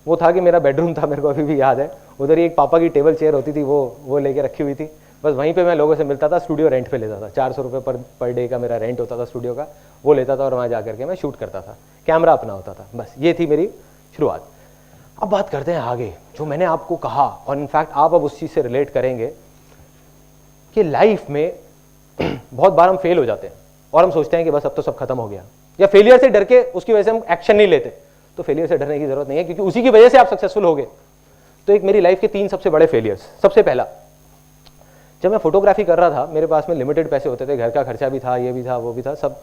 वो था कि मेरा बेडरूम था, मेरे को अभी भी याद है। उधर ही एक पापा की टेबल चेयर होती थी, वो लेके रखी हुई थी। बस वहीं पे मैं लोगों से मिलता था, स्टूडियो रेंट पे लेता था, 400 रुपये पर डे का मेरा रेंट होता था स्टूडियो का, वो लेता था और वहाँ जा करके मैं शूट करता था, कैमरा अपना होता था। बस ये थी मेरी शुरुआत। अब बात करते हैं आगे, जो मैंने आपको कहा, और इनफैक्ट आप अब उस चीज़ से रिलेट करेंगे कि लाइफ में बहुत बार हम फेल हो जाते हैं और हम सोचते हैं कि बस अब तो सब खत्म हो गया, या फेलियर से डर के उसकी वजह से हम एक्शन नहीं लेते। तो फेलियर से डरने की जरूरत नहीं है, क्योंकि उसी की वजह से आप सक्सेसफुल हो गए। तो एक मेरी लाइफ के 3 सबसे बड़े फेलियर्स। सबसे पहला, जब मैं फोटोग्राफी कर रहा था, मेरे पास में लिमिटेड पैसे होते थे, घर का खर्चा भी था, ये भी था, वो भी था, सब।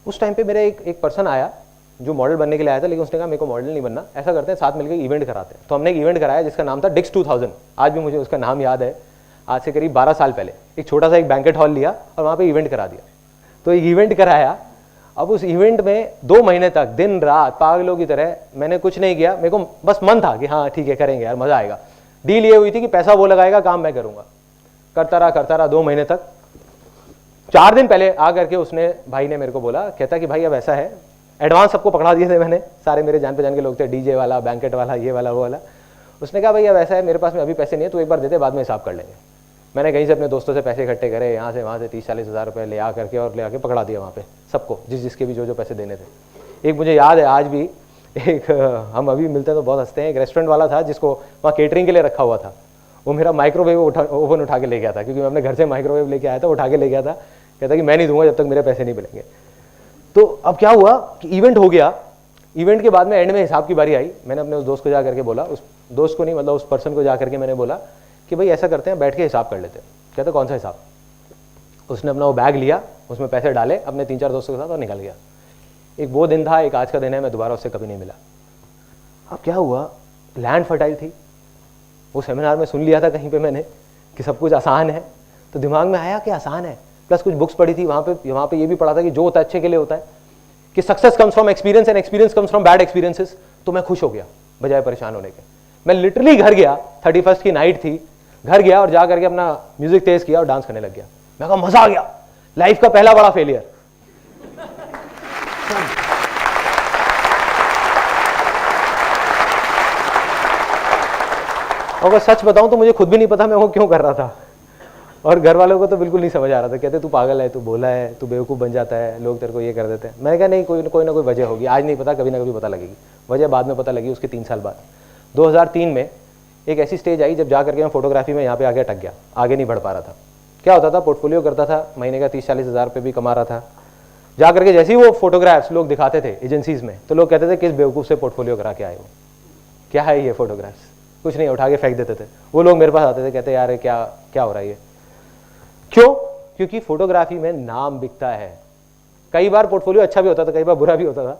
उस टाइम पे मेरा एक पर्सन आया जो मॉडल बनने के लिए आया था, लेकिन उसने कहा मेरे को मॉडल नहीं बनना, ऐसा करते हैं साथ मिलकर इवेंट कराते हैं। तो हमने एक इवेंट कराया जिसका नाम था डिक्स 2000। आज भी मुझे उसका नाम याद है। आज से करीब 12 साल पहले एक छोटा सा एक बैंकेट हॉल लिया और वहाँ पे इवेंट करा दिया। तो एक इवेंट कराया। अब उस इवेंट में 2 महीने तक दिन रात पागलों की तरह मैंने कुछ नहीं किया। मेरे को बस मन था कि हाँ ठीक है करेंगे यार, मजा आएगा। डील ये हुई थी कि पैसा वो लगाएगा, काम मैं करूंगा। करता रहा 2 महीने तक। 4 दिन पहले आ करके उसने, भाई ने मेरे को बोला, कहता कि भाई अब ऐसा है, एडवांस सबको पकड़ा दिए थे मैंने, सारे मेरे जान पहचान के लोग थे, डीजे वाला, बैंकेट वाला, ये वाला, वो वाला। उसने कहा भाई अब ऐसा है, मेरे पास में अभी पैसे नहीं है, तू एक बार दे दे, बाद में हिसाब कर लेंगे। मैंने कहीं से अपने दोस्तों से पैसे इकट्ठे करे, यहाँ से वहाँ से 30-40 हज़ार रुपये ले आ करके और ले आके पकड़ा दिया वहाँ पे सबको, जिसके भी जो पैसे देने थे। एक मुझे याद है आज भी, एक हम अभी मिलते हैं तो बहुत हंसते हैं, एक रेस्टोरेंट वाला था जिसको वहाँ केटरिंग के लिए रखा हुआ था। वो मेरा माइक्रोवेव ओवन उठा के ले गया था, क्योंकि मैं अपने घर से माइक्रोवेव लेके आया था, उठा के ले गया था। कहता कि मैं नहीं दूंगा जब तक मेरे पैसे नहीं मिलेंगे। तो अब क्या हुआ कि इवेंट हो गया। इवेंट के बाद में एंड में हिसाब की बारी आई। मैंने अपने उस दोस्त को जा करके बोला, उस दोस्त को नहीं मतलब उस पर्सन को जा करके मैंने बोला कि भाई ऐसा करते हैं, बैठ के हिसाब कर लेते हैं। कहते कौन सा हिसाब? उसने अपना वो बैग लिया, उसमें पैसे डाले अपने 3-4 दोस्तों के साथ और निकल गया। एक वो दिन था, एक आज का दिन है, मैं दोबारा उससे कभी नहीं मिला। अब क्या हुआ, लैंड फर्टाइल थी। वो सेमिनार में सुन लिया था कहीं पे मैंने कि सब कुछ आसान है, तो दिमाग में आया कि आसान है। प्लस कुछ बुक्स पढ़ी थी वहाँ पे ये भी पढ़ा था कि जो होता है अच्छे के लिए होता है, कि success comes from experience and experience comes from bad experiences. तो मैं खुश हो गया बजाय परेशान होने के। मैं लिटरली घर गया, 31st की नाइट थी, घर गया और जा करके अपना म्यूजिक तेज किया और डांस करने लग गया। मैं कहा मजा आ गया, लाइफ का पहला बड़ा फेलियर। और अगर सच बताऊं तो मुझे खुद भी नहीं पता मैं वो क्यों कर रहा था, और घर वालों को तो बिल्कुल नहीं समझ आ रहा था। कहते तू पागल है, तू भोला है, तू बेवकूफ़ बन जाता है, लोग तेरे को ये कर देते हैं। मैंने कहा नहीं, कोई ना कोई वजह होगी, आज नहीं पता, कभी ना कभी पता लगेगी। वजह बाद में पता लगी उसके 3 साल बाद। 2003 में एक ऐसी स्टेज आई जब जा करके मैं फोटोग्राफी में यहाँ पे आगे अटक गया, आगे नहीं बढ़ पा रहा था। क्या होता था, पोर्टफोलियो करता था, महीने का 30-40 हज़ार रुपये भी कमा रहा था। जा करके जैसे ही वो फोटोग्राफ्स लोग दिखाते थे एजेंसीज में, तो लोग कहते थे किस बेवकूफ़ से पोर्टफोलियो करा के आए हो, क्या है ये फोटोग्राफ्स, कुछ नहीं, उठा के फेंक देते थे। वो लोग मेरे पास आते थे, कहते यार क्या हो रहा है ये, क्यों? क्योंकि फोटोग्राफी में नाम बिकता है। कई बार पोर्टफोलियो अच्छा भी होता था, कई बार बुरा भी होता था।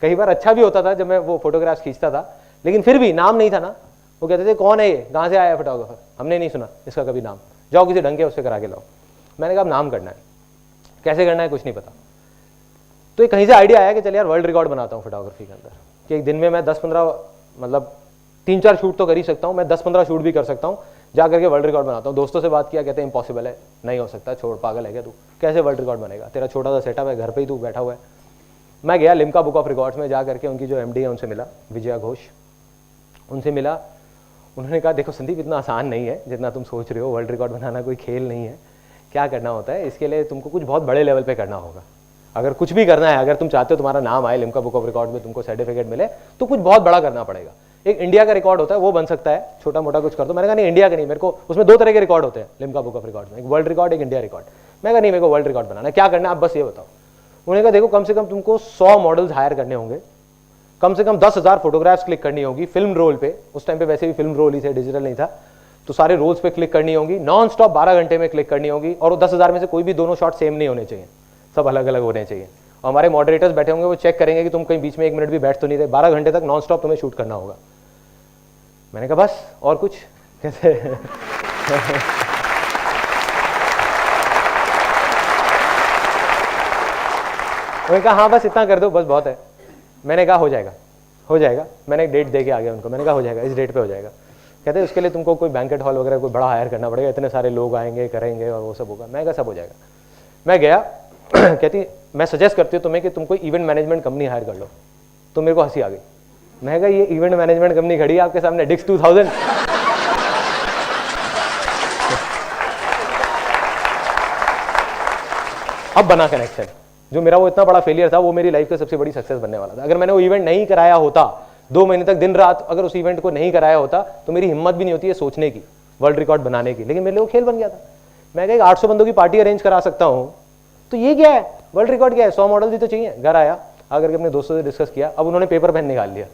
कई बार अच्छा भी होता था जब मैं वो फोटोग्राफ्स खींचता था, लेकिन फिर भी नाम नहीं था ना। वो कहते थे कौन है ये, कहाँ से आया है फोटोग्राफर, हमने नहीं सुना इसका कभी नाम, जाओ किसी ढंग के उससे करा के लाओ। मैंने कहा नाम करना है, कैसे करना है कुछ नहीं पता। तो एक कहीं से आइडिया आया कि चल यार वर्ल्ड रिकॉर्ड बनाता हूँ फोटोग्राफी के अंदर, कि एक दिन में मैं 10-15 मतलब 3-4 शूट तो कर ही सकता हूँ, मैं 10-15 शूट भी कर सकता हूँ, जा करके वर्ल्ड रिकॉर्ड बनाता हूँ। दोस्तों से बात किया, कहते हैं इम्पॉसिबल है, नहीं हो सकता, छोड़, पागल है क्या तू, कैसे वर्ल्ड रिकॉर्ड बनेगा, तेरा छोटा सा सेटअप है, घर पे ही तू बैठा हुआ है। मैं गया लिम्का बुक ऑफ रिकॉर्ड्स में, जा करके उनकी जो एमडी है उनसे मिला, विजया घोष, उनसे मिला। उन्होंने कहा देखो संदीप, इतना आसान नहीं है जितना तुम सोच रहे हो, वर्ल्ड रिकॉर्ड बनाना कोई खेल नहीं है। क्या करना होता है, इसके लिए तुमको कुछ बहुत बड़े लेवल पे करना होगा। अगर कुछ भी करना है, अगर तुम चाहते हो तुम्हारा नाम आए लिम्का बुक ऑफ रिकॉर्ड में, तुमको सर्टिफिकेट मिले, तो कुछ बहुत बड़ा करना पड़ेगा। एक इंडिया का रिकॉर्ड होता है, वो बन सकता है, छोटा मोटा कुछ कर दो। मैंने कहा नहीं, इंडिया का नहीं, मेरे को उसमें 2 तरह के रिकॉर्ड होते हैं लिम्का बुक ऑफ रिकॉर्ड में, एक वर्ल्ड रिकॉर्ड, एक इंडिया रिकॉर्ड। मैं कहा नहीं, मेरे को वर्ल्ड रिकॉर्ड बनाना है, क्या करना है आप बस ये बताओ। उन्होंने कहा देखो, कम से कम तुमको 100 मॉडल्स हायर करने होंगे, कम से कम 10,000 फोटोग्राफ्स क्लिक करनी होगी फिल्म रोल पे। उस टाइम पे वैसे भी फिल्म रोल ही थे, डिजिटल नहीं था, तो सारे रोल्स पे क्लिक करनी होगी, नॉन स्टॉप 12 घंटे में क्लिक करनी होगी, और 10,000 में से कोई भी दोनों शॉट सेम नहीं होने चाहिए, सब अलग अलग होने चाहिए। और हमारे मॉडरेटर्स बैठे होंगे, वो चेक करेंगे कि तुम कहीं बीच में 1 मिनट भी बैठ तो नहीं रहे, 12 घंटे तक नॉन स्टॉप तुम्हें शूट करना होगा। मैंने कहा बस, और कुछ कैसे उन्होंने कहा हाँ बस इतना कर दो, बस बहुत है। मैंने कहा हो जाएगा, हो जाएगा। मैंने एक डेट दे के आ गया उनको, मैंने कहा हो जाएगा, इस डेट पे हो जाएगा। कहते उसके लिए तुमको कोई बैंकेट हॉल वगैरह कोई बड़ा हायर करना पड़ेगा, इतने सारे लोग आएंगे, करेंगे और वो सब होगा। मैं कहा सब हो जाएगा। मैं गया कहती मैं सजेस्ट करती हूँ तुम्हें कि तुम कोई इवेंट मैनेजमेंट कंपनी हायर कर लो। तो मेरे को हंसी आ गई। मैं कहा ये इवेंट मैनेजमेंट कंपनी खड़ी है आपके सामने, डिक्स 2000। अब बना कनेक्शन। जो मेरा वो इतना बड़ा फेलियर था, वो मेरी लाइफ का सबसे बड़ी सक्सेस बनने वाला था। अगर मैंने वो इवेंट नहीं कराया होता, 2 महीने तक दिन रात अगर उस इवेंट को नहीं कराया होता, तो मेरी हिम्मत भी नहीं होती है सोचने की, वर्ल्ड रिकॉर्ड बनाने की। लेकिन मेरे लिए वो खेल बन गया था। मैं कहा 800 बंदों की पार्टी अरेंज करा सकता हूँ, तो ये क्या है, वर्ल्ड रिकॉर्ड क्या है, 100 मॉडल भी तो चाहिए। घर आया, आकर के अपने दोस्तों से डिस्कस किया। अब उन्होंने पेपर पेन निकाल लिया।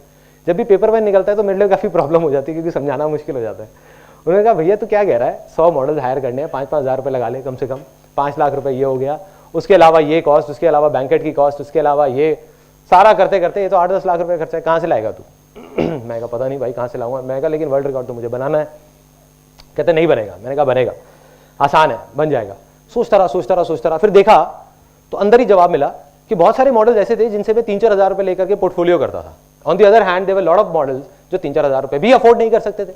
जब भी पेपर पेन निकलता है तो मेरे लिए काफ़ी प्रॉब्लम हो जाती है, क्योंकि समझाना मुश्किल हो जाता है। उन्होंने कहा भैया तू क्या कह रहा है, 100 मॉडल हायर करने हैं, 5-5 हज़ार रुपये लगा ले, कम से कम 5 लाख रुपए ये हो गया, उसके अलावा ये कॉस्ट, उसके अलावा बैंकेट की कॉस्ट, उसके अलावा ये सारा करते करते ये तो 8-10 लाख रुपए खर्चा है, कहाँ से लाएगा तू। मैं कहा पता नहीं भाई कहाँ से लाऊंगा। मैं कहा लेकिन वर्ल्ड रिकॉर्ड तो मुझे बनाना है। कहते नहीं बनेगा। मैंने कहा बनेगा, आसान है, बन जाएगा। सोचता रहा। फिर देखा तो अंदर ही जवाब मिला कि बहुत सारे मॉडल्स ऐसे थे जिनसे मैं 3-4 हज़ार रुपए लेकर के पोर्टफोलियो करता था। On the other hand there were lot of models जो 3-4 हज़ार रुपए भी अफोर्ड नहीं कर सकते थे।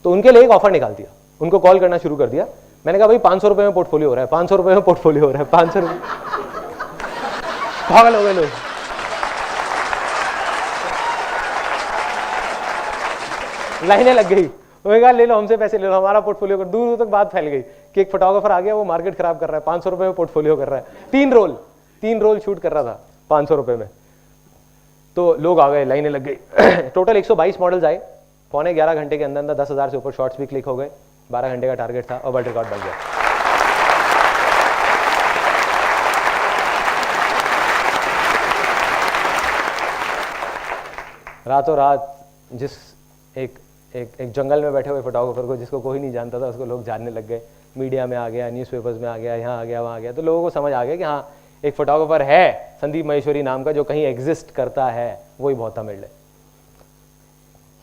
तो उनके लिए एक ऑफर निकाल दिया, उनको कॉल करना शुरू कर दिया। मैंने कहा भाई 500 रुपए में पोर्टफोलियो हो रहा है, 500 रुपए में पोर्टफोलियो हो रहा है, 500 रुपए। पागल हो गए लोग। लाइनें लग गई। उन्होंने कहा ले लो हमसे पैसे ले लो, हमारा पोर्टफोलियो कर। दूर दूर तक बात फैल गई कि एक फोटोग्राफर आ गया, वो मार्केट खराब कर रहा है, 500 रुपए में पोर्टफोलियो कर रहा है। 3 रोल शूट कर रहा था 500 रुपए में। तो लोग आ गए, लाइनें लग गई। टोटल 122 मॉडल्स आए। 11.25 घंटे के अंदर अंदर 10,000 से ऊपर शॉट्स भी क्लिक हो गए। 12 घंटे का टारगेट था और वर्ल्ड रिकॉर्ड बन गया। रातों रात जिस एक जंगल में बैठे हुए फोटोग्राफर को, जिसको कोई नहीं जानता था, उसको लोग जानने लग गए। मीडिया में आ गया, न्यूज़पेपर्स में आ गया, यहाँ आ गया, वहाँ आ गया। तो लोगों को समझ आ गया कि हाँ एक फोटोग्राफर है संदीप माहेश्वरी नाम का, जो कहीं एग्जिस्ट करता है। वही बहुत था मेरे लिए।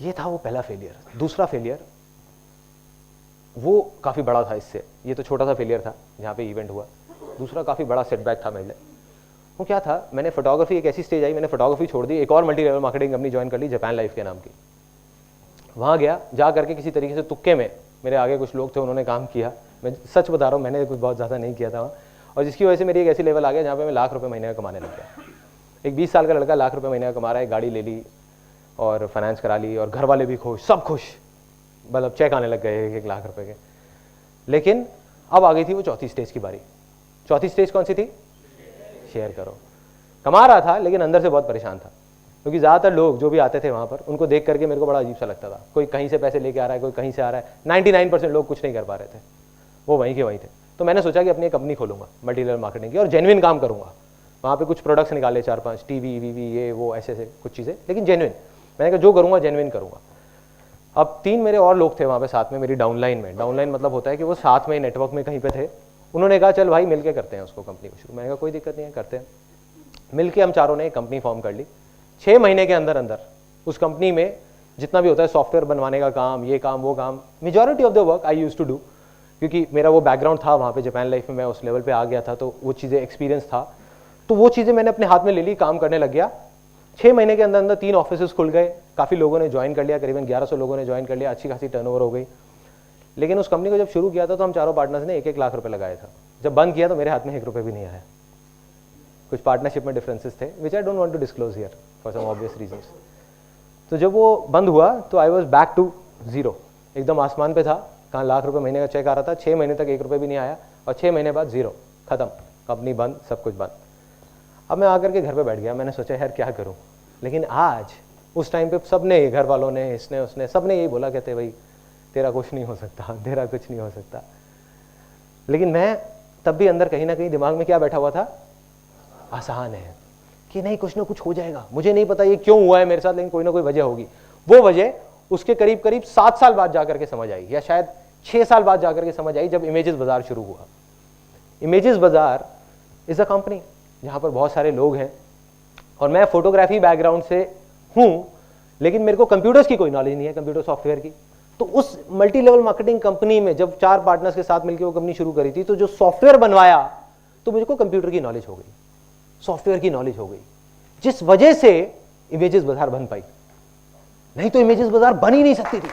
ये था वो पहला फेलियर। दूसरा फेलियर वो काफ़ी बड़ा था इससे। ये तो छोटा सा फेलियर था जहाँ पे इवेंट हुआ। दूसरा काफ़ी बड़ा सेटबैक था मेरे लिए। वो क्या था, मैंने फोटोग्राफी, एक ऐसी स्टेज आई, मैंने फोटोग्राफी छोड़ दी, एक और multi level marketing company join कर ली, जापान लाइफ के नाम की। वहाँ गया, जा करके किसी तरीके से तुक्के में, मेरे आगे कुछ लोग थे, उन्होंने काम किया। मैं सच बता रहा हूँ, मैंने कुछ बहुत ज़्यादा नहीं किया था वहाँ, और जिसकी वजह से मेरी एक ऐसी लेवल आ गया जहाँ पे मैं लाख रुपए महीने का कमाने लग गया। एक 20 साल का लड़का लाख रुपए महीने का कमा रहा है, गाड़ी ले ली और फाइनेंस करा ली, और घर वाले भी खुश, सब खुश, मतलब चेक आने लग गए 1-1 लाख रुपए के। लेकिन अब आ गई थी वो चौथी स्टेज की बारी। चौथी स्टेज कौन सी थी? शेयर करो। कमा रहा था लेकिन अंदर से बहुत परेशान था, क्योंकि ज़्यादातर लोग जो भी आते थे वहाँ पर, उनको देख करके मेरे को बड़ा अजीब सा लगता था। कोई कहीं से पैसे लेके आ रहा है, कोई कहीं से आ रहा है। 99% लोग कुछ नहीं कर पा रहे थे, वो वहीं के वहीं थे। तो मैंने सोचा कि अपनी एक कंपनी खोलूंगा मल्टी लेवल मार्केटिंग की, और जेन्युइन काम करूँगा। वहाँ पे कुछ प्रोडक्ट्स निकाले, 4-5 टीवी वीवी ये वो ऐसे कुछ चीज़ें, लेकिन जेन्युइन। मैंने कहा जो करूँगा जेन्युइन करूँगा। अब 3 मेरे और लोग थे वहाँ पे साथ में मेरी डाउनलाइन में। डाउनलाइन मतलब होता है कि वो साथ में नेटवर्क में कहीं पे थे। उन्होंने कहा चल भाई मिलके करते हैं उसको, कंपनी को शुरू। मैंने कहा कोई दिक्कत नहीं है, करते हैं। मिलके हम चारों ने एक कंपनी फॉर्म कर ली। 6 महीने के अंदर अंदर उस कंपनी में जितना भी होता है सॉफ्टवेयर बनवाने का काम, ये काम वो काम, majority of the work I used to do, क्योंकि मेरा वो बैकग्राउंड था वहाँ पे जापान लाइफ में, मैं उस लेवल पे आ गया था, तो वो चीज़ें एक्सपीरियंस था। तो वो चीज़ें मैंने अपने हाथ में ले ली, काम करने लग गया। 6 महीने के अंदर अंदर 3 ऑफिस खुल गए, काफ़ी लोगों ने ज्वाइन कर लिया, करीबन 1100 लोगों ने ज्वाइन कर लिया, अच्छी खासी टर्नओवर हो गई। लेकिन उस कंपनी को जब शुरू किया था तो हम चारों पार्टनर्स ने 1-1 लाख रुपए लगाया था। जब बंद किया तो मेरे हाथ में 1 रुपये भी नहीं आया। कुछ पार्टनरशिप में डिफरेंसेस थे which I don't want to disclose here for some obvious reasons. तो जब वो बंद हुआ तो I was back to zero, एकदम आसमान पे था। कहाँ लाख रुपए महीने का चेक आ रहा था, 6 महीने तक 1 रुपये भी नहीं आया और 6 महीने बाद जीरो, खत्म, कंपनी बंद, सब कुछ बंद। अब मैं आकर के घर पे बैठ गया, मैंने सोचा यार क्या करूं। लेकिन आज उस टाइम पे सबने, घर वालों ने, इसने उसने, सबने यही बोला, कहते भाई तेरा कुछ नहीं हो सकता, तेरा कुछ नहीं हो सकता। लेकिन मैं तब भी अंदर कहीं ना कहीं दिमाग में क्या बैठा हुआ था, आसान है कि नहीं कुछ ना कुछ हो जाएगा। मुझे नहीं पता ये क्यों हुआ है मेरे साथ, लेकिन कोई ना कोई वजह होगी। वो वजह उसके करीब करीब 7 साल बाद जाकर के समझ आई, या शायद 6 साल बाद जाकर के समझ आई, जब इमेजेस बाजार शुरू हुआ। इमेजेस बाजार इज अ कंपनी जहां पर बहुत सारे लोग हैं और मैं फोटोग्राफी बैकग्राउंड से हूं, लेकिन मेरे को कंप्यूटर्स की कोई नॉलेज नहीं है, कंप्यूटर सॉफ्टवेयर की। तो उस मल्टी लेवल मार्केटिंग कंपनी में जब 4 पार्टनर्स के साथ मिलकर वो कंपनी शुरू करी थी, तो जो सॉफ्टवेयर बनवाया तो मुझको कंप्यूटर की नॉलेज हो गई, सॉफ्टवेयर की नॉलेज हो गई, जिस वजह से इमेजेस बाजार बन पाई। नहीं तो इमेजेस बाजार बन ही नहीं सकती थी।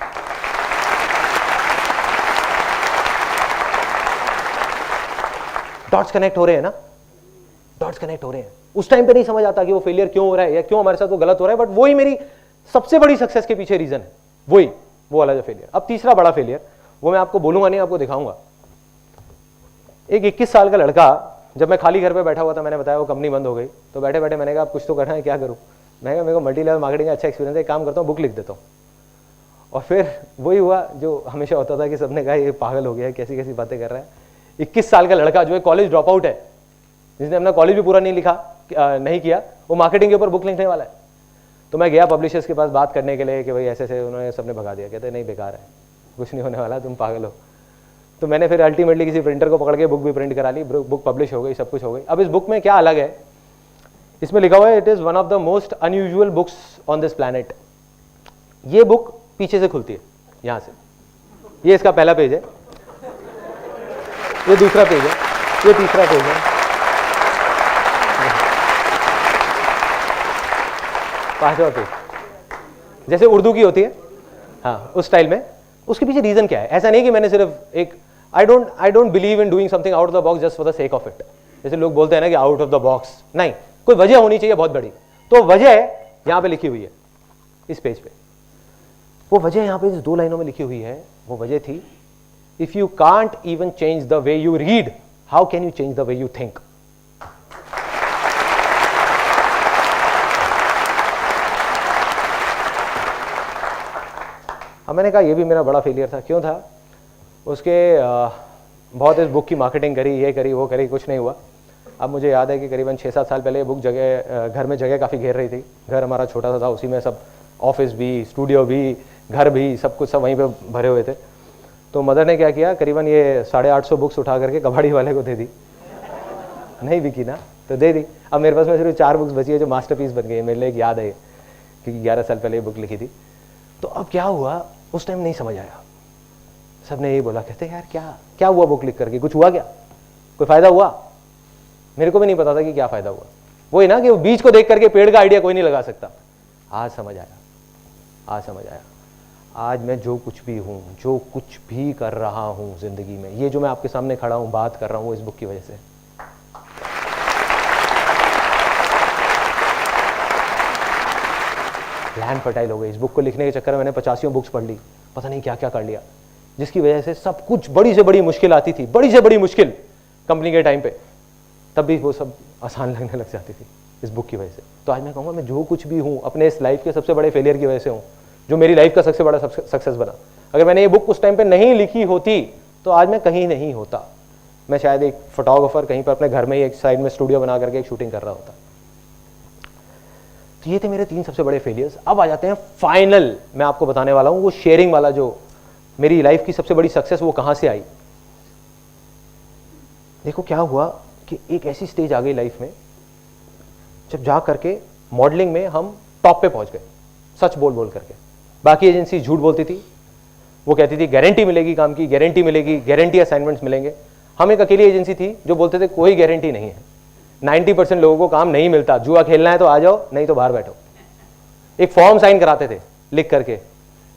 डॉट्स कनेक्ट हो रहे हैं ना, डॉट्स कनेक्ट हो रहे हैं। उस टाइम पे नहीं समझ आता कि वो फेलियर क्यों हो रहा है या क्यों हमारे साथ वो गलत हो रहा है, बट वही मेरी सबसे बड़ी सक्सेस के पीछे रीजन है, वही वो वाला जो फेलियर। अब तीसरा बड़ा फेलियर, वो मैं आपको बोलूंगा नहीं, आपको दिखाऊंगा। एक 21 साल का लड़का, जब मैं खाली घर पे बैठा हुआ था, मैंने बताया वो कंपनी बंद हो गई, तो बैठे बैठे मैंने कहा अब कुछ तो करना है, क्या करूं। मैं कहा मेरे को मल्टी लेवल मार्केटिंग का अच्छा एक्सपीरियंस है, काम करता हूँ, बुक लिख देता हूँ। और फिर वही हुआ जो हमेशा होता था कि सबने कहा ये पागल हो गया है, कैसी कैसी बातें कर रहा है। 21 साल का लड़का जो है कॉलेज ड्रॉप आउट है, जिसने अपना कॉलेज भी पूरा नहीं किया, वो मार्केटिंग के ऊपर बुक लिखने वाला है। तो मैं गया पब्लिशर्स के पास बात करने के लिए कि भाई ऐसे ऐसे, उन्होंने सबने भगा दिया, कहते नहीं बेकार है, कुछ नहीं होने वाला, तुम पागल हो। तो मैंने फिर अल्टीमेटली किसी प्रिंटर को पकड़ के बुक भी प्रिंट करा ली, बुक पब्लिश हो गई, सब कुछ हो गई। अब इस बुक में क्या अलग है, इसमें लिखा हुआ है it is one of the most unusual books on this planet. ये बुक पीछे से खुलती है, यहां से। ये इसका पहला पेज है, ये दूसरा पेज है, ये तीसरा पेज है, 5वां पेज, जैसे उर्दू की होती है, हाँ उस स्टाइल में। उसके पीछे रीजन क्या है? ऐसा नहीं कि मैंने सिर्फ एक, I don't believe in doing something out of the box just for the sake of it. जैसे लोग बोलते हैं ना कि आउट ऑफ द बॉक्स, नहीं, कोई वजह होनी चाहिए बहुत बड़ी। तो वजह यहां पे लिखी हुई है इस पेज पे। वो वजह यहां पे 2 लाइनों में लिखी हुई है। वो वजह थी, if you can't even change the way you read, how can you change the way you think. अब मैंने कहा ये भी मेरा बड़ा फेलियर था। क्यों था? उसके बहुत इस बुक की मार्केटिंग करी, ये करी, वो करी, कुछ नहीं हुआ। अब मुझे याद है कि करीबन 6-7 साल पहले ये बुक घर में जगह काफ़ी घेर रही थी। घर हमारा छोटा सा था, उसी में सब ऑफिस भी, स्टूडियो भी, घर भी, सब कुछ सब वहीं पे भरे हुए थे। तो मदर ने क्या किया, करीबन ये 850 बुक्स उठा करके कबाड़ी वाले को दे दी। नहीं बिकी ना तो दे दी। अब मेरे पास में सिर्फ 4 बुक्स बची है जो मास्टरपीस बन गई है। मेरे लिए एक याद है क्योंकि 11 साल पहले ये बुक लिखी थी। तो अब क्या हुआ, उस टाइम नहीं समझ आया। सबने यही बोला, कहते यार क्या हुआ बुक लिख करके, कुछ हुआ क्या, कोई फायदा हुआ? मेरे को भी नहीं पता था कि क्या फायदा हुआ। वही ना कि वो बीज को देख करके पेड़ का आइडिया कोई नहीं लगा सकता। आज समझ आया, आज समझ आया। आज मैं जो कुछ भी हूं, जो कुछ भी कर रहा हूं जिंदगी में, ये जो मैं आपके सामने खड़ा हूं, बात कर रहा हूं, इस बुक की वजह से। प्लान फर्टाइल हो गई। इस बुक को लिखने के चक्कर में मैंने 85 बुक्स पढ़ ली, पता नहीं क्या क्या कर लिया, जिसकी वजह से सब कुछ, बड़ी से बड़ी मुश्किल आती थी, बड़ी से बड़ी मुश्किल कंपनी के टाइम पे, तब भी वो सब आसान लगने लग जाती थी इस बुक की वजह से। तो आज मैं कहूँगा मैं जो कुछ भी हूँ अपने इस लाइफ के सबसे बड़े फेलियर की वजह से हूँ, जो मेरी लाइफ का सबसे बड़ा सक्सेस बना। अगर मैंने ये बुक उस टाइम पे नहीं लिखी होती तो आज मैं कहीं नहीं होता। मैं शायद एक फोटोग्राफर कहीं पर अपने घर में ही एक साइड में स्टूडियो बना करके एक शूटिंग कर रहा होता। तो ये थे मेरे 3 सबसे बड़े फेलियर्स। अब आ जाते हैं फाइनल, मैं आपको बताने वाला हूँ वो शेयरिंग वाला, जो मेरी लाइफ की सबसे बड़ी सक्सेस वो कहाँ से आई। देखो क्या हुआ कि एक ऐसी स्टेज आ गई लाइफ में जब जा करके मॉडलिंग में हम टॉप पे पहुंच गए, सच बोल बोल करके। बाकी एजेंसी झूठ बोलती थी, वो कहती थी गारंटी मिलेगी काम की, गारंटी मिलेगी, गारंटी असाइनमेंट्स मिलेंगे। हम एक अकेली एजेंसी थी जो बोलते थे कोई गारंटी नहीं है, 90% लोगों को काम नहीं मिलता, जुआ खेलना है तो आ जाओ, नहीं तो बाहर बैठो। एक फॉर्म साइन कराते थे लिख करके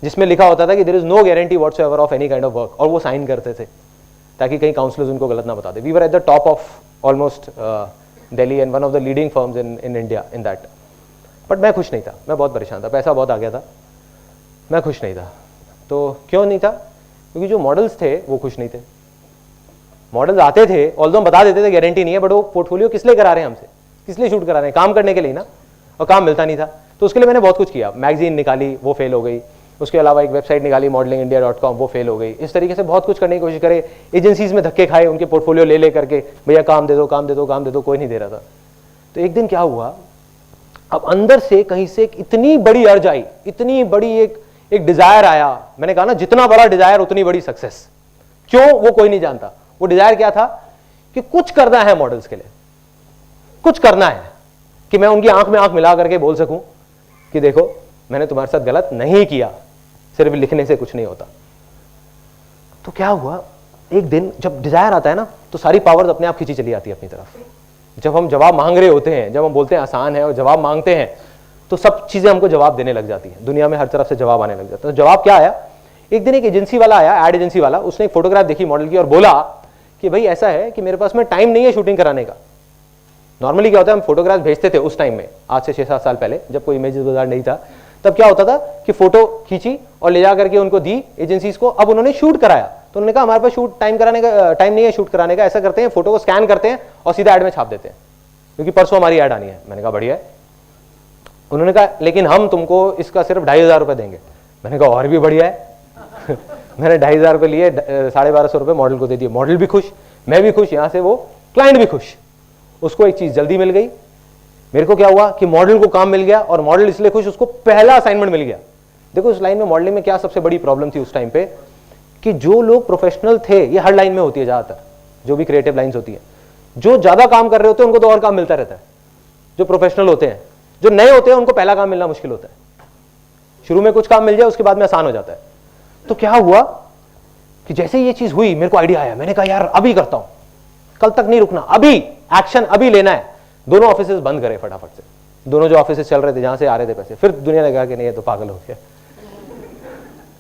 जिसमें लिखा होता था कि there is no guarantee whatsoever of any kind of work, और वो साइन करते थे ताकि कहीं काउंसलर्स उनको गलत ना बता दे. We were at the top of almost Delhi and one of the leading firms in India in that. But मैं खुश नहीं था, मैं बहुत परेशान था, पैसा बहुत आ गया था, मैं खुश नहीं था. तो क्यों नहीं था? क्योंकि जो मॉडल्स थे वो खुश नहीं थे. मॉडल्स आते थे, ऑल्दो हम बता देते थे गारंटी नहीं है, बट वो पोर्टफोलियो किस लिए करा रहे हैं हमसे, किस लिए शूट करा रहे हैं? काम करने के लिए ना, और काम मिलता नहीं था. तो उसके लिए मैंने बहुत कुछ किया. मैगजीन निकाली, वो फेल हो गई. उसके अलावा एक वेबसाइट निकाली modelingindia.com, वो फेल हो गई. इस तरीके से बहुत कुछ करने की कोशिश करे. एजेंसीज में धक्के खाए, उनके पोर्टफोलियो ले करके, भैया काम दे दो, काम दे दो, काम दे दो, कोई नहीं दे रहा था. तो एक दिन क्या हुआ, अब अंदर से कहीं से इतनी बड़ी अर्ज आई, इतनी बड़ी एक डिजायर आया. मैंने कहा ना, जितना बड़ा डिजायर उतनी बड़ी सक्सेस. क्यों? वो कोई नहीं जानता. वो डिजायर क्या था कि कुछ करना है मॉडल्स के लिए, कुछ करना है कि मैं उनकी आंख में आंख मिला करके बोल सकूं कि देखो मैंने तुम्हारे साथ गलत नहीं किया. सिर्फ लिखने से कुछ नहीं होता. तो क्या हुआ, एक दिन जब डिजायर आता है ना, तो सारी पावर्स अपने आप खींची चली आती है अपनी तरफ. जब हम जवाब मांग रहे होते हैं, जब हम बोलते हैं आसान है और जवाब मांगते हैं, तो सब चीजें हमको जवाब देने लग जाती हैं. दुनिया में हर तरफ से जवाब आने लग जाता है. तो जवाब क्या आया, एक दिन एक एजेंसी वाला आया, एड एजेंसी वाला. उसने एक फोटोग्राफ देखी मॉडल की और बोला कि भाई ऐसा है कि मेरे पास में टाइम नहीं है शूटिंग कराने का. नॉर्मली क्या होता है, हम फोटोग्राफ भेजते थे उस टाइम में, आज से 6-7 साल पहले, जब कोई इमेजेस बाजार नहीं था. तब क्या होता था कि फोटो खींची और ले जा करके उनको दी एजेंसीज को. अब उन्होंने शूट कराया, तो उन्होंने कहा हमारे पास शूट टाइम नहीं है शूट कराने का. ऐसा करते हैं, फोटो को स्कैन करते हैं और सीधा ऐड में छाप देते हैं, क्योंकि परसों हमारी ऐड आनी है. मैंने कहा बढ़िया है. उन्होंने कहा लेकिन हम तुमको इसका सिर्फ 2,500 रुपए देंगे. मैंने कहा और भी बढ़िया है. मैंने 2,500 रुपए लिए, 1,250 रुपए मॉडल को दे दिए. मॉडल भी खुश, मैं भी खुश, यहां से वो क्लाइंट भी खुश. उसको एक चीज जल्दी मिल गई. मेरे को क्या हुआ कि मॉडल को काम मिल गया, और मॉडल इसलिए खुश, उसको पहला असाइनमेंट मिल गया. देखो उस लाइन में, मॉडलिंग में क्या सबसे बड़ी प्रॉब्लम थी उस टाइम पे, कि जो लोग प्रोफेशनल थे, ये हर लाइन में होती है ज्यादातर, जो भी क्रिएटिव लाइंस होती है, जो ज्यादा काम कर रहे होते हैं उनको तो और काम मिलता रहता है. जो प्रोफेशनल होते हैं, जो नए होते हैं, उनको पहला काम मिलना मुश्किल होता है. शुरू में कुछ काम मिल जाए, उसके बाद में आसान हो जाता है. तो क्या हुआ कि जैसे ये चीज हुई, मेरे को आइडिया आया. मैंने कहा यार अभी करता हूं, कल तक नहीं रुकना, अभी एक्शन अभी लेना है. दोनों ऑफिसेस बंद करे फटाफट से, दोनों जो ऑफिसेस चल रहे थे, जहां से आ रहे थे पैसे. फिर दुनिया ने कहा कि नहीं ये तो पागल हो गया.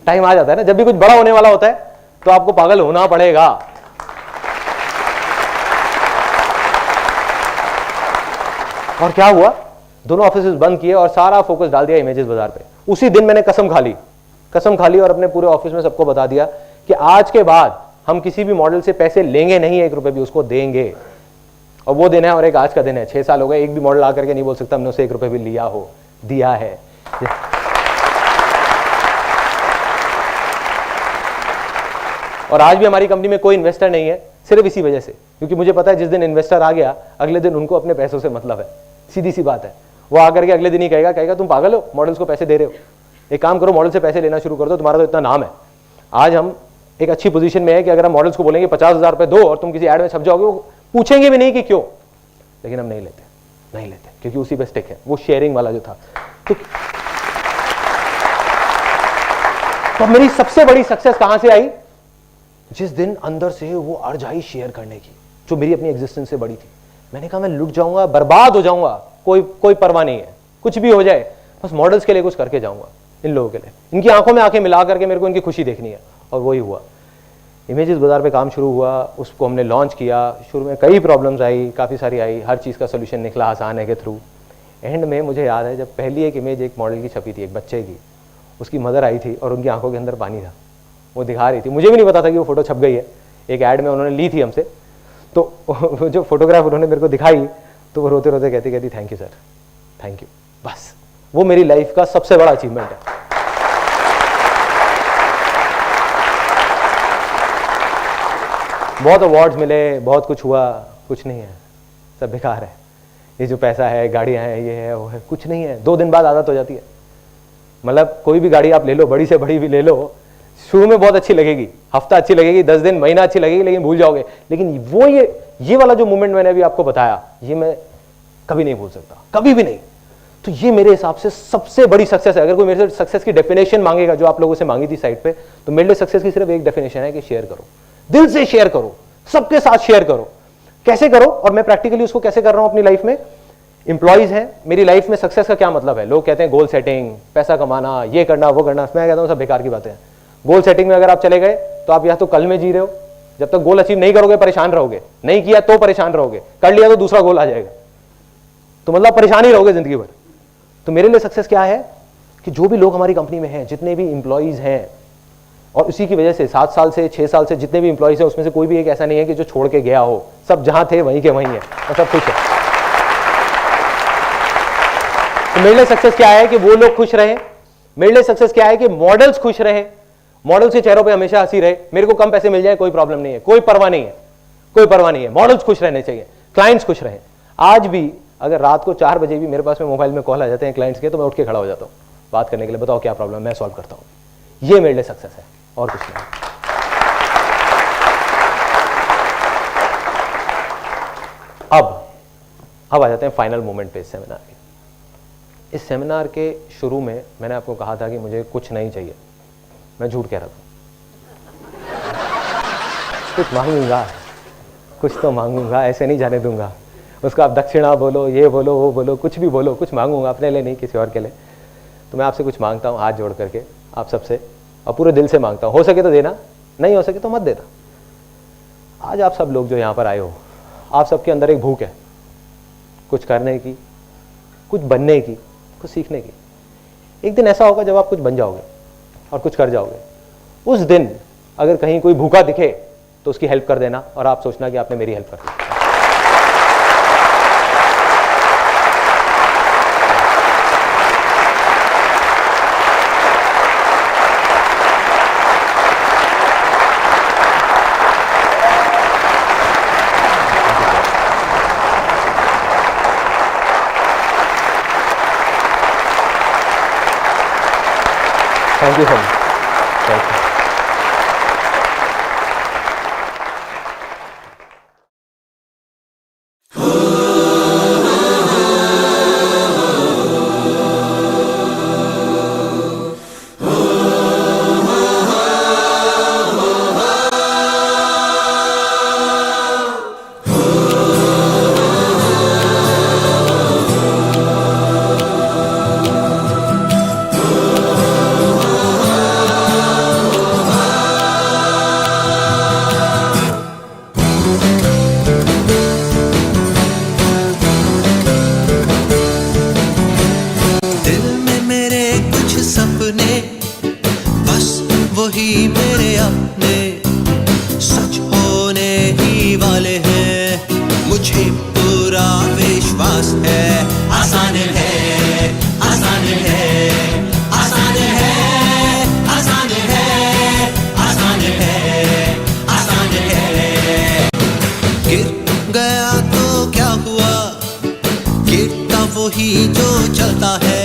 टाइम आ जाता है ना, जब भी कुछ बड़ा होने वाला होता है तो आपको पागल होना पड़ेगा. और क्या हुआ, दोनों ऑफिसेस बंद किए और सारा फोकस डाल दिया इमेजेस बाजार पे. उसी दिन मैंने कसम खा ली और अपने पूरे ऑफिस में सबको बता दिया कि आज के बाद हम किसी भी मॉडल से पैसे लेंगे नहीं, 1 रुपए भी, उसको देंगे. और वो दिन है, और एक आज का दिन है. 6 साल हो गए, एक भी मॉडल आकर के नहीं बोल सकता हमने उससे 1 रुपए भी लिया हो, दिया है. और आज भी हमारी कंपनी में कोई इन्वेस्टर नहीं है, सिर्फ इसी वजह से, क्योंकि मुझे पता है जिस दिन इन्वेस्टर आ गया, अगले दिन उनको अपने पैसों से मतलब है. सीधी सी बात है. वो आकर के अगले दिन ही कहेगा तुम पागल हो, मॉडल्स को पैसे दे रहे हो, एक काम करो मॉडल से पैसे लेना शुरू कर दो, तुम्हारा तो इतना नाम है. आज हम एक अच्छी पोजीशन में है कि अगर हम मॉडल्स को बोलेंगे 50,000 रुपए दो और तुम किसी ऐड में छप जाओगे, वो पूछेंगे भी नहीं कि क्यों. लेकिन हम नहीं लेते क्योंकि उसी पे स्टिक है, वो शेयरिंग वाला जो था. तो मेरी सबसे बड़ी सक्सेस कहां से आई, जिस दिन अंदर से वो अर्ज आई शेयर करने की, जो मेरी अपनी एग्जिस्टेंस से बड़ी थी. मैंने कहा मैं लुट जाऊंगा, बर्बाद हो जाऊंगा, कोई परवाह नहीं है, कुछ भी हो जाए, बस मॉडल्स के लिए कुछ करके जाऊंगा, इन लोगों के लिए. इनकी आंखों में आंखें मिला करके मेरे को इनकी खुशी देखनी है. और वही हुआ. इमेजेस बाजार पे काम शुरू हुआ, उसको हमने लॉन्च किया. शुरू में कई प्रॉब्लम्स आई, काफ़ी सारी आई, हर चीज़ का सोल्यूशन निकला आसान है के थ्रू. एंड में मुझे याद है जब पहली एक इमेज एक मॉडल की छपी थी, एक बच्चे की, उसकी मदर आई थी और उनकी आंखों के अंदर पानी था, वो दिखा रही थी. मुझे भी नहीं पता था कि वो फोटो छप गई है, एक ऐड में उन्होंने ली थी हमसे. तो जो फोटोग्राफ उन्होंने मेरे को दिखाई, तो वो रोते रोते कहती thank you sir, thank you. बस वो मेरी लाइफ का सबसे बड़ा अचीवमेंट है. बहुत अवार्ड्स मिले, बहुत कुछ हुआ, कुछ नहीं है, सब बेकार है. ये जो पैसा है, गाड़ियां हैं, ये है वो है, कुछ नहीं है. 2 दिन बाद आदत हो जाती है. मतलब कोई भी गाड़ी आप ले लो, बड़ी से बड़ी भी ले लो, शुरू में बहुत अच्छी लगेगी, हफ्ता अच्छी लगेगी, 10 दिन, महीना अच्छी लगेगी, लेकिन भूल जाओगे. लेकिन वो ये वाला जो मोमेंट मैंने अभी आपको बताया, ये मैं कभी नहीं भूल सकता, कभी भी नहीं. तो ये मेरे हिसाब से सबसे बड़ी सक्सेस है. अगर कोई मेरे से सक्सेस की डेफिनेशन मांगेगा, जो आप लोगों से मांगी थी साइट पे, तो मेरे लिए सक्सेस की सिर्फ एक डेफिनेशन है कि शेयर करो, दिल से शेयर करो, सबके साथ शेयर करो. कैसे करो, और मैं प्रैक्टिकली उसको कैसे कर रहा हूं अपनी लाइफ में. एम्प्लॉइज हैं, मेरी लाइफ में सक्सेस का क्या मतलब है? लोग कहते हैं गोल सेटिंग, पैसा कमाना, ये करना वो करना। मैं कहता हूँ सब बेकार की बातें हैं। गोल सेटिंग में अगर आप चले गए तो आप या तो कल में जी रहे हो, जब तक गोल अचीव नहीं करोगे परेशान रहोगे, नहीं किया तो परेशान रहोगे, कर लिया तो दूसरा गोल आ जाएगा, तो मतलब परेशान ही रहोगे जिंदगी भर। तो मेरे लिए सक्सेस क्या है कि जो भी लोग हमारी कंपनी में हैं, जितने भी एम्प्लॉइज हैं, और उसी की वजह से 7 साल से 6 साल से जितने भी एम्प्लॉइज हैं उसमें से कोई भी एक ऐसा नहीं है कि जो छोड़ के गया हो, सब जहां थे वहीं के वहीं है और सब खुश है। तो मेरे लिए सक्सेस क्या है कि वो लोग खुश रहे। मेरे लिए सक्सेस क्या है कि मॉडल्स खुश रहे, मॉडल्स के चेहरों पे हमेशा हंसी रहे। मेरे को कम पैसे मिल जाए कोई प्रॉब्लम नहीं है, कोई परवाह नहीं है, कोई परवाह नहीं है। मॉडल्स खुश रहने चाहिए, क्लाइंट्स खुश रहे। आज भी अगर रात को 4 बजे भी मेरे पास में मोबाइल में कॉल आ जाते हैं क्लाइंट्स के, तो मैं उठ के खड़ा हो जाता हूँ बात करने के लिए, बताओ क्या प्रॉब्लम, मैं सॉल्व करता हूँ। ये मेरे लिए सक्सेस है और कुछ नहीं। अब आ जाते हैं फाइनल मोमेंट पे इस सेमिनार के। इस सेमिनार के शुरू में मैंने आपको कहा था कि मुझे कुछ नहीं चाहिए। मैं झूठ कह रहा था, कुछ मांगूंगा, कुछ तो मांगूंगा, ऐसे नहीं जाने दूंगा उसको। आप दक्षिणा बोलो, ये बोलो, वो बोलो, कुछ भी बोलो, कुछ मांगूंगा, अपने लिए नहीं, किसी और के लिए। तो मैं आपसे कुछ मांगता हूँ हाथ जोड़ करके, आप सबसे, और पूरे दिल से मांगता हूँ। हो सके तो देना, नहीं हो सके तो मत देना। आज आप सब लोग जो यहाँ पर आए हो, आप सबके अंदर एक भूख है कुछ करने की, कुछ बनने की, कुछ सीखने की। एक दिन ऐसा होगा जब आप कुछ बन जाओगे और कुछ कर जाओगे। उस दिन अगर कहीं कोई भूखा दिखे तो उसकी हेल्प कर देना, और आप सोचना कि आपने मेरी हेल्प कर दी। Thank you so much, thank you. वही मेरे अपने सच होने ही वाले हैं, मुझे पूरा विश्वास है। आसान है, आसान है, आसान है, आसान है, आसान है, आसान है। गिर गया तो क्या हुआ, गिरता वही जो चलता है,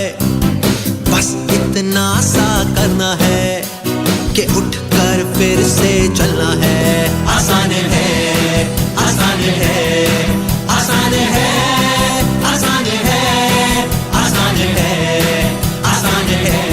बस इतना सा करना है कि उठकर फिर से चलना है। आसान है, आसान है, आसान है, आसान है, आसान है, आसान है।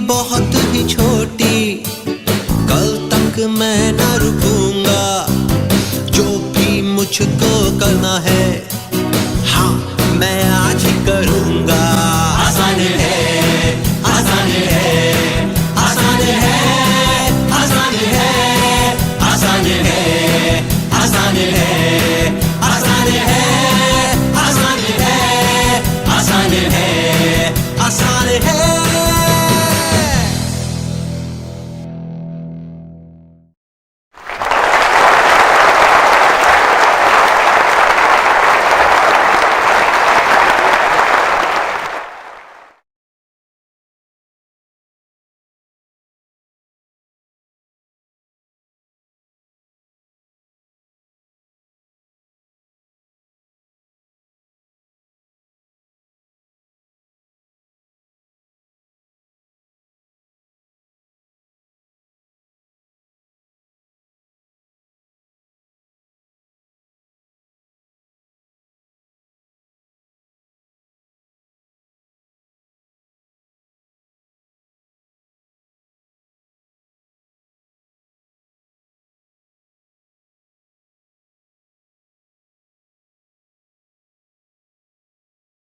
बहुत ही छोटी, कल तक मैं न रुकूंगा, जो भी मुझको करना